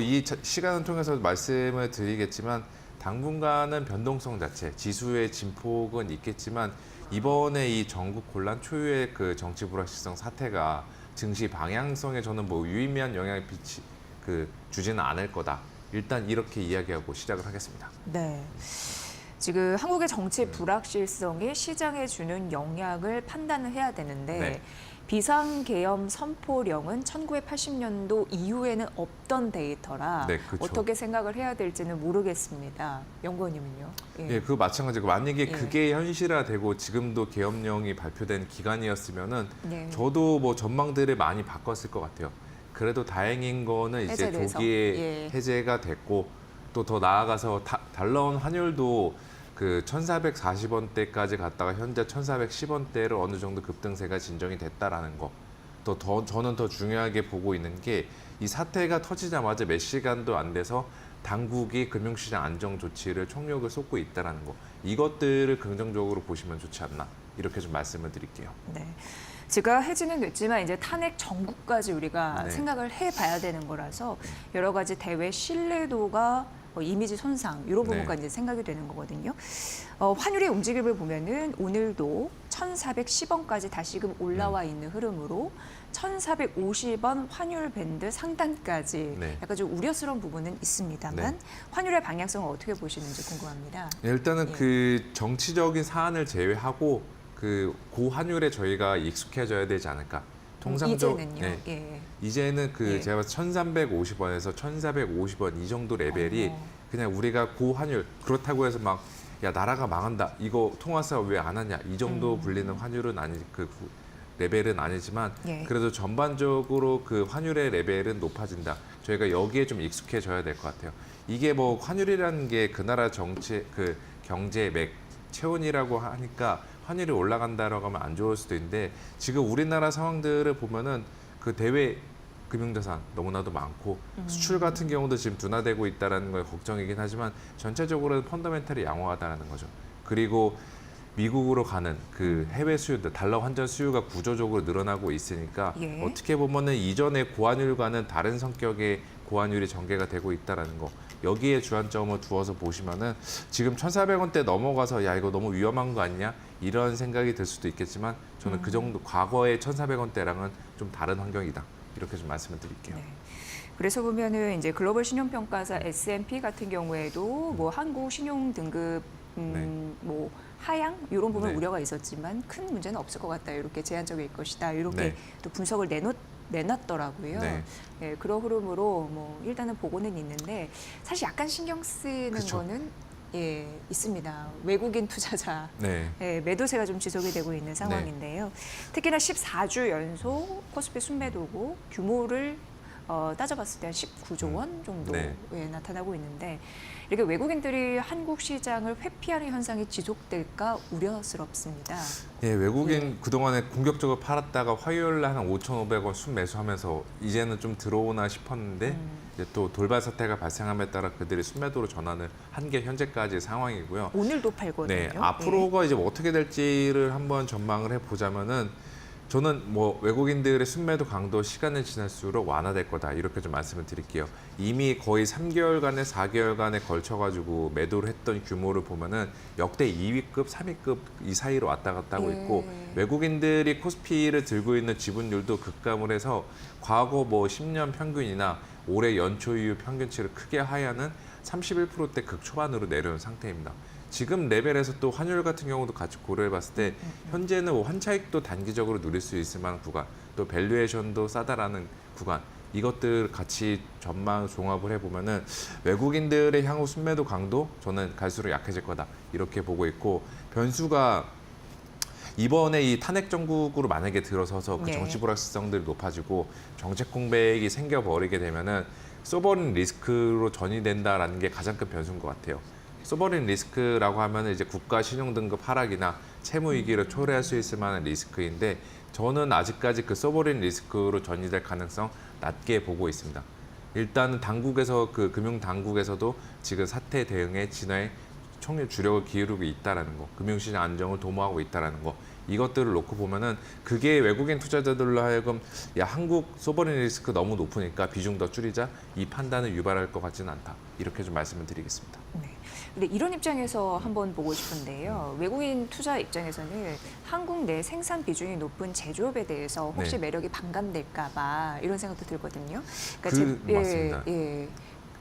이 시간을 통해서 말씀을 드리겠지만 당분간은 변동성 자체, 지수의 진폭은 있겠지만 이번에 이 전국 혼란 초유의 그 정치 불확실성 사태가 증시 방향성에 저는 유의미한 영향을 주지는 않을 거다. 일단 이렇게 이야기하고 시작을 하겠습니다. 네. 지금 한국의 정치 불확실성이 시장에 주는 영향을 판단을 해야 되는데 네. 비상계엄 선포령은 1980년도 이후에는 없던 데이터라 네, 그렇죠. 어떻게 생각을 해야 될지는 모르겠습니다. 연구원님은요? 예, 그 마찬가지고 만약에 예. 그게 현실화되고 지금도 계엄령이 발표된 기간이었으면은 네. 저도 전망들을 많이 바꿨을 것 같아요. 그래도 다행인 거는 이제 해제돼서. 조기에 예. 해제가 됐고 또 더 나아가서 달러원 환율도 그 1,440원대까지 갔다가 현재 1,410원대로 어느 정도 급등세가 진정이 됐다라는 거. 저는 더 중요하게 보고 있는 게 이 사태가 터지자마자 몇 시간도 안 돼서 당국이 금융시장 안정 조치를 총력을 쏟고 있다는 거. 이것들을 긍정적으로 보시면 좋지 않나 이렇게 좀 말씀을 드릴게요. 네. 지가 해지는 됐지만 이제 탄핵 전국까지 우리가 네. 생각을 해봐야 되는 거라서 여러 가지 대외 신뢰도가 이미지 손상 이런 부분까지 이제 생각이 되는 거거든요. 환율의 움직임을 보면은 오늘도 1,410원까지 다시금 올라와 있는 흐름으로 1,450원 환율 밴드 상단까지 네. 약간 좀 우려스러운 부분은 있습니다만 네. 환율의 방향성을 어떻게 보시는지 궁금합니다. 일단은 예. 그 정치적인 사안을 제외하고 그 고환율에 저희가 익숙해져야 되지 않을까. 이제는요. 네. 예. 이제는 예. 제가 1,350원에서 1,450원 이 정도 레벨이 그냥 우리가 고환율 그렇다고 해서 막 야 나라가 망한다 이거 통화사 왜 안 하냐 이 정도 불리는 환율은 아니 레벨은 아니지만 예. 그래도 전반적으로 그 환율의 레벨은 높아진다. 저희가 여기에 좀 익숙해져야 될 것 같아요. 이게 뭐 환율이라는 게 그 나라 정치, 그 경제 맥 체온이라고 하니까 환율이 올라간다라고 하면 안 좋을 수도 있는데 지금 우리나라 상황들을 보면은 그 대외 금융자산 너무나도 많고 수출 같은 경우도 지금 둔화되고 있다는 걸 걱정이긴 하지만 전체적으로는 펀더멘탈이 양호하다는 거죠. 그리고 미국으로 가는 그 해외 수요들, 달러 환전 수요가 구조적으로 늘어나고 있으니까 예. 어떻게 보면은 이전의 고환율과는 다른 성격의 고환율이 전개가 되고 있다는 거. 여기에 주안점을 두어서 보시면은 지금 1,400원대 넘어가서 야 이거 너무 위험한 거 아니냐 이런 생각이 들 수도 있겠지만 저는 그 정도 과거의 1,400원대랑은 좀 다른 환경이다 이렇게 좀 말씀을 드릴게요. 네. 그래서 보면은 이제 글로벌 신용평가사 S&P 같은 경우에도 뭐 한국 신용 등급 뭐 하향 이런 부분 네. 우려가 있었지만 큰 문제는 없을 것 같다 이렇게 제한적일 것이다 이렇게 네. 또 분석을 내놨더라고요. 네. 예, 그런 흐름으로 뭐 일단은 보고는 있는데 사실 약간 신경 쓰는 그쵸. 거는 예 있습니다. 외국인 투자자 네. 예, 매도세가 좀 지속이 되고 있는 상황인데요. 특히나 14주 연속 코스피 순매도고 규모를 따져봤을 때 한 19조 원 정도 네. 예, 나타나고 있는데 이렇게 외국인들이 한국 시장을 회피하는 현상이 지속될까 우려스럽습니다. 예, 외국인 그동안에 공격적으로 팔았다가 화요일 날 한 5,500원 순매수하면서 이제는 좀 들어오나 싶었는데 이제 또 돌발 사태가 발생함에 따라 그들이 순매도로 전환을 한 게 현재까지의 상황이고요. 오늘도 팔거든요. 네, 앞으로가 이제 뭐 어떻게 될지를 한번 전망을 해보자면은 저는 뭐 외국인들의 순매도 강도 시간이 지날수록 완화될 거다 이렇게 좀 말씀을 드릴게요. 이미 거의 3개월간에 4개월간에 걸쳐가지고 매도를 했던 규모를 보면은 역대 2위급, 3위급 이 사이로 왔다 갔다 하고 있고 외국인들이 코스피를 들고 있는 지분율도 급감을 해서 과거 뭐 10년 평균이나 올해 연초 이후 평균치를 크게 하야는 31%대 극초반으로 내려온 상태입니다. 지금 레벨에서 또 환율 같은 경우도 같이 고려해 봤을 때 현재는 뭐 환차익도 단기적으로 누릴 수 있을 만한 구간 또 밸류에이션도 싸다라는 구간 이것들 같이 전망 종합을 해보면은 외국인들의 향후 순매도 강도 저는 갈수록 약해질 거다 이렇게 보고 있고 변수가 이번에 이 탄핵 정국으로 만약에 들어서서 그 네. 정치 불확실성들이 높아지고 정책 공백이 생겨버리게 되면은 소버린 리스크로 전이된다라는 게 가장 큰 변수인 것 같아요. 소버린 리스크라고 하면 이제 국가 신용 등급 하락이나 채무 위기를 초래할 수 있을 만한 리스크인데 저는 아직까지 그 소버린 리스크로 전이될 가능성 낮게 보고 있습니다. 일단은 당국에서 그 금융 당국에서도 지금 사태 대응에 진화에 총력 주력을 기울이고 있다라는 거, 금융시장 안정을 도모하고 있다라는 거 이것들을 놓고 보면은 그게 외국인 투자자들로 하여금 야 한국 소버린 리스크 너무 높으니까 비중 더 줄이자 이 판단을 유발할 것 같지는 않다 이렇게 좀 말씀을 드리겠습니다. 네. 근데 이런 입장에서 한번 보고 싶은데요. 외국인 투자 입장에서는 한국 내 생산 비중이 높은 제조업에 대해서 혹시 네. 매력이 반감될까 봐 이런 생각도 들거든요. 맞습니다. 예.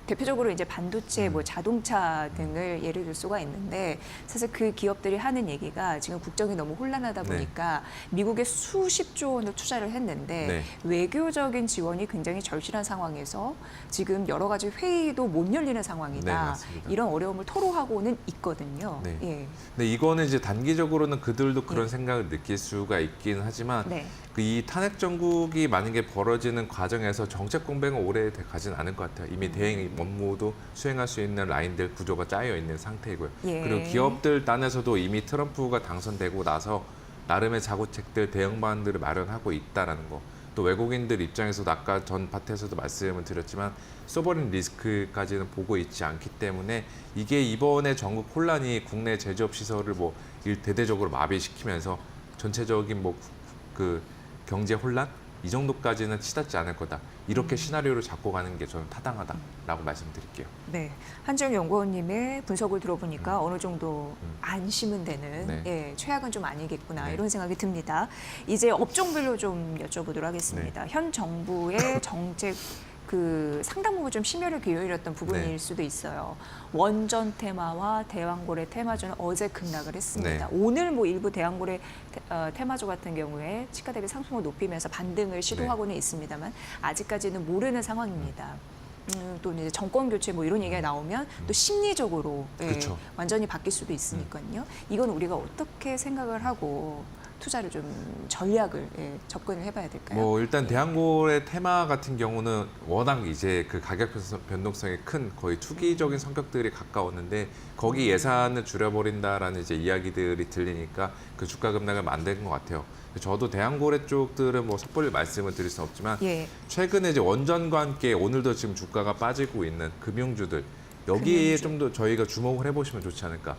대표적으로 이제 반도체, 뭐 자동차 등을 예를 들 수가 있는데 사실 그 기업들이 하는 얘기가 지금 국정이 너무 혼란하다 보니까 미국에 수십조 원을 투자를 했는데 네. 외교적인 지원이 굉장히 절실한 상황에서 지금 여러 가지 회의도 못 열리는 네, 상황이다. 맞습니다. 이런 어려움을 토로하고는 있거든요. 네. 예. 근데 이거는 이제 단기적으로는 그들도 그런 생각을 느낄 수가 있긴 하지만 네. 이 탄핵 정국이 만약에 벌어지는 과정에서 정책 공백은 오래 가진 않을 것 같아요. 이미 대행 업무도 수행할 수 있는 라인들 구조가 짜여 있는 상태이고요. 예. 그리고 기업들 단에서도 이미 트럼프가 당선되고 나서 나름의 자구책들 대응 방안들을 마련하고 있다라는 거. 또 외국인들 입장에서도 아까 전 파트에서도 말씀을 드렸지만 소버린 리스크까지는 보고 있지 않기 때문에 이게 이번에 전국 혼란이 국내 제조업 시설을 뭐 대대적으로 마비시키면서 전체적인 뭐 그 경제 혼란 이 정도까지는 치닫지 않을 거다. 이렇게 시나리오를 잡고 가는 게 저는 타당하다라고 말씀드릴게요. 네, 한지영 연구원님의 분석을 들어보니까 어느 정도 안심은 되는 네. 예, 최악은 좀 아니겠구나 네. 이런 생각이 듭니다. 이제 업종별로 좀 여쭤보도록 하겠습니다. 네. 현 정부의 정책 그 상당 부분 좀 심혈을 기울였던 부분일 네. 수도 있어요. 원전 테마와 대왕고래 테마주는 어제 급락을 했습니다. 네. 오늘 뭐 일부 대왕고래 테마주 같은 경우에 치가 대비 상승을 높이면서 반등을 시도하고는 있습니다만 아직까지는 모르는 상황입니다. 또 이제 정권 교체 뭐 이런 얘기가 나오면 또 심리적으로 예, 그쵸. 완전히 바뀔 수도 있으니까요. 이건 우리가 어떻게 생각을 하고 투자를 좀 전략을 접근을 해봐야 될까요? 뭐 일단 대한골의 테마 같은 경우는 워낙 이제 그 가격 변동성이 큰 거의 투기적인 성격들이 가까웠는데 거기 예산을 줄여버린다라는 이제 이야기들이 들리니까 그 주가 급락을 만든 것 같아요. 저도 대한골의 쪽들은 뭐 섣불리 말씀을 드릴 수는 없지만 예. 최근에 이제 원전과 함께 오늘도 지금 주가가 빠지고 있는 금융주들 여기에 좀 더 저희가 주목을 해보시면 좋지 않을까.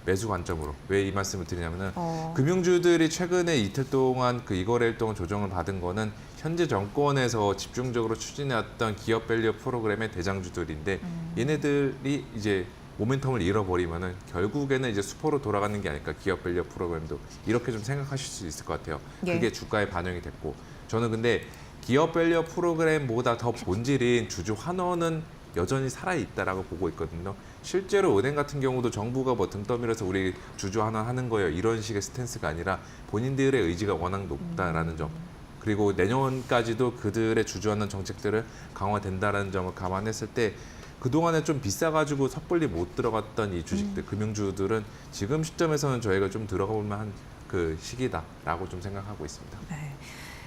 매수 관점으로. 왜 이 말씀을 드리냐면은 금융주들이 최근에 이틀 동안 그 이거래일 동안 조정을 받은 거는 현재 정권에서 집중적으로 추진해왔던 기업 밸류 프로그램의 대장주들인데 얘네들이 이제 모멘텀을 잃어버리면은 결국에는 이제 수포로 돌아가는 게 아닐까. 기업 밸류 프로그램도 이렇게 좀 생각하실 수 있을 것 같아요. 예. 그게 주가에 반영이 됐고 저는 근데 기업 밸류 프로그램보다 더 본질인 주주 환원은 여전히 살아있다라고 보고 있거든요. 실제로 은행 같은 경우도 정부가 뭐 등 떠밀어서 우리 주주 하나 하는 거예요. 이런 식의 스탠스가 아니라 본인들의 의지가 워낙 높다라는 점. 그리고 내년까지도 그들의 주주하는 정책들을 강화된다라는 점을 감안했을 때 그동안에 좀 비싸가지고 섣불리 못 들어갔던 이 주식들, 금융주들은 지금 시점에서는 저희가 좀 들어가 볼 만한 그 시기다라고 좀 생각하고 있습니다. 네.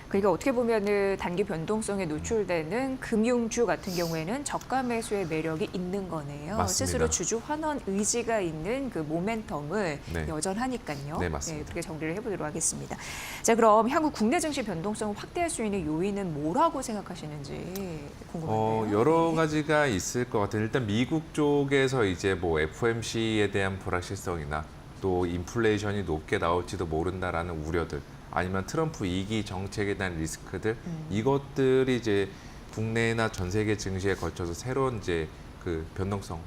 그러니까 어떻게 보면은 단기 변동성에 노출되는 금융주 같은 경우에는 저가 매수의 매력이 있는 거네요. 맞습니다. 스스로 주주 환원 의지가 있는 그 모멘텀을 네. 여전하니까요. 네, 맞습니다. 그렇게 정리를 해보도록 하겠습니다. 자, 그럼 한국 국내 증시 변동성을 확대할 수 있는 요인은 뭐라고 생각하시는지 궁금한데요. 여러 가지가 있을 것 같아요. 일단 미국 쪽에서 이제 뭐 FOMC에 대한 불확실성이나 또 인플레이션이 높게 나올지도 모른다라는 우려들, 아니면 트럼프 2기 정책에 대한 리스크들, 이것들이 이제 국내나 전 세계 증시에 걸쳐서 새로운 이제 그 변동성을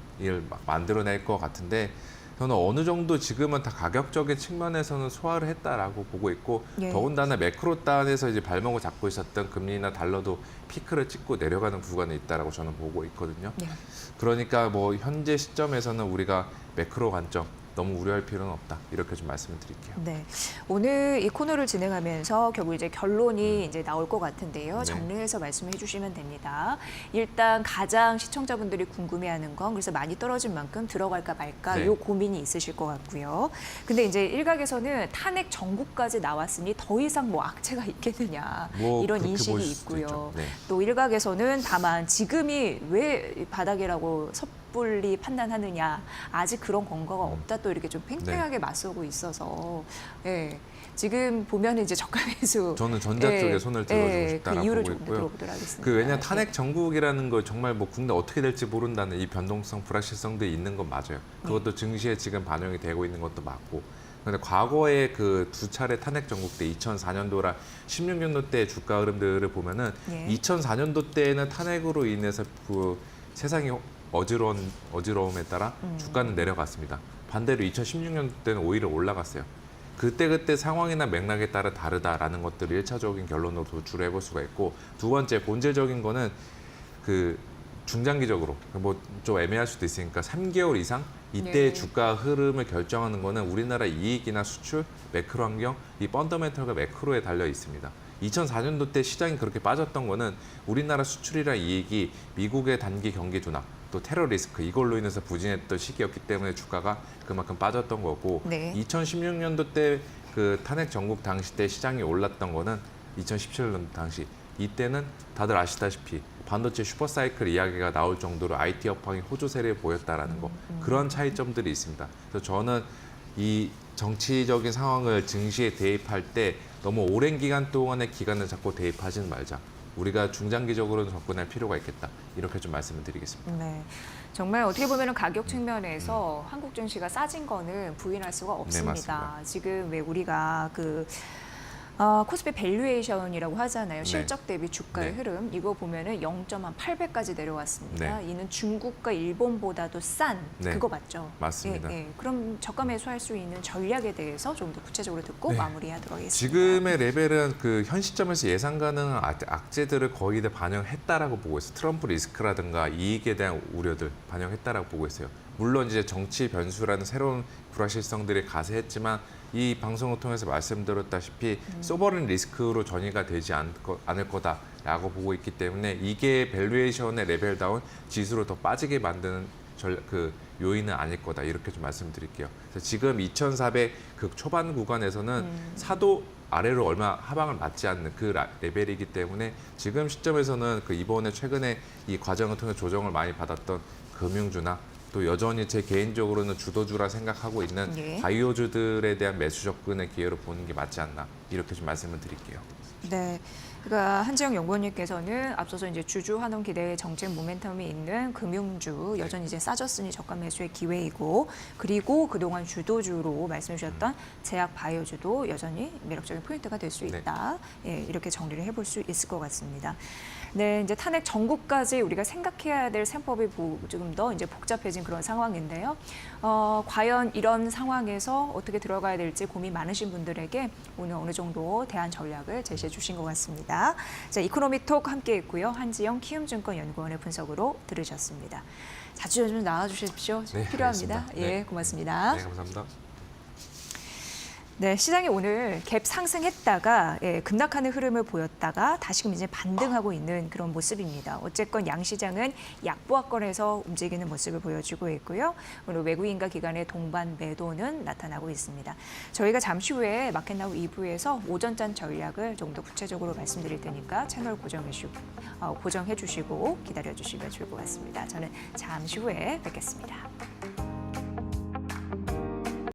만들어낼 것 같은데 저는 어느 정도 지금은 다 가격적인 측면에서는 소화를 했다라고 보고 있고 예. 더군다나 매크로 단에서 이제 발목을 잡고 있었던 금리나 달러도 피크를 찍고 내려가는 구간에 있다라고 저는 보고 있거든요. 예. 그러니까 뭐 현재 시점에서는 우리가 매크로 관점 너무 우려할 필요는 없다. 이렇게 좀 말씀을 드릴게요. 네, 오늘 이 코너를 진행하면서 결국 이제 결론이 이제 나올 것 같은데요. 네. 정리해서 말씀해 주시면 됩니다. 일단 가장 시청자분들이 궁금해하는 건 그래서 많이 떨어진 만큼 들어갈까 말까 네. 요 고민이 있으실 것 같고요. 근데 이제 일각에서는 탄핵 정국까지 나왔으니 더 이상 뭐 악재가 있겠느냐 뭐 이런 그렇게 인식이 보실 수도 있고요. 있죠. 네. 또 일각에서는 다만 지금이 왜 바닥이라고 섣불리 판단하느냐, 아직 그런 근거가 없다, 또 이렇게 좀 팽팽하게 맞서고 있어서 예, 지금 보면은 이제 저가 매수 저는 전자 쪽에 손을 들어주고 싶다라고 그 이유를 보고 좀 있고요. 들어보도록 하겠습니다. 그 왜냐 탄핵 정국이라는 거 정말 뭐 국내 어떻게 될지 모른다는 이 변동성, 불확실성들이 있는 건 맞아요. 그것도 증시에 지금 반영이 되고 있는 것도 맞고. 그런데 과거에 그 두 차례 탄핵 정국 때 2004년도랑 16년도 때 주가 흐름들을 보면은 예. 2004년도 때는 탄핵으로 인해서 그 세상이 어지러움에 따라 주가는 내려갔습니다. 반대로 2016년도 때는 오히려 올라갔어요. 그때 상황이나 맥락에 따라 다르다라는 것들을 1차적인 결론으로 도출을 해볼 수가 있고, 두 번째 본질적인 거는 그 중장기적으로 뭐 좀 애매할 수도 있으니까 3개월 이상 이때의 네. 주가 흐름을 결정하는 거는 우리나라 이익이나 수출, 매크로 환경, 이 펀더멘털과 매크로에 달려 있습니다. 2004년도 때 시장이 그렇게 빠졌던 거는 우리나라 수출이랑 이익이 미국의 단기 경기 둔화, 또 테러 리스크 이걸로 인해서 부진했던 시기였기 때문에 주가가 그만큼 빠졌던 거고, 네. 2016년도 때 그 탄핵 정국 당시 때 시장이 올랐던 거는 2017년도 당시, 이때는 다들 아시다시피 반도체 슈퍼사이클 이야기가 나올 정도로 IT 업황이 호조세를 보였다라는 거, 그런 차이점들이 있습니다. 그래서 저는 이 정치적인 상황을 증시에 대입할 때 너무 오랜 기간 동안의 기간을 잡고 대입하지는 말자. 우리가 중장기적으로는 접근할 필요가 있겠다. 이렇게 좀 말씀을 드리겠습니다. 네, 정말 어떻게 보면 가격 측면에서 한국 증시가 싸진 거는 부인할 수가 없습니다. 맞습니다. 지금 왜 우리가 그 코스피 밸류에이션이라고 하잖아요. 실적 대비 주가의 네. 흐름. 이거 보면은 0.8배까지 내려왔습니다. 네. 이는 중국과 일본보다도 싼 네. 그거 맞죠? 맞습니다. 예, 예. 그럼 저가 매수할 수 있는 전략에 대해서 좀 더 구체적으로 듣고 네. 마무리하도록 하겠습니다. 지금의 레벨은 그 현 시점에서 예상 가능한 악재들을 거의 다 반영했다라고 보고 있어요. 트럼프 리스크라든가 이익에 대한 우려들 반영했다라고 보고 있어요. 물론 이제 정치 변수라는 새로운 불확실성들이 가세했지만 이 방송을 통해서 말씀드렸다시피 소버린 리스크로 전이가 되지 않을 거다라고 보고 있기 때문에 이게 밸류에이션의 레벨다운 지수로 더 빠지게 만드는 그 요인은 아닐 거다 이렇게 좀 말씀드릴게요. 그래서 지금 2,400 그 초반 구간에서는 사도 아래로 얼마 하방을 맞지 않는 그 레벨이기 때문에 지금 시점에서는 그 이번에 최근에 이 과정을 통해 조정을 많이 받았던 금융주나 또 여전히 제 개인적으로는 주도주라 생각하고 있는 예. 바이오주들에 대한 매수 접근의 기회로 보는 게 맞지 않나 이렇게 좀 말씀을 드릴게요. 네. 그러니까 한지영 연구원님께서는 앞서서 이제 주주 환원 기대의 정책 모멘텀이 있는 금융주 여전히 이제 싸졌으니 저가 매수의 기회이고 그리고 그동안 주도주로 말씀해 주셨던 제약 바이오주도 여전히 매력적인 포인트가 될 수 있다. 예, 이렇게 정리를 해볼 수 있을 것 같습니다. 네, 이제 탄핵 전국까지 우리가 생각해야 될 셈법이 조금 더 이제 복잡해진 그런 상황인데요. 과연 이런 상황에서 어떻게 들어가야 될지 고민 많으신 분들에게 오늘 어느 정도 대안 전략을 제시해 주신 것 같습니다. 자, 이코노미톡 함께 했고요. 한지영 키움증권 연구원의 분석으로 들으셨습니다. 자주 좀 나와주십시오. 네, 필요합니다. 알겠습니다. 예, 네. 고맙습니다. 네, 감사합니다. 네, 시장이 오늘 갭 상승했다가 급락하는 흐름을 보였다가 다시금 이제 반등하고 있는 그런 모습입니다. 어쨌건 양시장은 약보합권에서 움직이는 모습을 보여주고 있고요. 오늘 외국인과 기관의 동반 매도는 나타나고 있습니다. 저희가 잠시 후에 마켓나우 2부에서 오전장 전략을 좀 더 구체적으로 말씀드릴 테니까 채널 고정해 주시고 기다려 주시면 좋을 것 같습니다. 저는 잠시 후에 뵙겠습니다.